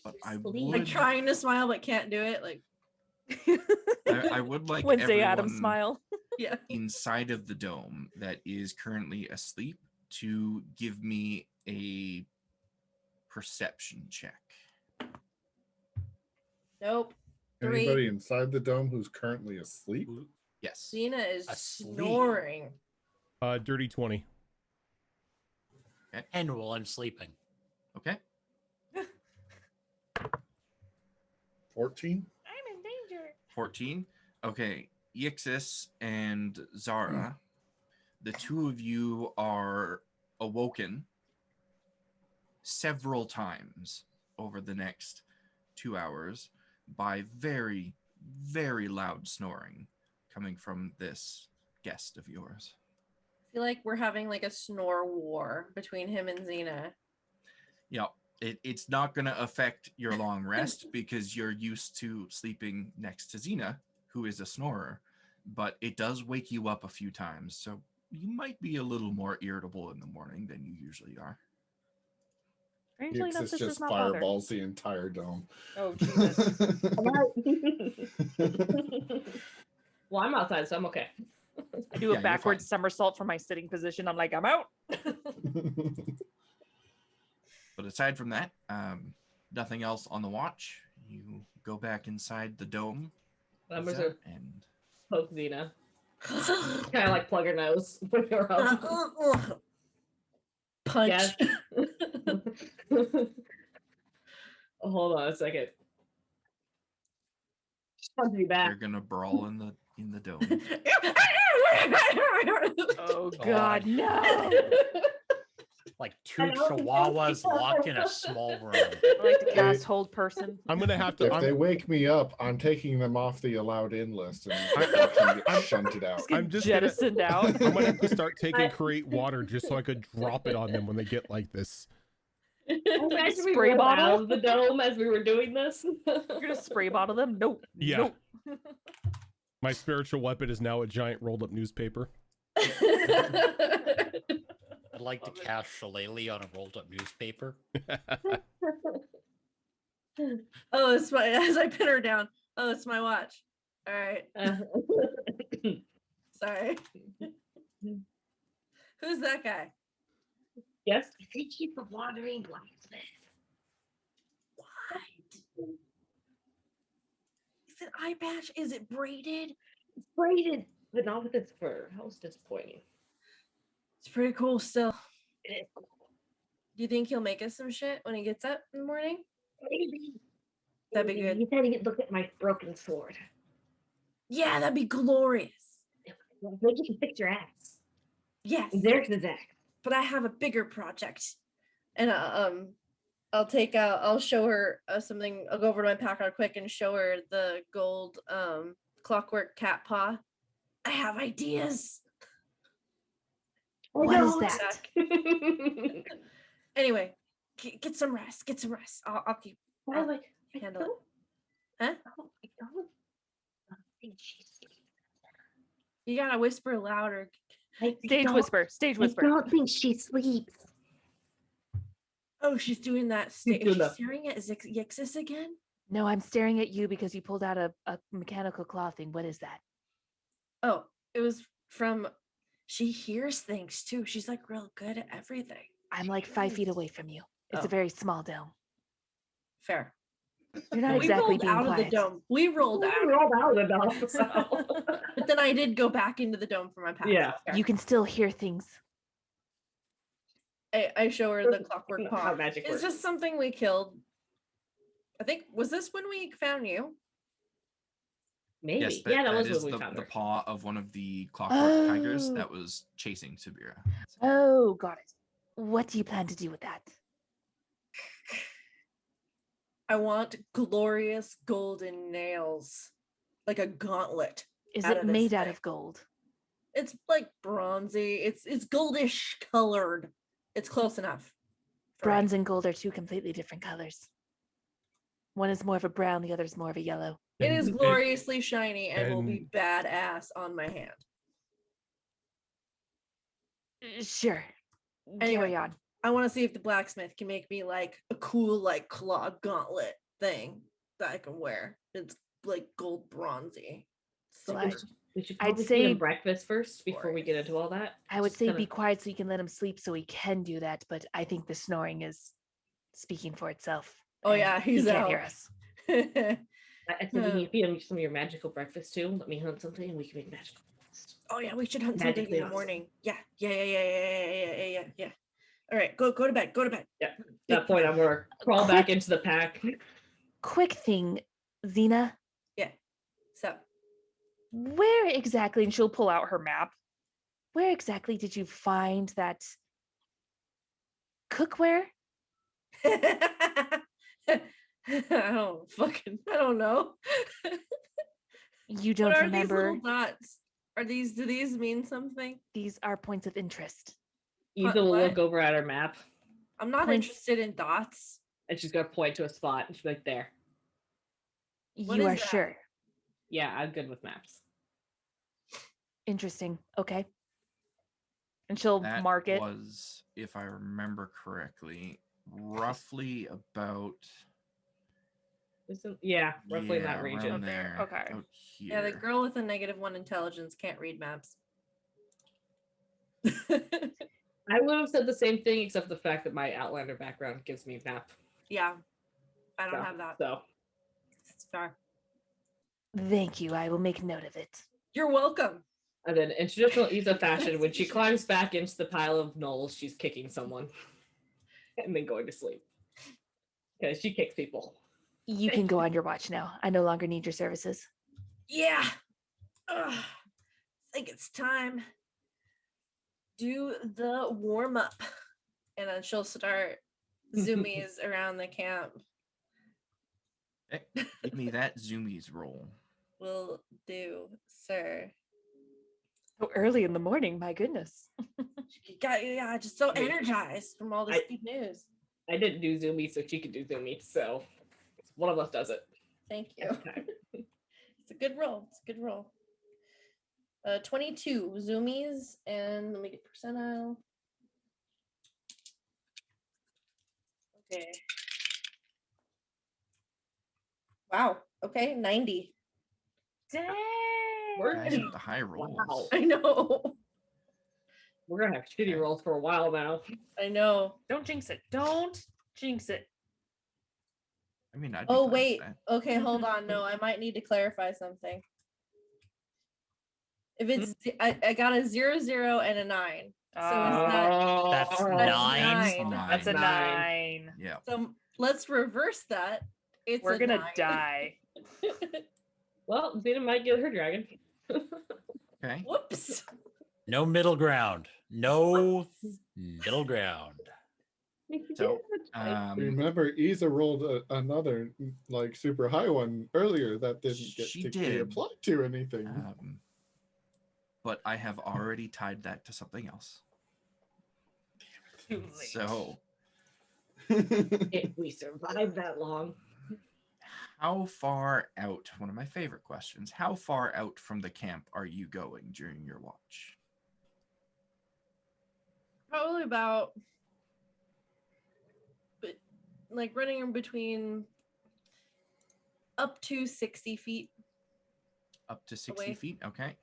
But I like would, trying to smile but can't do it. Like, I would like Wednesday everyone Addams smile. yeah. inside of the dome that is currently asleep to give me a perception check. Nope. 3. Anybody inside the dome who's currently asleep? Yes. Zena is Asleep. snoring. Dirty 20. And while I'm sleeping. Okay. 14? I'm in danger. 14. Okay. Yixis and Zara, the two of you are awoken several times over the next 2 hours by very, very loud snoring coming from this guest of yours. I feel like we're having like a snore war between him and Xena. Yeah, it's not going to affect your long rest because you're used to sleeping next to Xena, who is a snorer, but it does wake you up a few times, so you might be a little more irritable in the morning than you usually are. Strangely enough, Yixis this just does not bother. fireballs the entire dome. Oh Jesus! Well, I'm outside, so I'm okay. I do Yeah, a you're backwards fine. somersault from my sitting position. I'm like, I'm out. But aside from that, nothing else on the watch. You go back inside the dome. I'm Lisa, gonna and poke Xena. Kind of like plug her nose. Put her up. Punch. Yes. Hold on a second. Just punch me back. they're gonna brawl in the dome. Oh God, no! Like two I don't think chihuahuas that's- locked in a small room. I like to cast hold person. I'm gonna have to. If they I'm, wake me up, I'm taking them off the allowed in list and watching get shunted out. I'm just gonna, jettisoned out. I'm gonna have to start taking create water just so I could drop it on them when they get like this. Imagine we Spray rolled bottle? out of the dome as we were doing this. You're gonna spray bottle them? Nope. Yeah. Nope. My spiritual weapon is now a giant rolled up newspaper. I'd like to cast Shillelagh on a rolled up newspaper. Oh, it's my as I pin her down. Oh, it's my watch. All right. Sorry. Who's that guy? Yes. I think he's the wandering blacksmith. What? Is it eye patch? Is it braided? It's braided, but not with its fur. That was disappointing. It's pretty cool still. It is cool. Do you think he'll make us some shit when he gets up in the morning? Maybe. That'd be good. He said he'd look at my broken sword. Yeah, that'd be glorious. Maybe you can fix your axe. Yes. There's the axe. But I have a bigger project. And I'll show her something. I'll go over to my pack real quick and show her the gold clockwork cat paw. I have ideas. What is that? Anyway, get some rest. Get some rest. I'll keep. Why would I handle it. Huh? I don't think she's sleeping. You gotta whisper louder. Stage whisper. Stage whisper. I don't think she sleeps. Oh, she's doing that. She's staring at Yixis again? No, I'm staring at you because you pulled out a mechanical claw thing. What is that? Oh, it was from. She hears things too. She's like real good at everything. I'm like 5 feet away from you. It's a very small dome. Fair. You're not exactly being out quiet. of the dome. We rolled out of the dome. So. But then I did go back into the dome for my pack. Yeah. You can still hear things. I show her the clockwork paw. How magic works. It's just something we killed. I think, was this when we found you? Maybe. Yes, that was is when we found the her. paw of one of the clockwork tigers that was chasing Sabira. Oh, got it. What do you plan to do with that? I want glorious golden nails. Like a gauntlet. Is it made out of gold? It's like bronzy. It's goldish colored. It's close enough. Bronze and gold are two completely different colors. One is more of a brown, the other is more of a yellow. It is gloriously shiny and will be badass on my hand. Sure. Anyway, Carry on. I want to see if the blacksmith can make me like a cool like claw gauntlet thing that I can wear. It's like gold bronzy. So We should I'd probably say feed him breakfast first before we get into all that. I would Just say kinda- be quiet so you can let him sleep so he can do that, but I think the snoring is speaking for itself. Oh yeah, he's he can't out. hear us. I said we can feed him some of your magical breakfast too. Let me hunt something and we can make magical breakfast. Oh yeah, we should hunt Magically something in the awesome. morning. Yeah. All right, go to bed. Go to bed. Yeah. At that point, I'm gonna crawl back into the pack. Quick thing, Xena. Yeah. So Where exactly, and she'll pull out her map. Where exactly did you find that cookware? I don't know. You don't what are remember? These little dots? Do these mean something? These are points of interest. Eva will look over at her map. I'm not interested in dots. And she's gonna point to a spot and she's like, there. You are sure? Yeah, I'm good with maps. Interesting. Okay. And she'll mark it. Was, if I remember correctly, roughly about. Roughly in that region. There. Okay. Out here. Yeah, the girl with a -1 intelligence can't read maps. I would have said the same thing, except the fact that my Outlander background gives me map. Yeah, I don't have that. So it's fair. Thank you. I will make note of it. You're welcome. And then in traditional Issa fashion, when she climbs back into the pile of gnolls, she's kicking someone and then going to sleep. Because she kicks people. You can go on your watch now. I no longer need your services. Yeah. I think it's time. Do the warm up. And then she'll start zoomies around the camp. Okay. Give me that zoomies roll. Will do, sir. So early in the morning, my goodness. Just so energized from all this good news. I didn't do zoomies, so she could do zoomies, so one of us does it. Thank you. It's a good roll. 22 zoomies, and let me get percentile. Okay. Wow. Okay, 90. Dang. We're Guys with the high rolls. Wow. I know. We're gonna have shitty rolls for a while now. I know. Don't jinx it. Don't jinx it. I mean, I'd be Oh fine with wait. that. Okay, hold on. No, I might need to clarify something. If it's I got a 0, 0, and a 9. So is that That's nine. That's a 9. Yeah. So let's reverse that. We're gonna 9. die. Well, Zena might get her dragon. Okay. Whoops. No middle ground. No middle ground. So, remember, Isa rolled another like super high one earlier that didn't get She to be did. applied to anything. But I have already tied that to something else. Too late. So, If we survive that long. how far out? One of my favorite questions. How far out from the camp are you going during your watch? Probably about, but like running in between up to 60 feet. Up to 60 away. feet? Okay.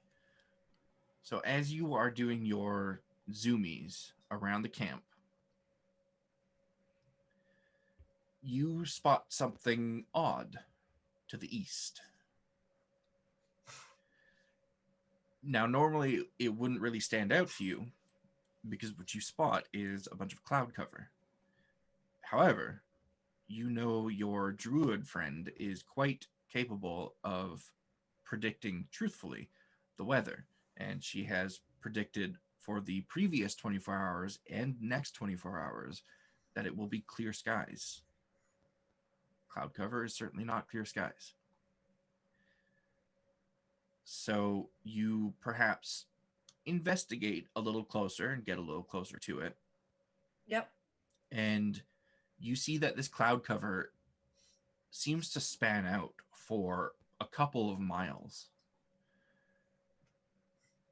So as you are doing your zoomies around the camp, you spot something odd to the east. Now, normally it wouldn't really stand out to you because what you spot is a bunch of cloud cover. However, you know your druid friend is quite capable of predicting truthfully the weather, and she has predicted for the previous 24 hours and next 24 hours that it will be clear skies. Cloud cover is certainly not clear skies. So you perhaps investigate a little closer and get a little closer to it. Yep. And you see that this cloud cover seems to span out for a couple of miles.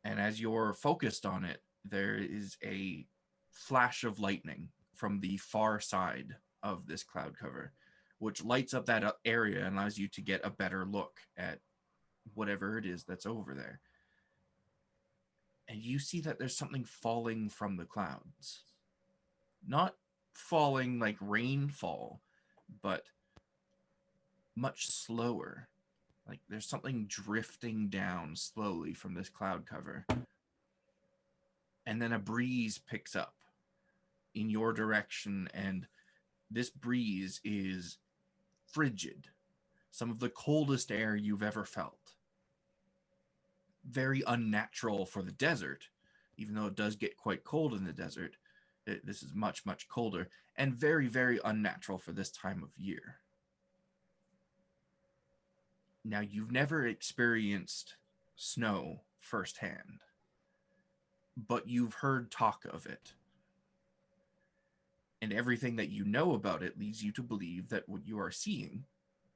And as you're focused on it, there is a flash of lightning from the far side of this cloud cover, which lights up that area and allows you to get a better look at whatever it is that's over there. And you see that there's something falling from the clouds. Not falling like rainfall, but much slower. Like there's something drifting down slowly from this cloud cover. And then a breeze picks up in your direction, and this breeze is frigid. Some of the coldest air you've ever felt. Very unnatural for the desert, even though it does get quite cold in the desert. This is much, much colder, and very, very unnatural for this time of year. Now, you've never experienced snow firsthand, but you've heard talk of it. And everything that you know about it leads you to believe that what you are seeing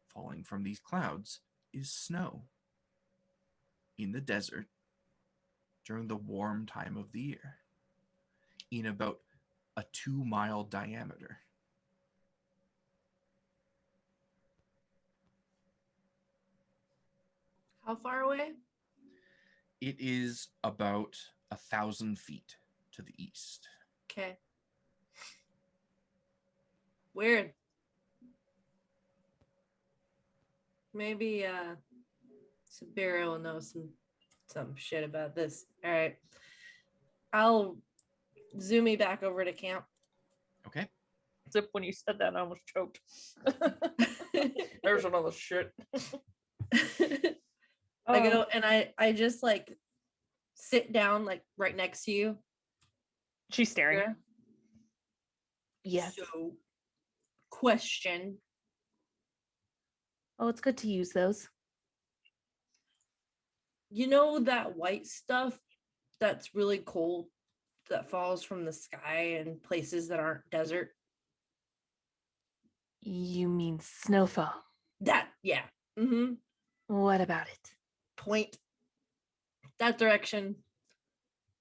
falling from these clouds is snow in the desert during the warm time of the year, in about a 2-mile diameter. How far away? It is about 1,000 feet to the east. Okay. Weird. Maybe Sabira will know some shit about this. All right. I'll zoom me back over to camp. Okay. Zip, when you said that, I almost choked. There's another shit. I go and I just like sit down like right next to you. She's staring. Yeah. Yes. So, question. Oh, it's good to use those. You know that white stuff that's really cold that falls from the sky in places that aren't desert? You mean snowfall? That, yeah. Mm-hmm. What about it? Point. That direction.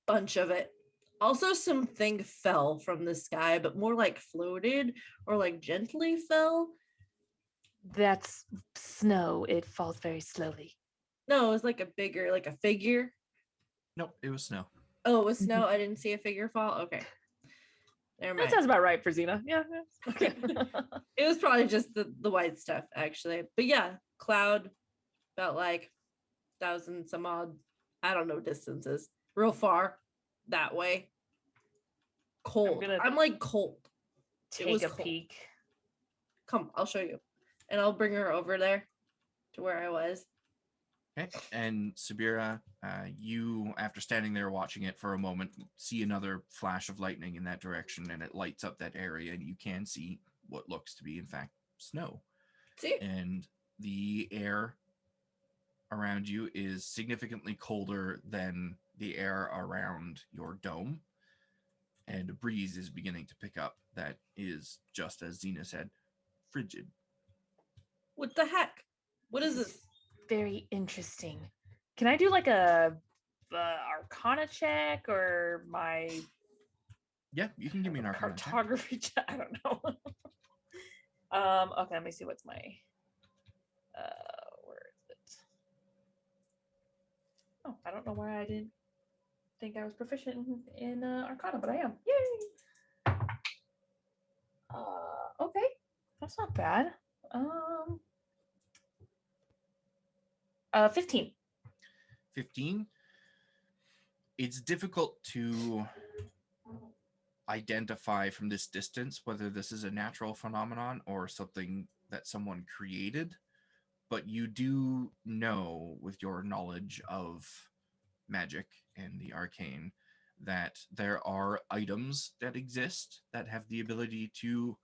Bunch of it. Also, something fell from the sky, but more like floated or like gently fell. That's snow. It falls very slowly. No, it was like a bigger, like a figure. Nope, it was snow. Oh, it was snow. I didn't see a figure fall. Okay. Never mind. That sounds about right for Xena. Yeah. Okay. It was probably just the white stuff, actually. But yeah, cloud felt like 1,000 some odd, I don't know distances, real far that way. cold. I'm like cold. Take a peek. Come, I'll show you. And I'll bring her over there to where I was. Okay. And Sabira, you, after standing there watching it for a moment, see another flash of lightning in that direction, and it lights up that area, and you can see what looks to be, in fact, snow. See? And the air around you is significantly colder than the air around your dome. And a breeze is beginning to pick up that is, just as Xena said, frigid. What the heck? What is this? Very interesting. Can I do like a Arcana check or my? Yeah, you can give me an Arcana cartography check. I don't know. Okay, let me see. What's my? Where is it? Oh, I don't know why I didn't think I was proficient in Arcana, but I am. Yay! Okay, that's not bad. 15. 15. It's difficult to identify from this distance whether this is a natural phenomenon or something that someone created, but you do know, with your knowledge of magic and the arcane, that there are items that exist that have the ability to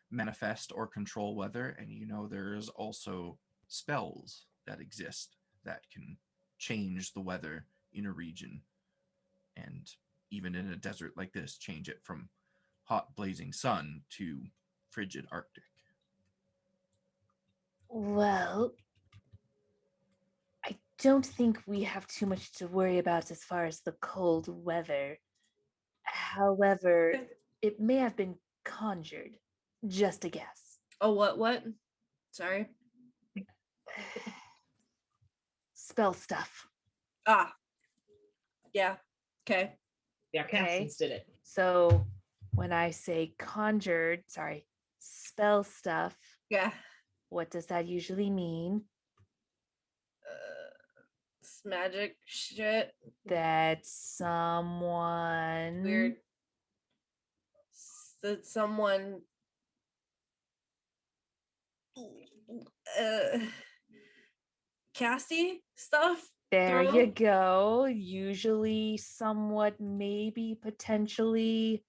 manifest or control weather, and you know there's also spells that exist that can change the weather in a region, and even in a desert like this, change it from hot blazing sun to frigid Arctic. Well, I don't think we have too much to worry about as far as the cold weather. However, it may have been conjured. Just a guess. Oh, what? Sorry. Spell stuff. Ah. Yeah. Okay. Yeah, Cassius did it. So when I say conjured, spell stuff. Yeah. What does that usually mean? It's magic shit. That someone weird. That someone casty stuff. There you go. Usually somewhat, maybe potentially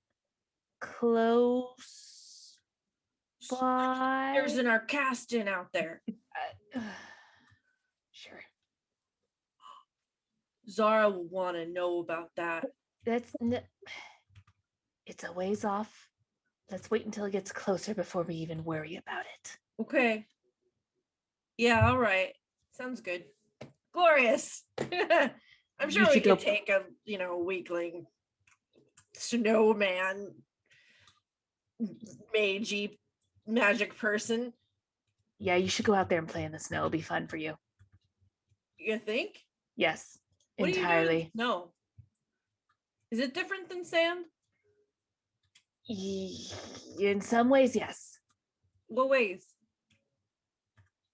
close by. There's an Arcastin out there. Sure. Zara will want to know about that. It's a ways off. Let's wait until it gets closer before we even worry about it. Okay. Yeah, all right. Sounds good. Glorious. I'm sure we could take a, weakling snowman magey magic person. Yeah, you should go out there and play in the snow. It'll be fun for you. You think? Yes, what entirely. No. Is it different than sand? In some ways, yes. What ways?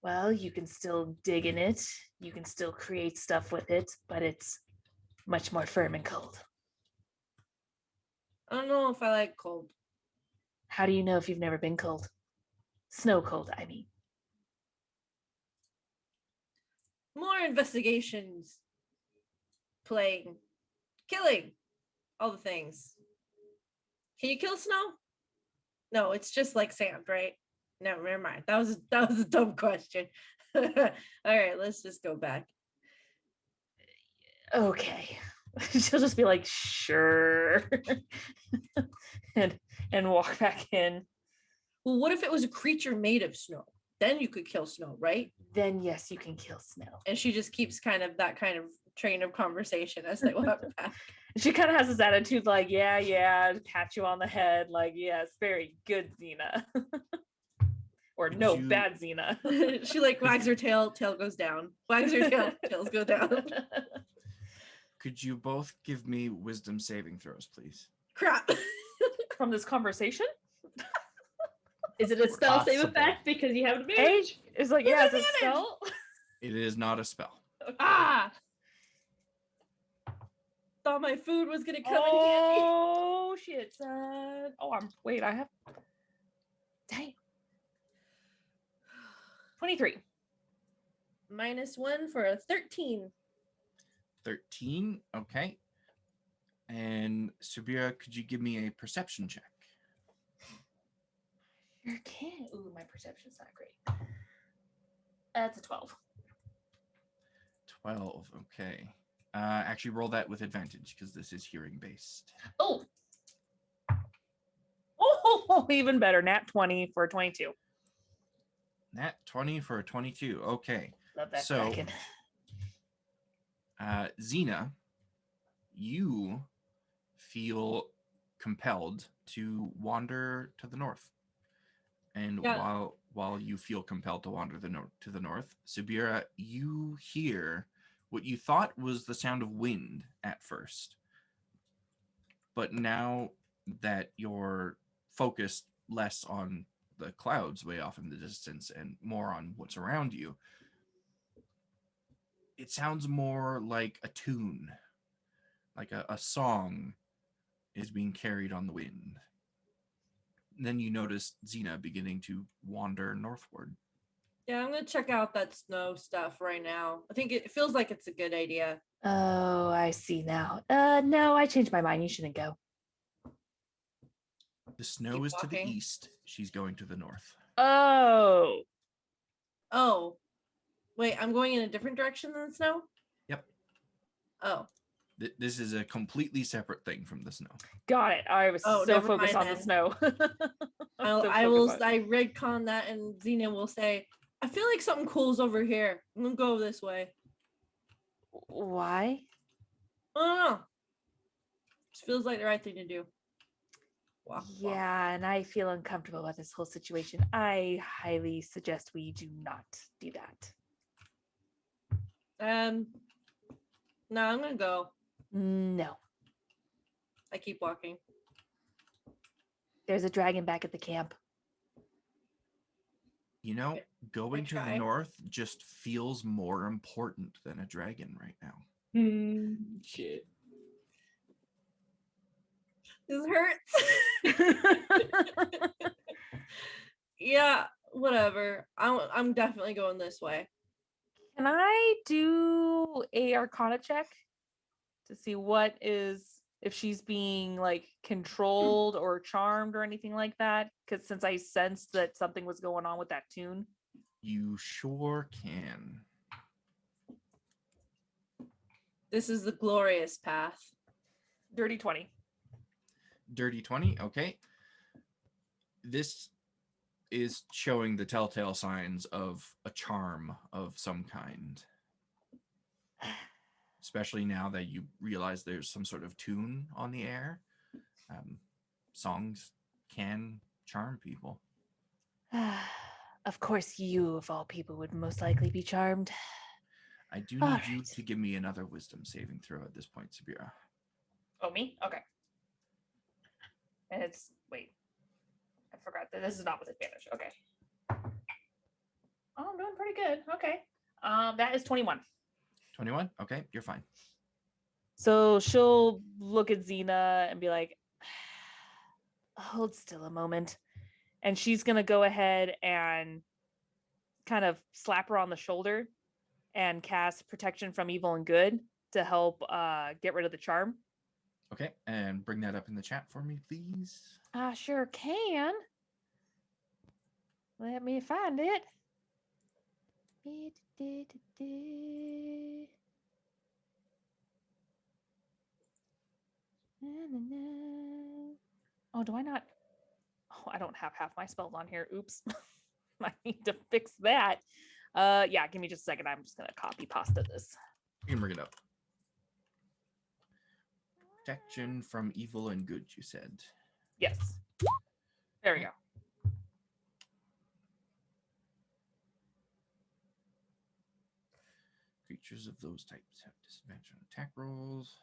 Well, you can still dig in it. You can still create stuff with it, but it's much more firm and cold. I don't know if I like cold. How do you know if you've never been cold? Snow cold, I mean. More investigations. Playing. Killing. All the things. Can you kill snow? No, it's just like sand, right? No, never mind. That was a dumb question. All right, let's just go back. Okay. She'll just be like, sure. and walk back in. Well, what if it was a creature made of snow? Then you could kill snow, right? Then yes, you can kill snow. And she just keeps kind of that kind of train of conversation as they walk back. She kind of has this attitude like, yeah, pat you on the head, like, yes, very good, Xena. Or no, bad Xena. She like wags her tail goes down. Wags her tail, tails go down. Could you both give me wisdom saving throws, please? Crap. From this conversation? Is it a spell save effect because you have advantage? It's like, yeah, it's a spell. It is not a spell. Ah! thought my food was gonna come in handy. Oh shit, son. Oh, I have. Dang. 23. -1 for a 13. 13. Okay. And Subira, could you give me a perception check? Sure can. Ooh, my perception's not great. That's a 12. 12. Okay. Actually, roll that with advantage because this is hearing based. Oh. Oh, even better. Nat 20 for 22. Nat 20 for a 22. Okay. Love that so, Kraken. Xena, you feel compelled to wander to the north. And while you feel compelled to wander to the north, Subira, you hear what you thought was the sound of wind at first. But now that you're focused less on the clouds way off in the distance and more on what's around you, it sounds more like a tune, like a song is being carried on the wind. And then you notice Xena beginning to wander northward. Yeah, I'm gonna check out that snow stuff right now. I think it feels like it's a good idea. Oh, I see now. No, I changed my mind. You shouldn't go. The snow is to the east. She's going to the north. Oh. Oh. Wait, I'm going in a different direction than the snow? Yep. Oh. This is a completely separate thing from the snow. Got it. I was so focused on the snow. I redcon that, and Xena will say, I feel like something cool's over here. I'm gonna go this way. Why? I don't know. Just feels like the right thing to do. Yeah, and I feel uncomfortable about this whole situation. I highly suggest we do not do that. No, I'm gonna go. No. I keep walking. There's a dragon back at the camp. You know, going to the north just feels more important than a dragon right now. Shit. This hurts. Yeah, whatever. I'm definitely going this way. Can I do a Arcana check to see what is, if she's being like controlled or charmed or anything like that? Because since I sensed that something was going on with that tune. You sure can. This is the glorious path. Dirty 20. Dirty 20, okay. This is showing the telltale signs of a charm of some kind. Especially now that you realize there's some sort of tune on the air. Songs can charm people. Of course, you, of all people, would most likely be charmed. I do need you to give me another wisdom saving throw at this point, Subira. Oh, me? Okay. And it's, wait. I forgot that this is not with advantage. Okay. Oh, I'm doing pretty good. Okay. That is 21. 21? Okay, you're fine. So she'll look at Xena and be like, hold still a moment. And she's going to go ahead and kind of slap her on the shoulder and cast Protection from Evil and Good to help get rid of the charm. Okay, and bring that up in the chat for me, please. I sure can. Let me find it. Oh, do I not? Oh, I don't have half my spells on here. Oops. I need to fix that. Yeah, give me just a second. I'm just gonna copy pasta this. You can bring it up. Protection from evil and good, you said. Yes. There we go. Creatures of those types have disadvantage on attack rolls.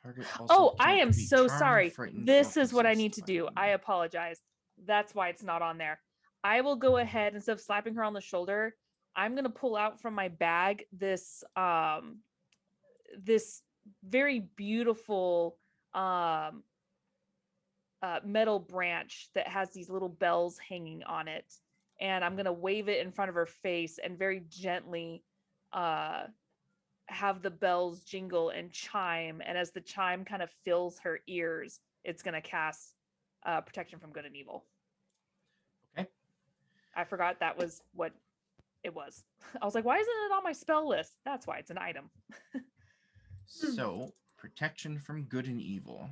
Target also I am so charmed, sorry. This is what I need to by do. I apologize. That's why it's not on there. I will go ahead, instead of slapping her on the shoulder, I'm going to pull out from my bag this this very beautiful metal branch that has these little bells hanging on it, and I'm gonna wave it in front of her face and very gently have the bells jingle and chime, and as the chime kind of fills her ears, it's gonna cast protection from good and evil. Okay. I forgot that was what it was. I was like, why isn't it on my spell list? That's why, it's an item. So, protection from good and evil.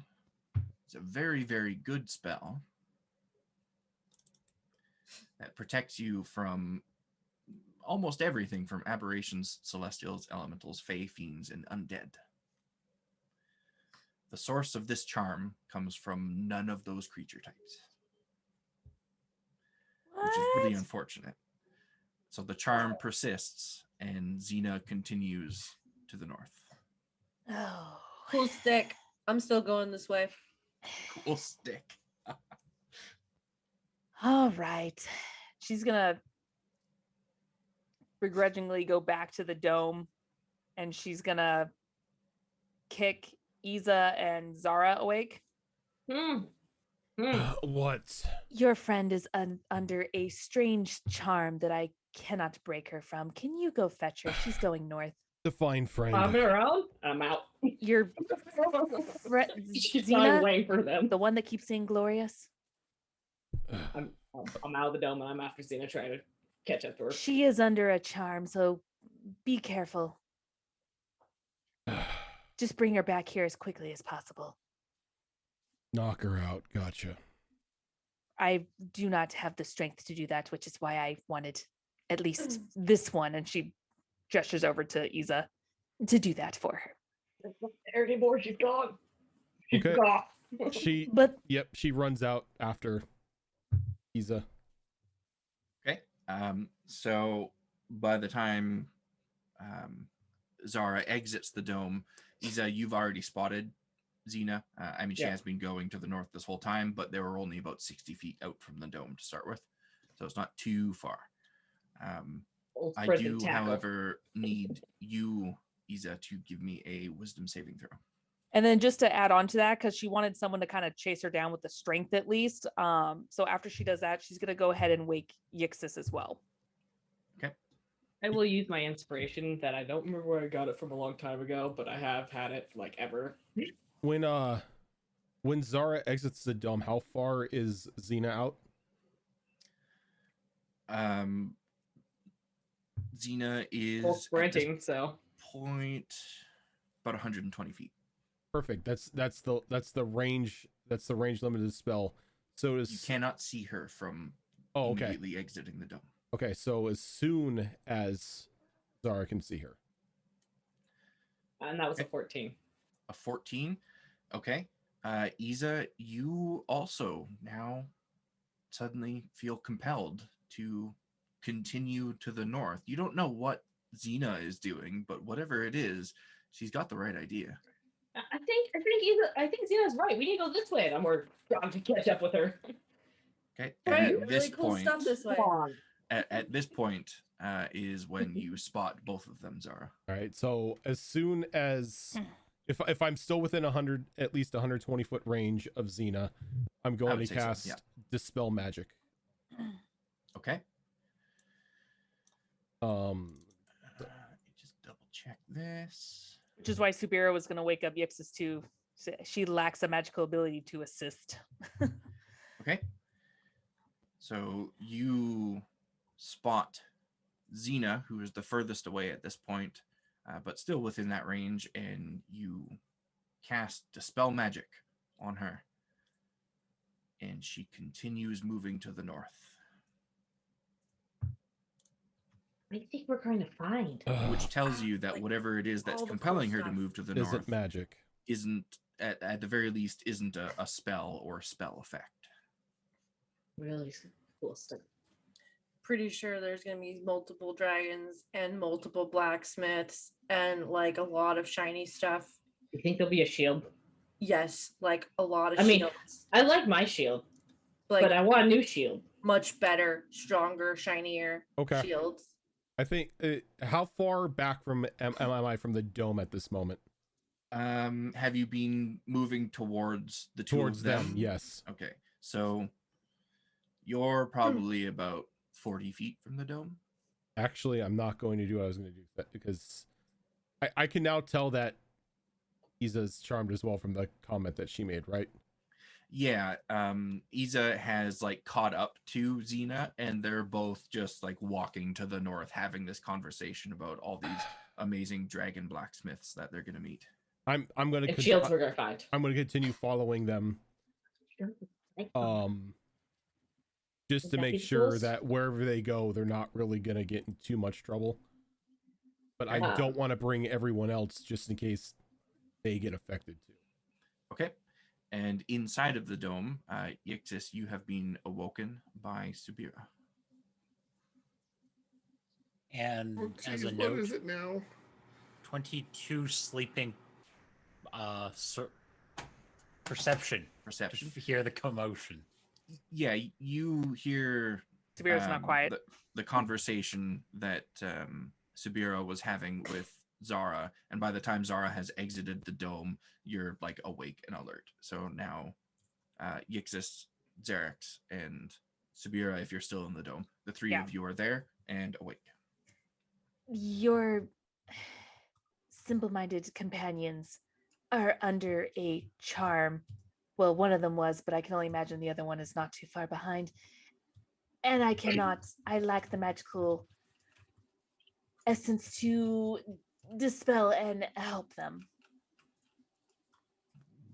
It's a very, very good spell that protects you from almost everything from aberrations, celestials, elementals, fae, fiends, and undead. The source of this charm comes from none of those creature types, which is really unfortunate. So the charm persists, and Xena continues to the north. Oh, Cool stick. I'm still going this way. Cool stick. all right. She's gonna begrudgingly go back to the dome, and she's gonna kick Iza and Zara awake. What? Your friend is under a strange charm that I cannot break her from. Can you go fetch her? She's going north. Define friend. I'm around. I'm out. Your She's flying Xena, away for them. the one that keeps saying glorious. I'm out of the dome and I'm after Xena trying to catch up to her. She is under a charm, so be careful. Just bring her back here as quickly as possible. Knock her out. Gotcha. I do not have the strength to do that, which is why I wanted at least this one. And she gestures over to Iza to do that for her. There anymore. She's gone. She's Okay. gone. Yep, she runs out after Iza. Okay. So by the time Zara exits the dome, Iza, you've already spotted Xena. I mean, she has been going to the north this whole time, but they were only about 60 feet out from the dome to start with, so it's not too far. I do, however, need you, Iza, to give me a wisdom saving throw. And then just to add on to that, because she wanted someone to kind of chase her down with the strength at least. So after she does that, she's going to go ahead and wake Yixis as well. Okay. I will use my inspiration that I don't remember where I got it from a long time ago, but I have had it like ever. When Zara exits the dome, how far is Xena out? Xena is sprinting, so point about 120 feet. Perfect. That's the range. That's the range limited spell. So you cannot see her from immediately exiting the dome. Okay, so as soon as Zara can see her. And that was a 14. A 14? Okay. Iza, you also now suddenly feel compelled to continue to the north. You don't know what Xena is doing, but whatever it is, she's got the right idea. I think Xena's right. We need to go this way, and we're trying to catch up with her. Okay. Right, At this cool point, stuff this way. at this point is when you spot both of them, Zara. All right. So as soon as if I'm still within at least 120 foot range of Xena, I'm going to cast Dispel Magic. Okay. Just double check this. Which is why Subira was going to wake up Yixis too. She lacks a magical ability to assist. Okay. So you spot Xena, who is the furthest away at this point, but still within that range, and you cast Dispel Magic on her. And she continues moving to the north. I think we're going to find. Which tells you that whatever it is that's compelling her to move to the north isn't magic. Isn't, at the very least, isn't a spell or spell effect. Really cool stuff. Pretty sure there's going to be multiple dragons and multiple blacksmiths and like a lot of shiny stuff. You think there'll be a shield? Yes, like a lot of shields. Mean, I like my shield, but I want a new shield. Much better, stronger, shinier shields. I think how far back from am I from the dome at this moment? Have you been moving towards the two Towards of them? Yes. Okay, so you're probably about 40 feet from the dome. Actually, I'm not going to do what I was going to do because I can now tell that Isa's charmed as well from the comment that she made, right? Yeah, Isa has like caught up to Xena, and they're both just like walking to the north, having this conversation about all these amazing dragon blacksmiths that they're gonna meet. And shields we're gonna find. I'm gonna continue following them. Just to make sure that wherever they go, they're not really gonna get in too much trouble. But I don't want to bring everyone else just in case they get affected too. Okay. And inside of the dome, Yixis, you have been awoken by Subira. And as a what note, is it now? 22 sleeping perception. Perception. To hear the commotion. Yeah, you hear Subira's not quiet. The conversation that Subira was having with Zara, and by the time Zara has exited the dome, you're like awake and alert. So now Yixis, Xerax, and Subira, if you're still in the dome, the three of you are there and awake. Your simple-minded companions are under a charm. Well, one of them was, but I can only imagine the other one is not too far behind. And I lack the magical essence to dispel and help them.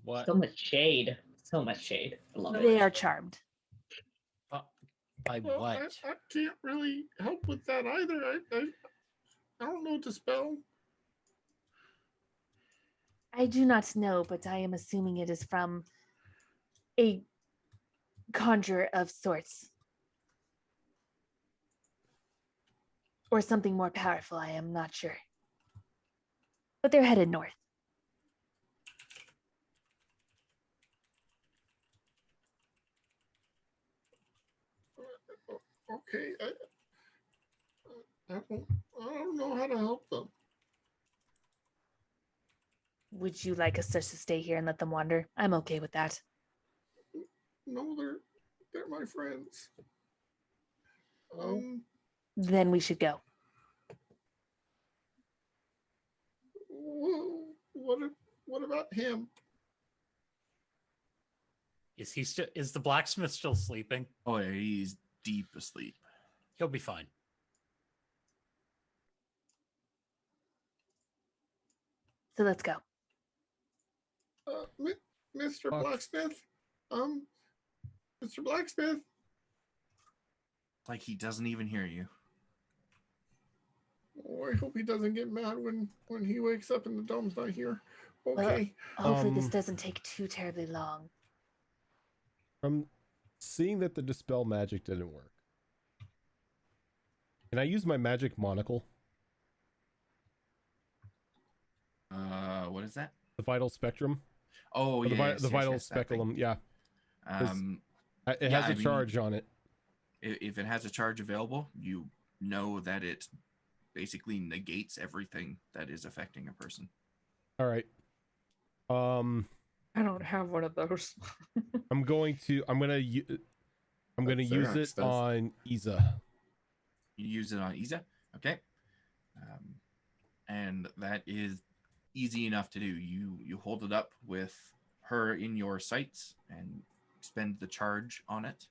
What? So much shade. So much shade. I love it. They are charmed. By what? I can't really help with that either. I don't know dispel. I do not know, but I am assuming it is from a conjurer of sorts. Or something more powerful, I am not sure. But they're headed north. Okay, I don't know how to help them. Would you like us to stay here and let them wander? I'm okay with that. No, they're my friends. Then we should go. What about him? Is the blacksmith still sleeping? Oh, yeah, he's deep asleep. He'll be fine. So let's go. Mr. Blacksmith? Mr. Blacksmith? Like he doesn't even hear you. Oh, I hope he doesn't get mad when he wakes up and the dome's not here. Okay. Well, hopefully this doesn't take too terribly long. From seeing that the dispel magic didn't work, can I use my magic monocle? What is that? The vital spectrum. Oh, yeah. The vital speculum, yeah. It has a charge on it. If it has a charge available, you know that it basically negates everything that is affecting a person. All right. I don't have one of those. I'm gonna use it on Isa. You use it on Isa, okay? And that is easy enough to do. You hold it up with her in your sights and spend the charge on it.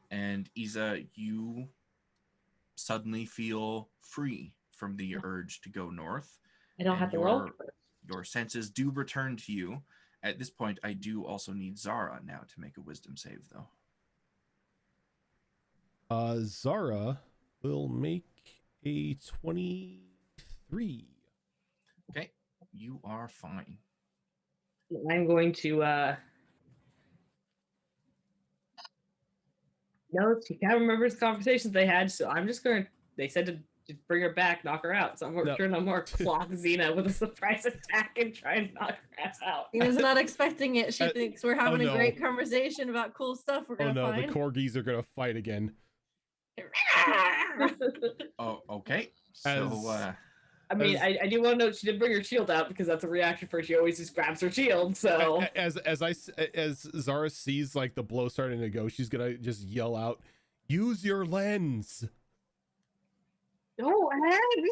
And Isa, you suddenly feel free from the urge to go north. I don't have to roll. Your senses do return to you. At this point, I do also need Zara now to make a wisdom save, though. Zara will make a 23. Okay, you are fine. I'm going to no, she can't remember his conversations they had, so I'm just going to, they said to just bring her back, knock her out. So I'm going to more clock Xena with a surprise attack and try and knock her ass out. Xena's not expecting it. She thinks we're having a great conversation about cool stuff we're going to find. The corgis are going to fight again. Oh, okay. So I mean, I do want to note she did bring her shield out because that's a reaction for her. She always just grabs her shield. So as Zara sees like the blow starting to go, she's gonna just yell out, "Use your lens!" Oh, and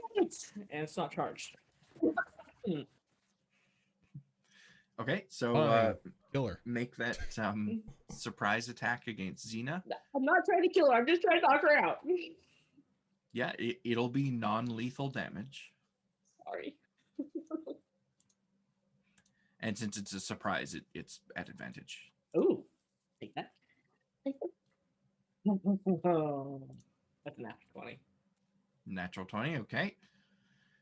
it's not charged. Okay, so killer. make that surprise attack against Xena. I'm not trying to kill her. I'm just trying to knock her out. Yeah, it'll be non-lethal damage. Sorry. And since it's a surprise, it's at advantage. Ooh, take that. That's a natural 20. Natural 20, okay.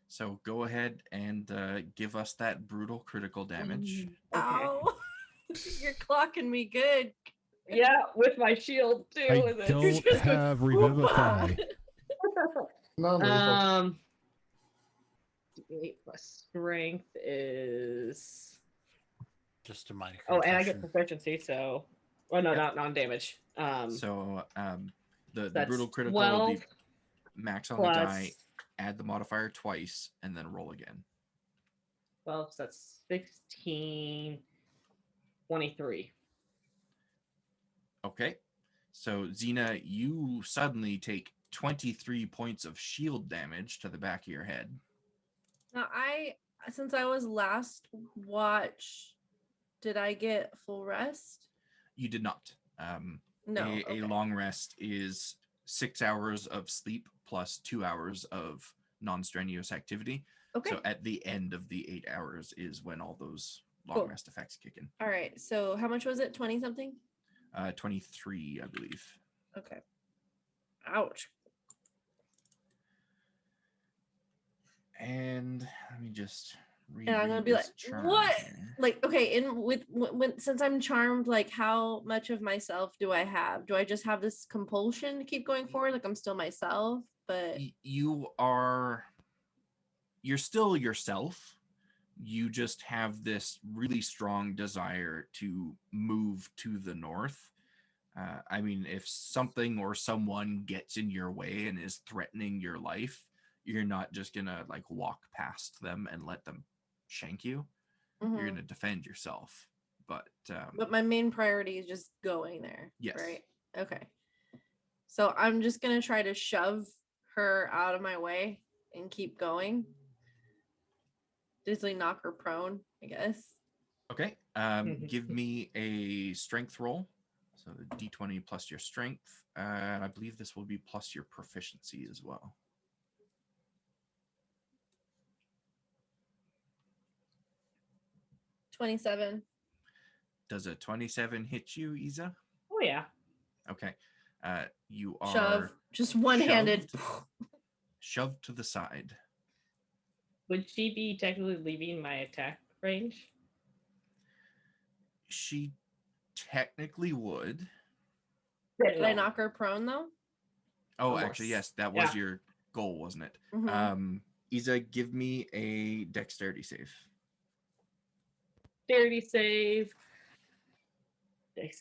So go ahead and give us that brutal critical damage. Ow. You're clocking me good. Yeah, with my shield too. I don't have Revivify. Non-lethal. 8 plus strength is just a minor. Oh, and I get proficiency, so no, not non-damage. So the that's brutal critical 12 will be max on plus the die, add the modifier twice, and then roll again. 12, so that's 16, 23. Okay. So Xena, you suddenly take 23 points of shield damage to the back of your head. Now since I was last watch, did I get full rest? You did not. No. A long rest is 6 hours of sleep plus 2 hours of non-strenuous activity. Okay. So at the end of the 8 hours is when all those long rest effects kick in. All right. So how much was it? 20 something? 23, I believe. Okay. Ouch. And let me just read. And I'm gonna be like, what? Here. Like, okay, since I'm charmed, like, how much of myself do I have? Do I just have this compulsion to keep going forward? Like, I'm still myself, but you're still yourself. You just have this really strong desire to move to the north. I mean, if something or someone gets in your way and is threatening your life, you're not just gonna like walk past them and let them shank you. Mm-hmm. You're gonna defend yourself. But my main priority is just going there. Yes. Right. Okay. So I'm just gonna try to shove her out of my way and keep going. Just like knock her prone, I guess. Okay. Give me a strength roll. So the D20 plus your strength. And I believe this will be plus your proficiency as well. $27. Does a 27 hit you, Isa? Oh yeah. Okay. You are shove, just one-handed. Shoved to the side. Would she be technically leaving my attack range? She technically would. Did I knock her prone though? Oh, almost. Actually, yes, that was your goal, wasn't it? Mm-hmm. Isa, give me a dexterity save. Dexterity save.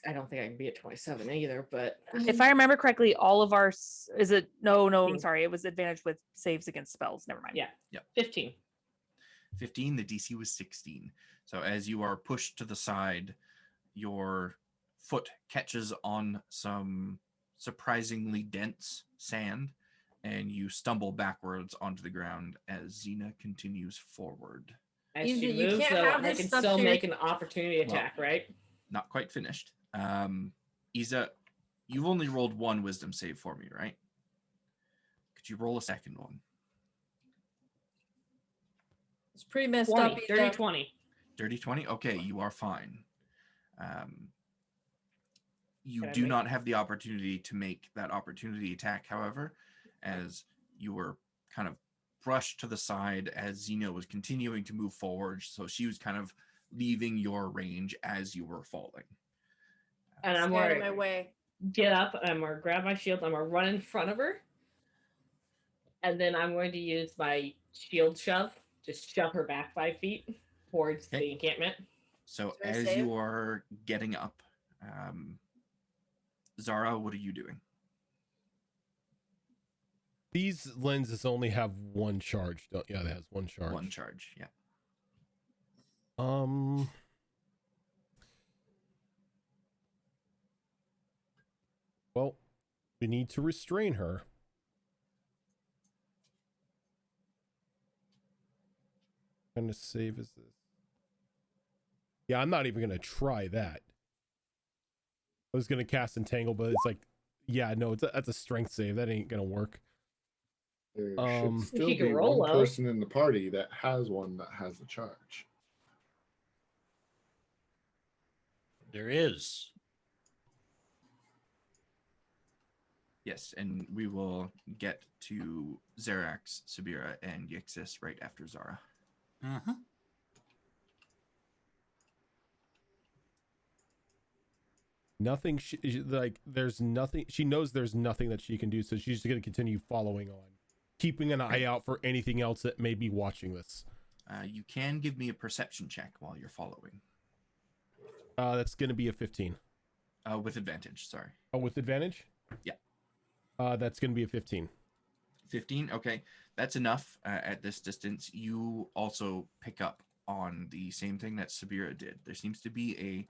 I don't think I can be at 27 either, but if I remember correctly, all of our no, I'm sorry, it was advantage with saves against spells. Never mind. Yeah. 15. 15. The DC was 16. So as you are pushed to the side, your foot catches on some surprisingly dense sand, and you stumble backwards onto the ground as Xena continues forward. As she moves, though, I can still make an opportunity attack, right? Not quite finished. Isa, you've only rolled one wisdom save for me, right? Could you roll a second one? It's pretty messed 20, up. Dirty 20. Dirty 20? Okay, you are fine. You do not have the opportunity to make that opportunity attack, however, as you were kind of brushed to the side as Xena was continuing to move forward, so she was kind of leaving your range as you were falling. And I'm out of my way. Get up, I'm going to grab my shield, I'm going to run in front of her, and then I'm going to use my shield shove, just shove her back 5 feet towards the encampment. So as you are getting up, Zara, what are you doing? These lenses only have one charge. Yeah, it has one charge. One charge, yeah. Well, we need to restrain her. What kind of save is this? Yeah, I'm not even gonna try that. I was gonna cast Entangle, but it's like, yeah, no, that's a strength save. That ain't gonna work. There should still You can be roll one out. person in the party that has one that has a charge. There is. Yes, and we will get to Xerax, Sabira, and Yixis right after Zara. Mm-hmm. Nothing like there's nothing she knows there's nothing that she can do, so she's just going to continue following on, keeping an eye out for anything else that may be watching this. You can give me a perception check while you're following. That's going to be a 15. With advantage, sorry. Oh, with advantage? Yeah. That's going to be a 15. 15, okay. That's enough at this distance. You also pick up on the same thing that Sabira did. There seems to be a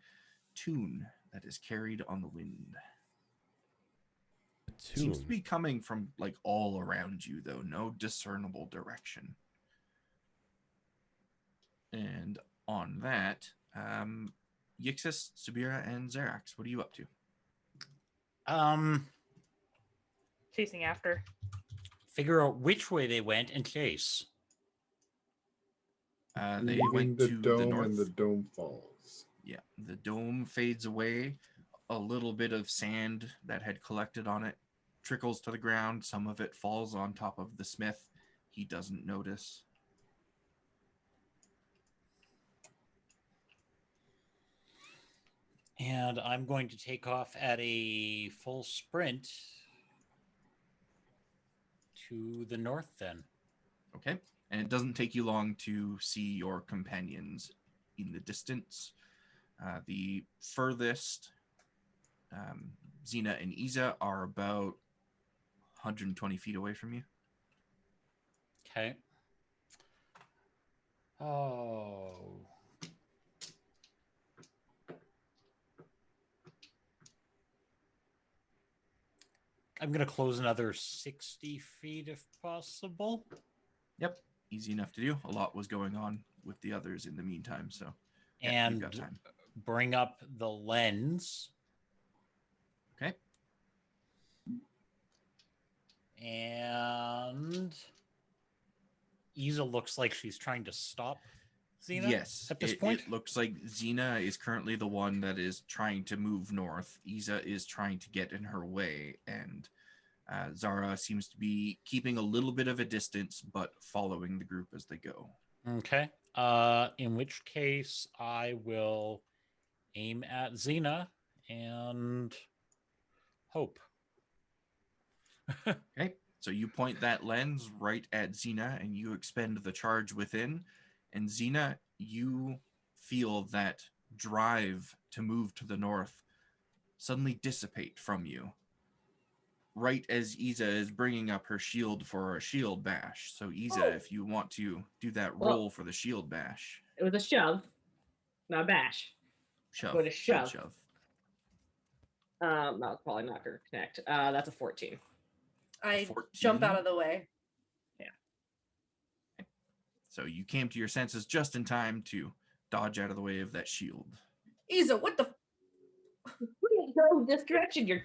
tune that is carried on the wind. It seems to be coming from like all around you, though. No discernible direction. And on that, Yixis, Sabira, and Xerax, what are you up to? Chasing after. Figure out which way they went and chase. They went the to dome the north. and the dome falls. Yeah, the dome fades away. A little bit of sand that had collected on it trickles to the ground. Some of it falls on top of the smith. He doesn't notice. And I'm going to take off at a full sprint to the north then. Okay. And it doesn't take you long to see your companions in the distance. The furthest, Xena and Iza, are about 120 feet away from you. Okay. Oh. I'm going to close another 60 feet if possible. Yep. Easy enough to do. A lot was going on with the others in the meantime, so yeah, and you've got time. Bring up the lens. Okay. And Iza looks like she's trying to stop Xena. Yes, at this point. It looks like Xena is currently the one that is trying to move north. Iza is trying to get in her way, and Zara seems to be keeping a little bit of a distance, but following the group as they go. Okay. In which case, I will aim at Xena and hope. Okay, so you point that lens right at Xena, and you expend the charge within. And Xena, you feel that drive to move to the north suddenly dissipate from you. Right as Iza is bringing up her shield for a shield bash. So Iza, if you want to do that roll for the shield bash. It was a shove, not a bash. Shove. Go to shove. Shove. That's probably not going to connect. That's a 14. I 14. jump out of the way. So you came to your senses just in time to dodge out of the way of that shield. Iza, what the? Go this direction.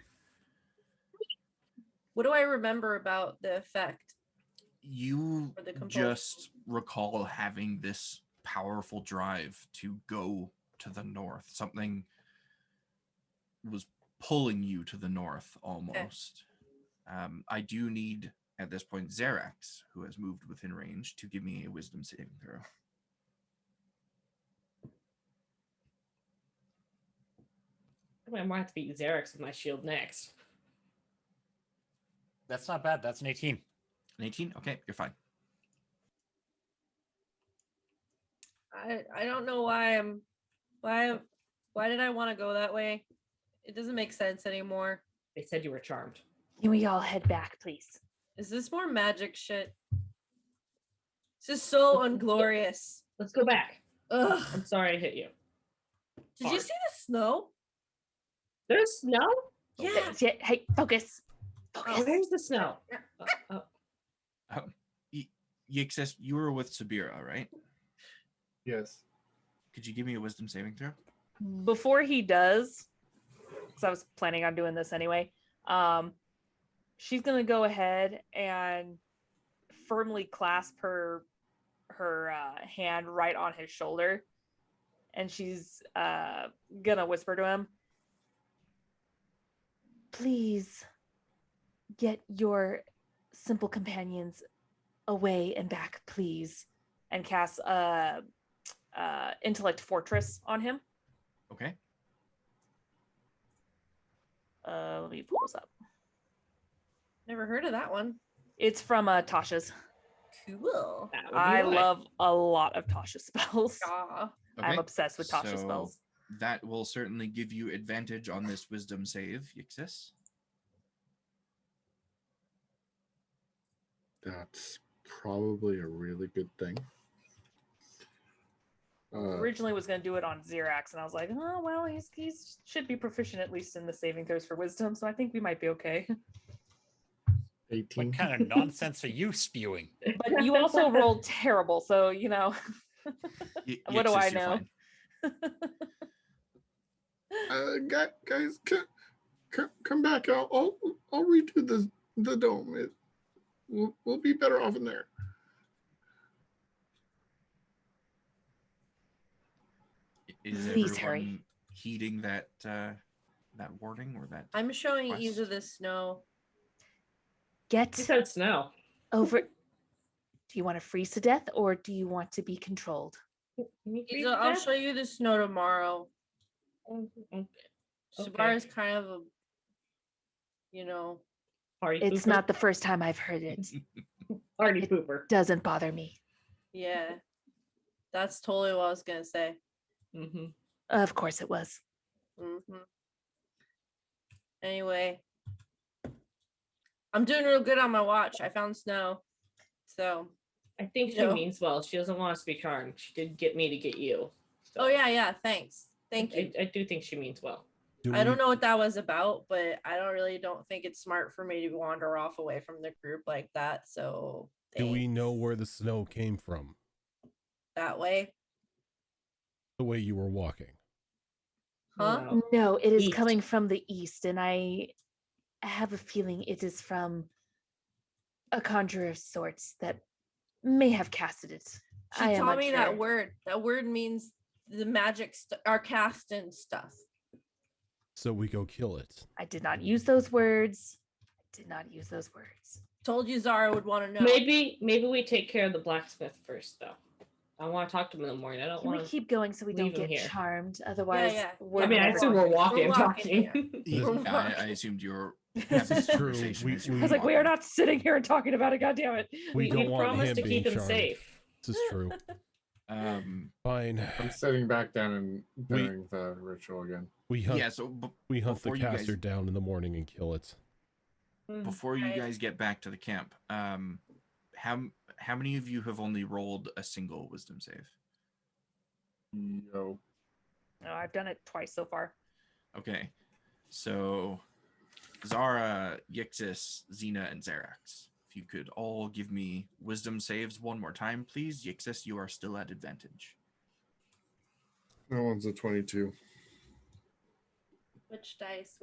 What do I remember about the effect? You Or the just recall having this powerful drive to go to the north. Something was pulling you to the north almost. Okay. I do need, at this point, Xerax, who has moved within range, to give me a wisdom saving throw. I might have to beat Xerax with my shield next. That's not bad. That's an 18. An 18? Okay, you're fine. I don't know why did I want to go that way? It doesn't make sense anymore. They said you were charmed. Can we all head back, please? Is this more magic shit? This is so unglorious. Let's go back. Ugh. I'm sorry I hit you. Did you see the snow? There's snow? Yeah. Hey, focus. Focus. Where's the snow? Yixis, you were with Sabira, right? Yes. Could you give me a wisdom saving throw? Before he does, because I was planning on doing this anyway, she's gonna go ahead and firmly clasp her hand right on his shoulder, and she's gonna whisper to him, "Please get your simple companions away and back, please," and cast intellect fortress on him. Okay. Let me pull this up. Never heard of that one. It's from Tasha's. Cool. I love a lot of Tasha's spells. Yeah. Okay. I'm obsessed with Tasha's spells. That will certainly give you advantage on this wisdom save, Yixis. That's probably a really good thing. Originally was going to do it on Xerax, and I was like, oh, well, he's should be proficient at least in the saving throws for wisdom, so I think we might be okay. 18. What kind of nonsense are you spewing? But you also rolled terrible, so, you know, what do I know? Guys, come back. I'll redo the dome. We'll be better off in there. Is Please everyone hurry. heeding that warning or that? I'm showing Quest? either the snow. You said snow. Over. Do you want to freeze to death or do you want to be controlled? I'll show you the snow tomorrow. Okay. Sabara's kind of a, you know. Party It's pooper. not the first time I've heard it. Party pooper. Doesn't bother me. Yeah. That's totally what I was going to say. Mm-hmm. Of course it was. Mm-hmm. Anyway. I'm doing real good on my watch. I found snow. So. I think she means well. She doesn't want us to be charmed. She did get me to get you. So Oh, yeah. Thanks. Thank you. I do think she means well. I don't know what that was about, but I don't think it's smart for me to wander off away from the group like that. So do we know where the snow came from? That way? The way you were walking. Huh? No, it is East. coming from the east, and I have a feeling it is from a conjurer of sorts that may have casted it. She taught me that word. That word means the magic are cast and stuff. So we go kill it. I did not use those words. Told you Zara would want to know. Maybe we take care of the blacksmith first, though. I want to talk to him in the morning. I don't Can want we to keep going so we don't leave him get here. charmed? Otherwise, Yeah. I mean, I assume we're walking, talking. I assumed you were This having is this true. conversation as you I were was like, we walking. are not sitting here and talking about it, goddammit. We don't want promised him to being keep him charmed. safe. This is true. Fine. I'm sitting back down and doing the ritual again. We hunt. Yeah, so we hunt the before you guys- caster down in the morning and kill it. Before you guys get back to the camp, how many of you have only rolled a single wisdom save? Yo. No, I've done it twice so far. Okay, so Zara, Yixis, Xena, and Xerax. If you could all give me wisdom saves one more time, please. Yixis, you are still at advantage. That one's a 22. Which dice?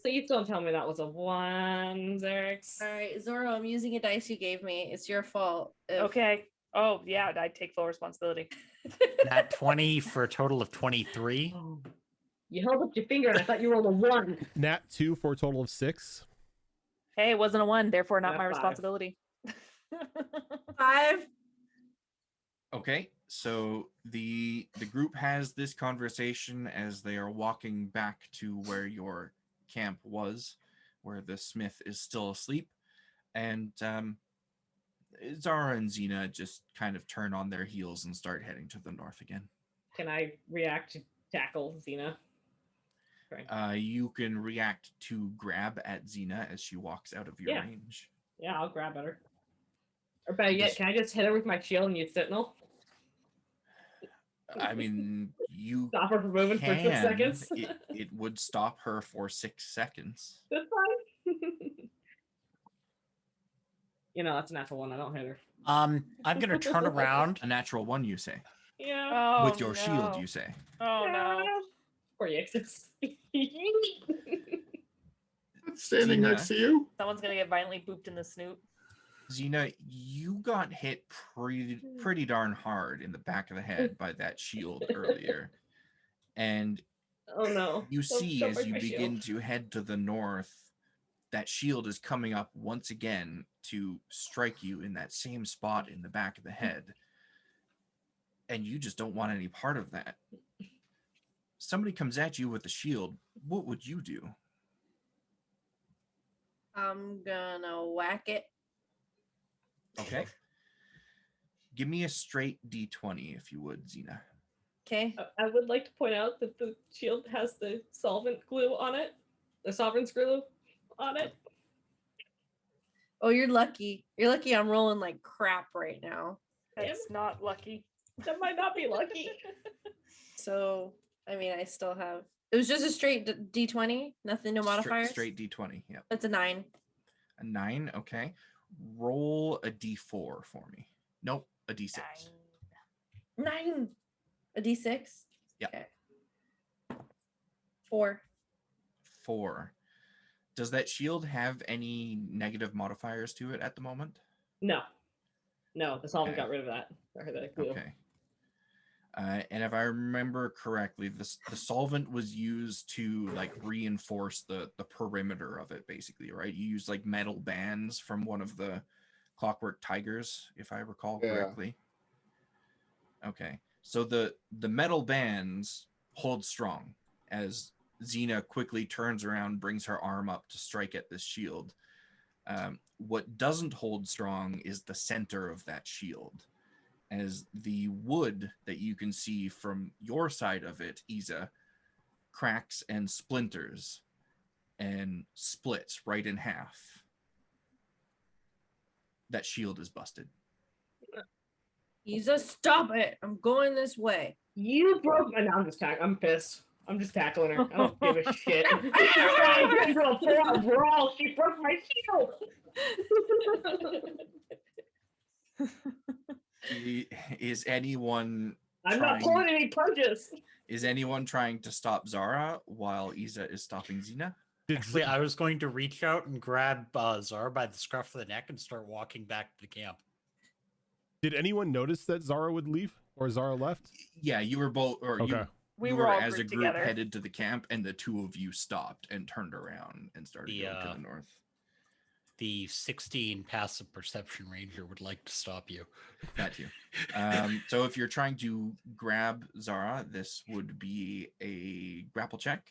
Please don't tell me that was a 1, Xerix. All right, Zoro, I'm using a dice you gave me. It's your fault. Okay. Oh, yeah, I take full responsibility. Nat 20 for a total of 23. You held up your finger and I thought you rolled a 1. Nat 2 for a total of 6. Hey, it wasn't a 1, therefore not Yeah, my 5. responsibility. 5. Okay, so the group has this conversation as they are walking back to where your camp was, where the smith is still asleep, and Zara and Xena just kind of turn on their heels and start heading to the north again. Can I react to tackle Xena? You can react to grab at Xena as she walks out of your range. Yeah, I'll grab at her. Or better yet, can I just hit her with my shield and use Sentinel? I mean, you stop her from moving for 6 seconds. It would stop her for 6 seconds. That's fine. That's a natural one. I don't hit her. I'm gonna turn around. A natural one, you say? Yeah. Oh, With your shield, you say? Oh no. Poor Yixis. Standing Xena. next to you. Someone's gonna get violently booped in the snoot. Xena, you got hit pretty darn hard in the back of the head by that shield earlier. And oh no. You see Don't as break you my begin shield. to head to the north, that shield is coming up once again to strike you in that same spot in the back of the head. And you just don't want any part of that. Somebody comes at you with a shield, what would you do? I'm gonna whack it. Okay. Give me a straight D20 if you would, Xena. Okay. I would like to point out that the shield has the solvent glue on it. The sovereign's glue on it. Oh, you're lucky. You're lucky I'm rolling like crap right now. That's not lucky. That might not be lucky. So, I mean, I still have... It was just a straight D20? Nothing, no modifiers? Straight D20, yep. That's a 9. A 9, okay. Roll a D4 for me. Nope, a D6. 9! A D6? Yeah. Okay. 4. 4. Does that shield have any negative modifiers to it at the moment? No, the solvent Okay. got rid of that. Or the glue. Okay. And if I remember correctly, the solvent was used to like reinforce the perimeter of it, basically, right? You use like metal bands from one of the Clockwork Tigers, if I recall correctly. Okay, so the metal bands hold strong as Xena quickly turns around, brings her arm up to strike at this shield. What doesn't hold strong is the center of that shield, as the wood that you can see from your side of it, Isa, cracks and splinters and splits right in half. That shield is busted. Isa, stop it! I'm going this way. You broke my... No, I'm pissed. I'm just tackling her. I don't give a shit. Brawl. She broke my shield. Is anyone... I'm not pulling any punches. Is anyone trying to stop Zara while Isa is stopping Xena? Actually, I was going to reach out and grab Zara by the scruff of the neck and start walking back to the camp. Did anyone notice that Zara would leave or Zara left? Yeah, you were both, or okay. We you were all as a group together. headed to the camp, and the two of you stopped and turned around and started going to the north. The 16 passive perception ranger would like to stop you. Got you. So if you're trying to grab Zara, this would be a grapple check.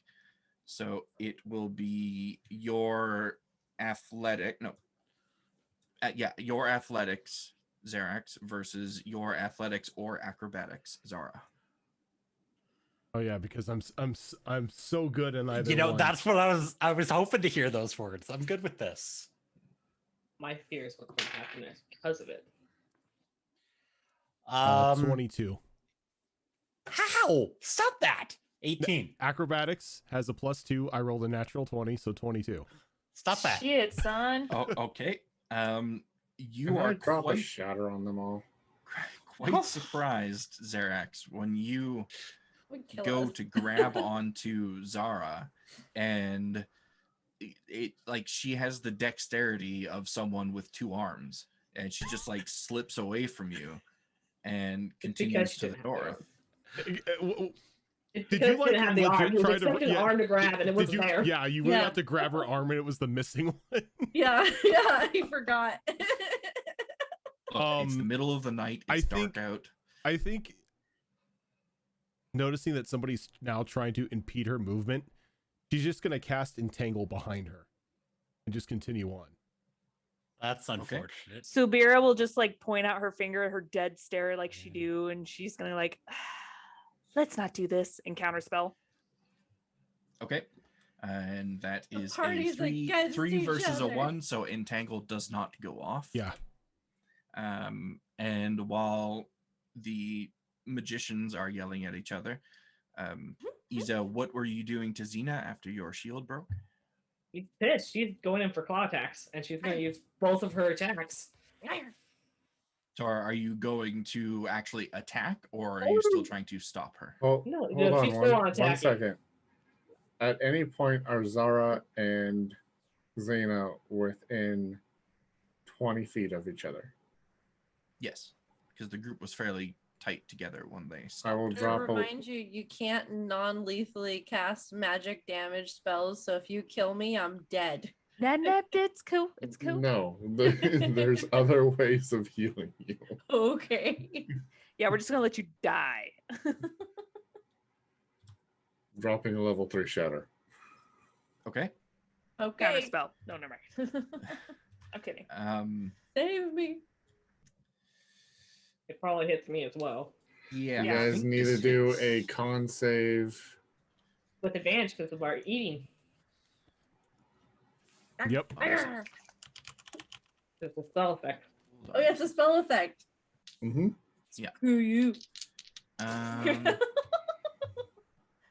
So it will be your athletic, your athletics, Xerax, versus your athletics or acrobatics, Zara. Oh yeah, because I'm so good in either. One. That's what I was hoping to hear those words. I'm good with this. My fear is what's going to happen next because of it. 22. How? Stop that. 18. Acrobatics has a +2. I rolled a natural 20, so 22. Stop that. Shit, son. Oh, okay. You Can are I drop quite a shatter on them all. quite surprised, Xerax, when you Would kill go us. to grab onto Zara, and it like she has the dexterity of someone with 2 arms, and she just like slips away from you and continues to the north. Did you like have the arm? He was try to expecting an arm to grab, and it wasn't there. Yeah, you really have to grab her arm, and it was the missing one. Yeah, I forgot. Look, it's the middle of the night. It's dark out. I think noticing that somebody's now trying to impede her movement, she's just going to cast Entangle behind her and just continue on. That's unfortunate. Subira will just like point out her finger at her dead stare like she do, and she's gonna like, let's not do this, and counterspell. Okay. and that The is a party's three against each versus a other. 1, so entangle does not go off. Yeah. And while the magicians are yelling at each other, Isa, what were you doing to Xena after your shield broke? She's pissed. She's going in for claw attacks, and she's going to use both of her attacks. So are you going to actually attack, or are you still trying to stop her? Oh, No, hold on she's still on one attacking. second. At any point, are Zara and Xena within 20 feet of each other? Yes, because the group was fairly tight together when they I stopped. will To drop a... remind you, you can't non-lethally cast magic damage spells. So if you kill me, I'm dead. It's cool. It's cool. No, there's other ways of healing you. Okay. Yeah, we're just gonna let you die. Dropping a level 3 shatter. Okay. Counter Okay. spell. No, never mind. I'm kidding. Save me. It probably hits me as well. Yeah. You Yeah. guys need to do a con save. With advantage because of our eating. Yep. It's a spell effect. Oh, yeah, it's a spell effect. Mm-hmm. Yeah. Screw you.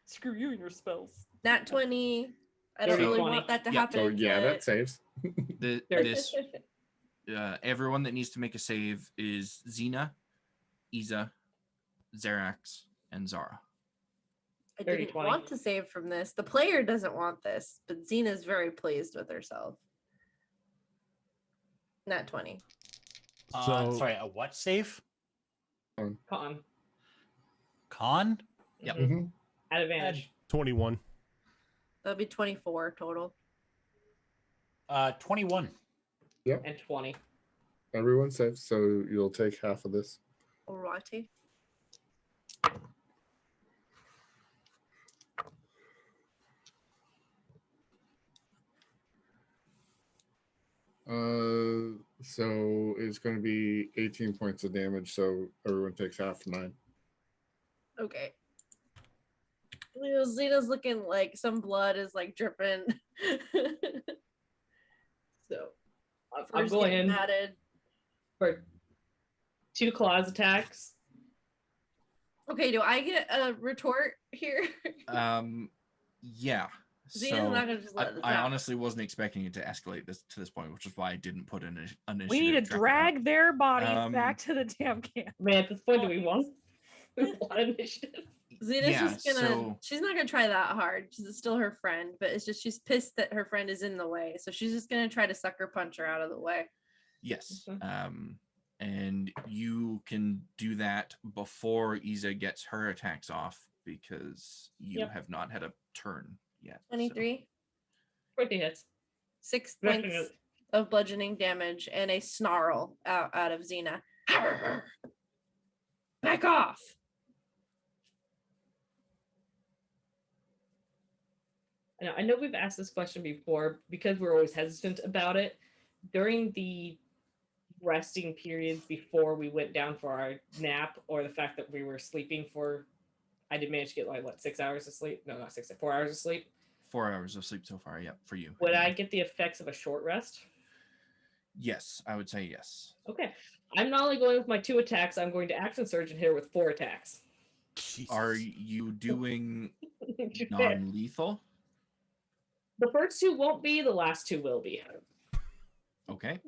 Screw you and your spells. Nat 20. I don't Dirty really 20. want that to Yeah. happen. So yeah, but... that saves. This everyone that needs to make a save is Xena, Isa, Xerax, and Zara. I Dirty didn't 20. want to save from this. The player doesn't want this, but Xena's very pleased with herself. Nat 20. So Sorry, a what save? Con. Con? Yep. Mhm. Mm-hmm. At advantage. 21. That'll be 24 total. 21. And 20. Everyone saves, so you'll take half of this. Alrighty. So it's going to be 18 points of damage, so everyone takes half 9. Okay. Xena's looking like some blood is like dripping. So I'm going in added. for 2 claws attacks. Okay, do I get a retort here? Yeah. Xena's So not gonna just let this I happen. honestly wasn't expecting it to escalate to this point, which is why I didn't put an initiative. We need to tracker drag up. their bodies back to the damn camp. Man, at this point, do we want initiative? Xena's Yeah, just gonna she's not gonna try that hard because it's still her friend, but it's just she's pissed that her friend is in the way. So she's just gonna try to sucker punch her out of the way. Yes. And you can do that before Isa gets her attacks off because you have not had a turn yet. 23. 20 hits. 6 Definitely. points of bludgeoning damage and a snarl out of Xena. Back off. I know we've asked this question before because we're always hesitant about it. During the resting periods before we went down for our nap, or the fact that we were sleeping for, I did manage to get 6 hours of sleep. No, not 6, 4 hours of sleep. 4 hours of sleep so far. Yep, for you. Would I get the effects of a short rest? Yes, I would say yes. Okay. I'm not only going with my 2 attacks, I'm going to action surge and hit her with 4 attacks. Jesus. Are you doing non-lethal? The first 2 won't be, the last 2 will be. Okay.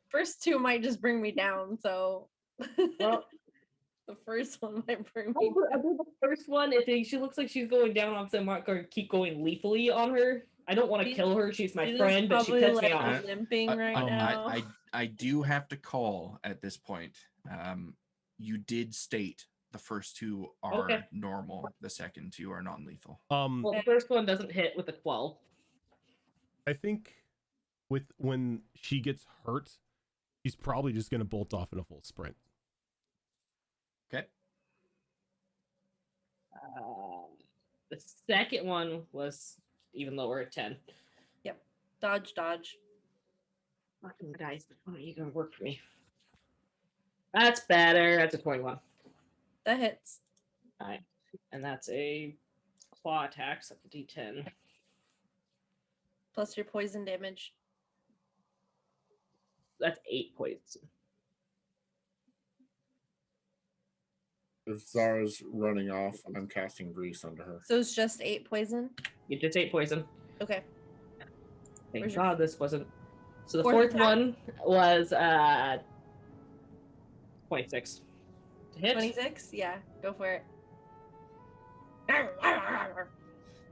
First 2 might just bring me down, so Well, the first one might bring me I'll do the first one. If she looks like she's going down, I'm not going to keep going lethally on her. I don't want to kill her. She's my friend, but she pissed me off. Limping right now. I do have to call at this point. You did state the first 2 are normal. The second 2 are non-lethal. Well, the first one doesn't hit with a 12. I think when she gets hurt, she's probably just gonna bolt off in a full sprint. Okay. The second one was even lower at 10. Yep. Dodge. Fucking dice. Why are you gonna work for me? That's better. That's a 21. That hits. All right. And that's a claw attacks at the D10. Plus your poison damage. That's 8 poison. If Zara's running off, I'm casting grease onto her. So it's just 8 poison? You just 8 poison. Okay. Thank Where's God this wasn't. So the Fourth fourth attack? one was 26 to hit. 26? Yeah, go for it.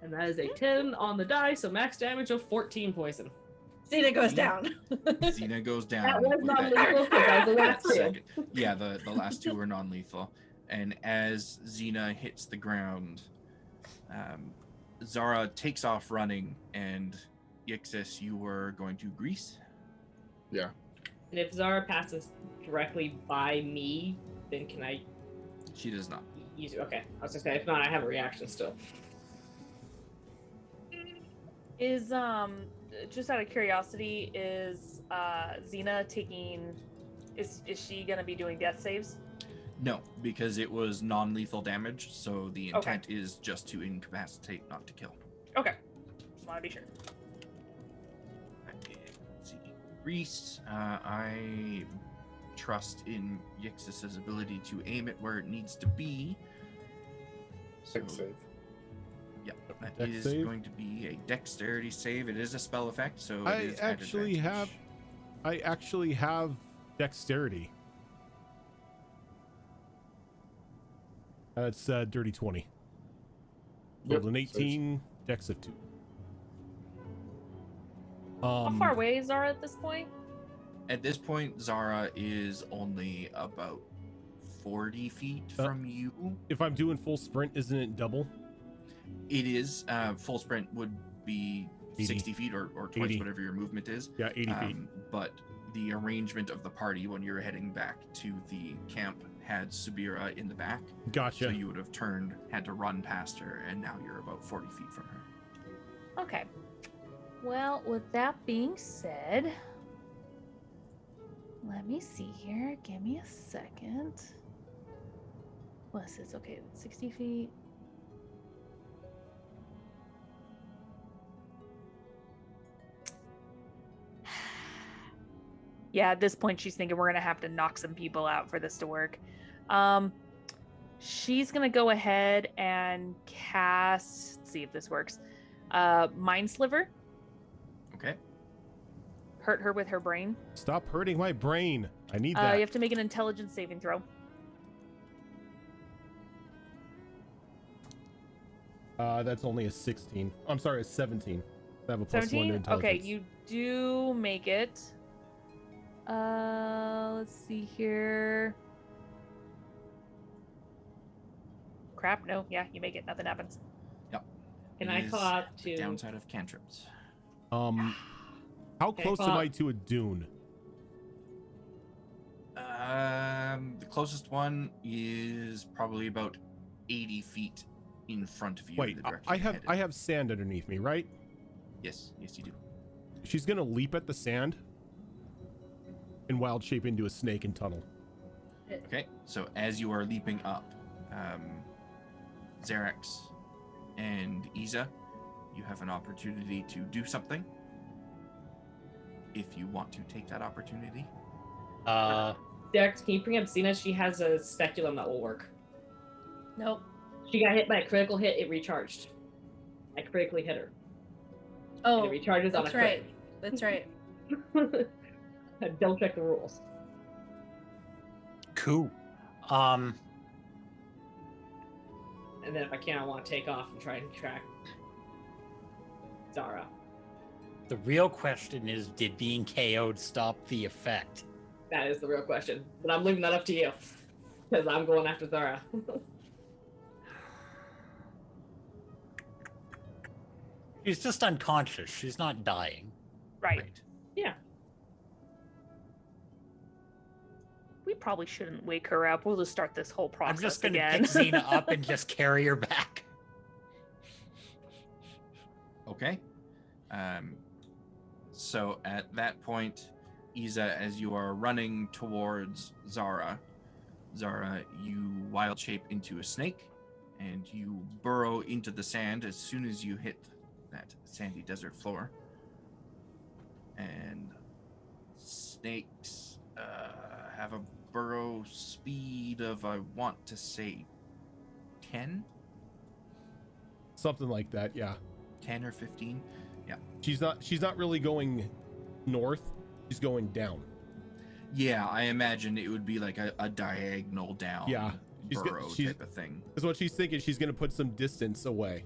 And that is a 10 on the die, so max damage of 14 poison. Xena goes down. Xena goes down. That was with non-lethal because that was the last two. second. Yeah, the last two were non-lethal. And as Xena hits the ground, Zara takes off running, and Yixis, you were going to grease? Yeah. And if Zara passes directly by me, then can I She does not. use it? Okay, I was gonna say, if not, I have a reaction still. Is just out of curiosity, is Xena taking? Is she gonna be doing death saves? No, because it was non-lethal damage, so the intent is just to incapacitate, not to kill. Okay, just want to be sure. Let's see. Grease, I trust in Yixis's ability to aim it where it needs to be. So, Dex save. yeah, that Dex is save? going to be a dexterity save. It is a spell effect, so it I is at actually advantage. have dexterity. That's dirty 20. Yep, Rolled an 18, dex of 2. How far away is Zara at this point? At this point, Zara is only about 40 feet from you. If I'm doing full sprint, isn't it double? It is. Full sprint would be 80. 60 feet or twice 80. whatever your movement is. Yeah, 80 feet. But the arrangement of the party when you're heading back to the camp had Sabira in the back. Gotcha. So you would have had to run past her, and now you're about 40 feet from her. Okay. Well, with that being said, let me see here. Give me a second. What's this? Okay, 60 feet. Yeah, at this point, she's thinking we're gonna have to knock some people out for this to work. She's gonna go ahead and cast. Let's see if this works. Mind Sliver. Okay. Hurt her with her brain. Stop hurting my brain. I need that. You have to make an intelligence saving throw. That's only a 16. I'm sorry, a 17. I have a plus 1 to 17? intelligence. Okay, you do make it. Let's see here. Crap, no, yeah, you make it. Nothing happens. Yep. Can It I is call out the to downside of cantrips. How Okay, close am well- I to a dune? The closest one is probably about 80 feet in front of you. Wait, in the direction I you're have headed. I have sand underneath me, right? Yes, you do. She's gonna leap at the sand and wild shape into a snake and tunnel. Okay, so as you are leaping up, Xerax and Iza, you have an opportunity to do something. If you want to take that opportunity. Dex, can you bring up Xena? She has a speculum that will work. Nope. She got hit by a critical hit, it recharged. I critically hit her. Oh, And it recharges on a that's right. That's right. crit. Don't check the rules. Cool. And then if I can, I want to take off and try and track Zara. The real question is, did being KO'd stop the effect? That is the real question. But I'm leaving that up to you. Because I'm going after Zara. She's just unconscious. She's not dying. Right. Yeah. We probably shouldn't wake her up. We'll just start this whole process I'm just going to again. pick Xena up and just carry her back. Okay. So at that point, Iza, as you are running towards Zara, you wild shape into a snake and you burrow into the sand as soon as you hit that sandy desert floor. And snakes have a burrow speed of, I want to say, 10? Something like that, yeah. 10 or 15? Yeah. She's not really going north, she's going down. Yeah, I imagine it would be like a diagonal down burrow type of thing. Because what she's thinking, she's going to put some distance away.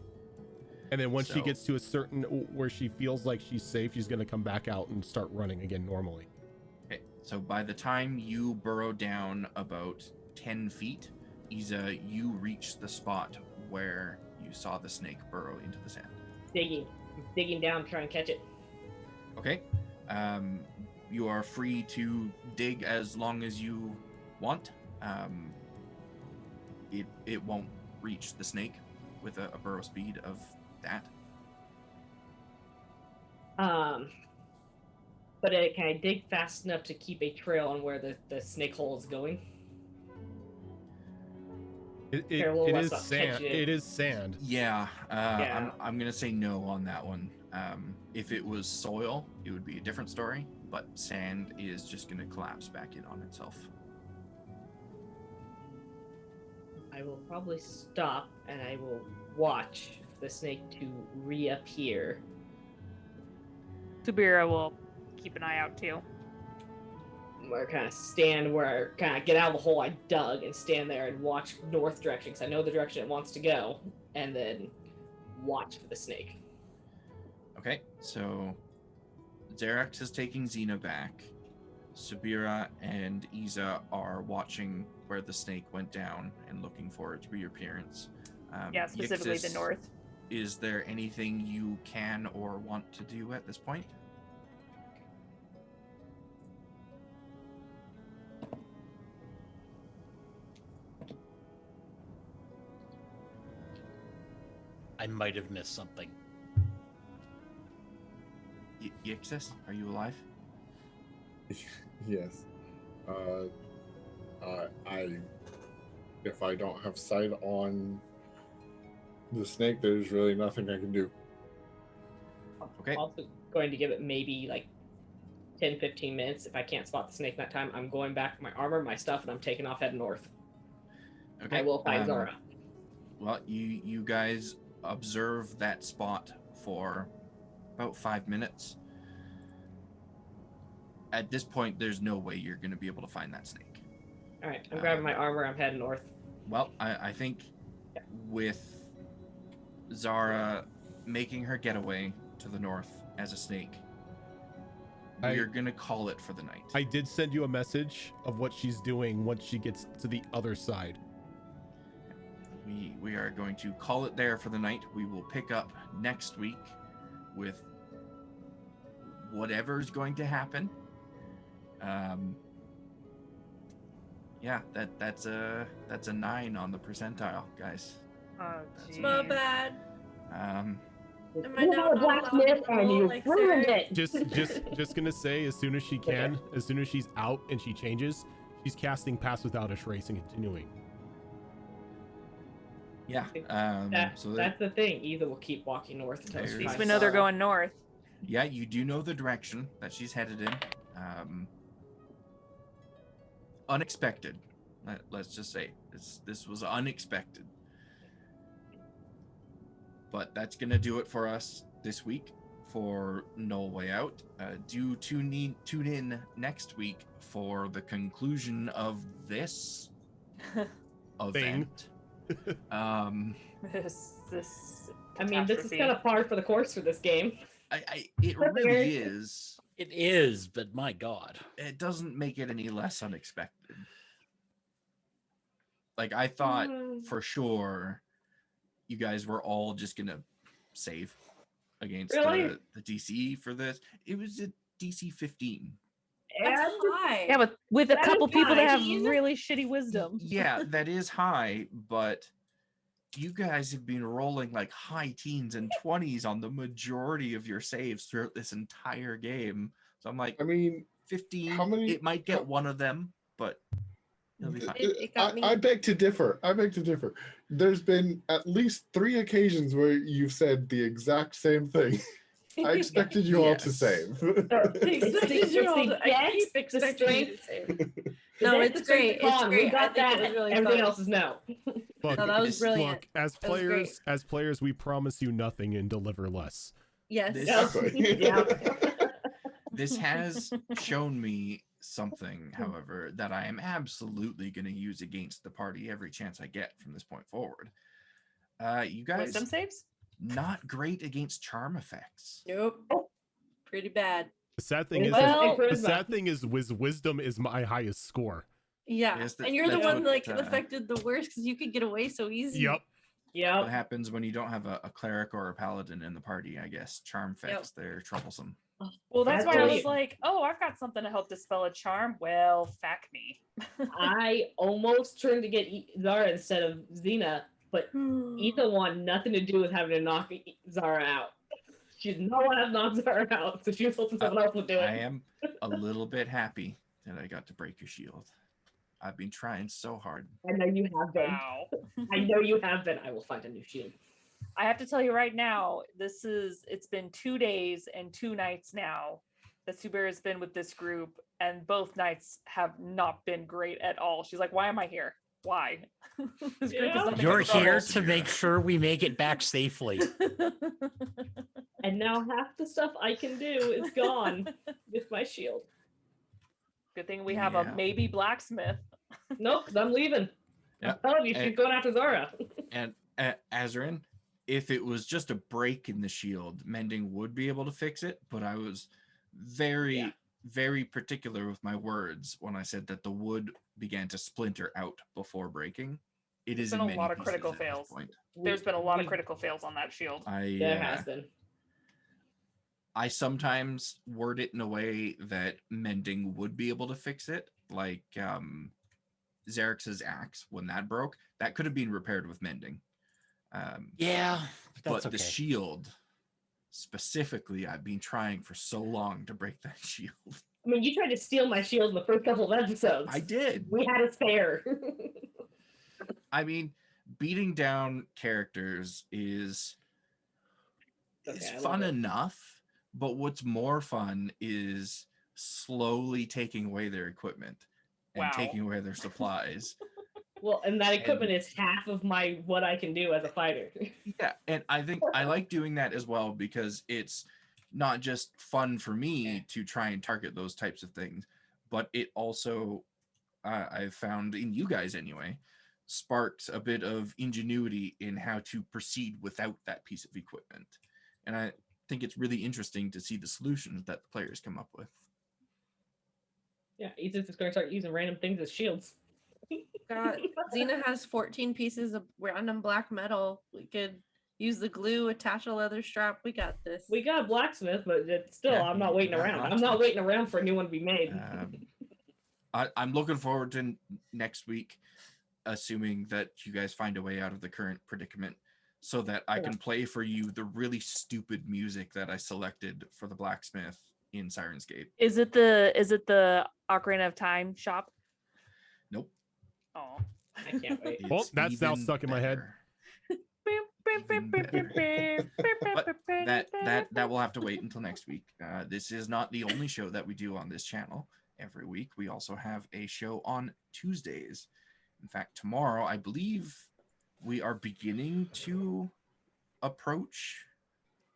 And then once she gets to a certain where she feels like she's safe, she's going to come back out and start running again normally. Okay, so by the time you burrow down about 10 feet, Isa, you reach the spot where you saw the snake burrow into the sand. Digging down, trying to catch it. Okay. You are free to dig as long as you want. It won't reach the snake with a burrow speed of that. But can I dig fast enough to keep a trail on where the snake hole is going? It is sand. It is sand. Yeah. I'm gonna say no on that one. If it was soil, it would be a different story. But sand is just gonna collapse back in on itself. I will probably stop and I will watch for the snake to reappear. Sabira will keep an eye out too. Where I kind of stand where I kind of get out of the hole I dug and stand there and watch north direction because I know the direction it wants to go, and then watch for the snake. Okay, so Xerax is taking Xena back. Sabira and Isa are watching where the snake went down and looking for its reappearance. Yeah, specifically Yixis, the north. Is there anything you can or want to do at this point? I might have missed something. Yixis, are you alive? Yes. If I don't have sight on the snake, there's really nothing I can do. Okay. I'm also going to give it maybe like 10-15 minutes. If I can't spot the snake that time, I'm going back for my armor, my stuff, and I'm taking off heading north. Okay. I will find Zara. Well, you guys observe that spot for about 5 minutes. At this point, there's no way you're going to be able to find that snake. All right, I'm grabbing my armor. I'm heading north. Well, I think with Zara making her getaway to the north as a snake, we're going to call it for the night. I did send you a message of what she's doing once she gets to the other side. We are going to call it there for the night. We will pick up next week with whatever's going to happen. Yeah, that's a 9 on the percentile, guys. Oh, My bad. Um, Am I now not allowed to roll, like, Sarah? Just gonna say, as soon as she can, as soon as she's out and she changes, she's casting Pass Without a Trace and continuing. Yeah. That's the thing. Either we'll keep walking north until At least we know they're going north. Yeah, you do know the direction that she's headed in. Unexpected. Let's just say this was unexpected. But that's gonna do it for us this week for Gnoll Way Out. Do tune in next week for the conclusion of this event. This I mean, this is kind of par for the course for this game. It really is. It is, but my God. It doesn't make it any less unexpected. Like, I thought for sure you guys were all just going to save against the DC for this. It was a DC 15. That's high. Yeah, with a That couple is people that high. have really shitty wisdom. Yeah, that is high, but you guys have been rolling like high teens and 20s on the majority of your saves throughout this entire game. So I'm like, I mean, 15, how many- it might get one of them, but He'll be fine. I beg to differ. There's been at least 3 occasions where you've said the exact same thing. I expected you all to save. No, it's great. It's great. We got that. Really everything fun. else is no. Look, No, that was brilliant. Look, as players, we promise you nothing and deliver less. Yes. This has shown me something, however, that I am absolutely going to use against the party every chance I get from this point forward. You guys, Wisdom saves? not great against charm effects. Nope. Pretty bad. The sad thing is, wisdom is my highest score. Yeah, and you're the one affected the worst because you could get away so easy. Yep. Yeah. What happens when you don't have a cleric or a paladin in the party? I guess charm effects, they're troublesome. Well, that's why I was like, oh, I've got something to help dispel a charm. Well, fuck me. I almost turned to get Zara instead of Xena, but Ethan wanted nothing to do with having to knock Zara out. She did not want to knock Zara out, so she was hoping someone else would do it. I am a little bit happy that I got to break your shield. I've been trying so hard. I know you have been. Wow. I know you have been. I will find a new shield. I have to tell you right now, it's been 2 days and 2 nights now that Subir has been with this group, and both nights have not been great at all. She's like, why am I here? Why? This group is You're here to make sure we make it back safely. And now half the stuff I can do is gone with my shield. Good thing we have a maybe blacksmith. Nope, because I'm leaving. Yeah. I'm telling you, she's going after Zara. And Azarin, if it was just a break in the shield, mending would be able to fix it, but I was very particular with my words when I said that the wood began to splinter out before breaking. There's been a lot of critical fails. There's been a lot of critical fails on that shield. There has been. I sometimes word it in a way that mending would be able to fix it, like Xerx's axe, when that broke, that could have been repaired with mending. But the shield, specifically, I've been trying for so long to break that shield. I mean, you tried to steal my shield in the first couple of episodes. I did. We had a spare. I mean, beating down characters is fun enough, but what's more fun is slowly taking away their equipment and taking away their supplies. Well, and that equipment is half of what I can do as a fighter. Yeah, and I think I like doing that as well because it's not just fun for me to try and target those types of things, but it also, I've found in you guys anyway, sparked a bit of ingenuity in how to proceed without that piece of equipment. And I think it's really interesting to see the solutions that the players come up with. Yeah, Ethan's just going to start using random things as shields. God, Xena has 14 pieces of random black metal. We could use the glue, attach a leather strap. We got this. We got a blacksmith, but I'm not waiting around. I'm not waiting around for a new one to be made. I'm looking forward to next week, assuming that you guys find a way out of the current predicament, so that I can play for you the really stupid music that I selected for the blacksmith in Siren's Gate. Is it the Ocarina of Time shop? Nope. Oh, I can't wait. Well, that's now stuck in my head. But that will have to wait until next week. This is not the only show that we do on this channel. Every week we also have a show on Tuesdays. In fact, tomorrow I believe we are beginning to approach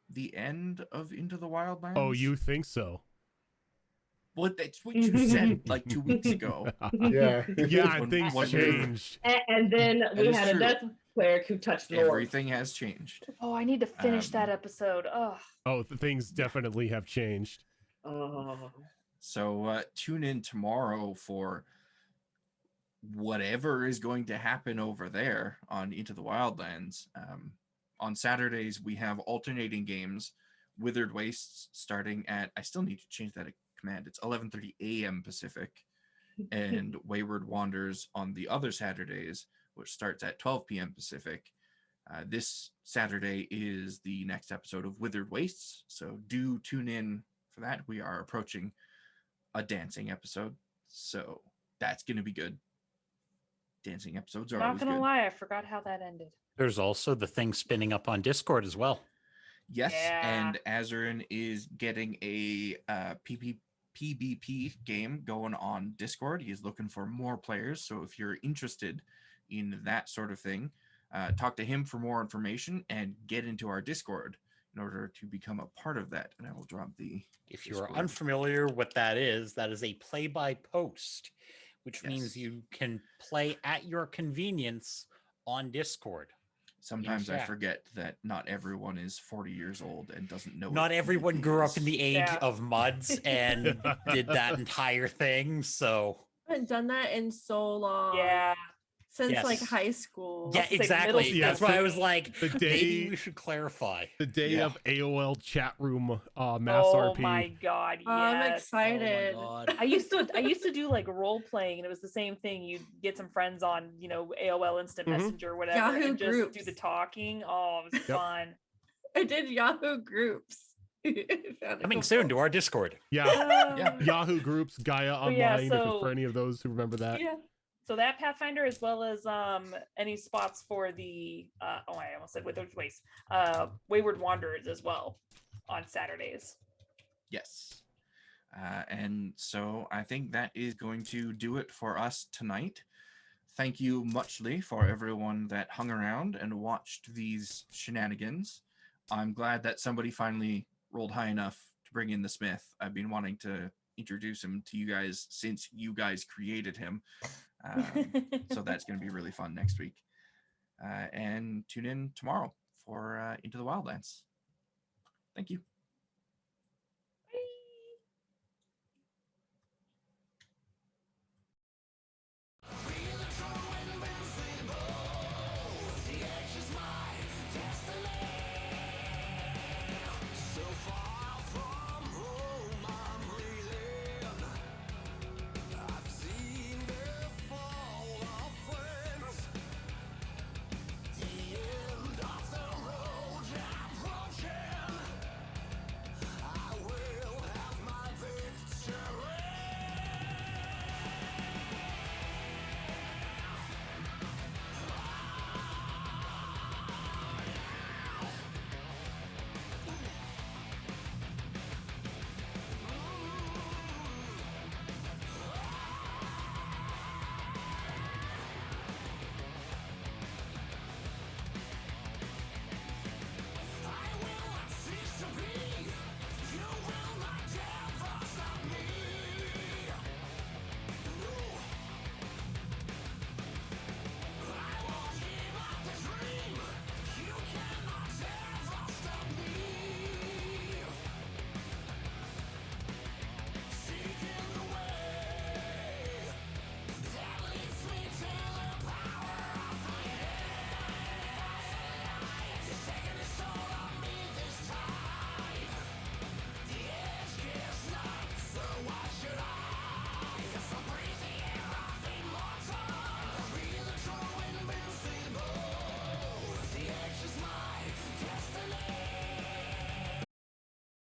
the end of Into the Wildlands. Oh, you think so? Well, that's what you said like 2 weeks ago. Yeah. Things changed. And then we had a death cleric who touched the Lord. Everything has changed. Oh, I need to finish that episode. Oh, things definitely have changed. So tune in tomorrow for whatever is going to happen over there on Into the Wildlands. On Saturdays, we have alternating games. Withered Wastes starting at, I still need to change that command. It's 11:30 a.m. Pacific. And Wayward Wanders on the other Saturdays, which starts at 12 p.m. Pacific. This Saturday is the next episode of Withered Wastes, so do tune in for that. We are approaching a dancing episode, so that's going to be good. dancing episodes are Not always gonna good. lie, I forgot how that ended. There's also the thing spinning up on Discord as well. Yes, Yeah. and Azurin is getting a PvP game going on Discord. He is looking for more players, so if you're interested in that sort of thing, talk to him for more information and get into our Discord in order to become a part of that. And I will drop the If you are Discord. unfamiliar what that is a play-by-post, which means Yes. you can play at your convenience on Discord. Sometimes I chat. forget that not everyone is 40 years old and doesn't know. Not what everyone PvP grew is. up in the age Yeah. of muds and did that entire thing. So I haven't done that in so long. Yeah. Since like Yes. high school. yeah, say exactly. middle That's school. why I was like, The day- maybe we should clarify. The day Yeah. of AOL chat room mass Oh RP. my god, yes. I'm excited. Oh my god. I used to do like role playing, and it was the same thing. You'd get some friends on, AOL Instant Mhm. Messenger, or whatever, Yahoo and just groups. do the talking. Oh, it was Yep. fun. I did Yahoo groups. Coming soon to our Discord. Yeah. Yeah. Yahoo groups, Gaia But yeah, Online, so- for any of those who remember that. Yeah. So that Pathfinder, as well as any spots for the I almost said Wayward Wanderers as well on Saturdays. Yes. And so I think that is going to do it for us tonight. Thank you muchly for everyone that hung around and watched these shenanigans. I'm glad that somebody finally rolled high enough to bring in the Smith. I've been wanting to introduce him to you guys since you guys created him. So that's going to be really fun next week. And tune in tomorrow for Into the Wildlands. Thank you.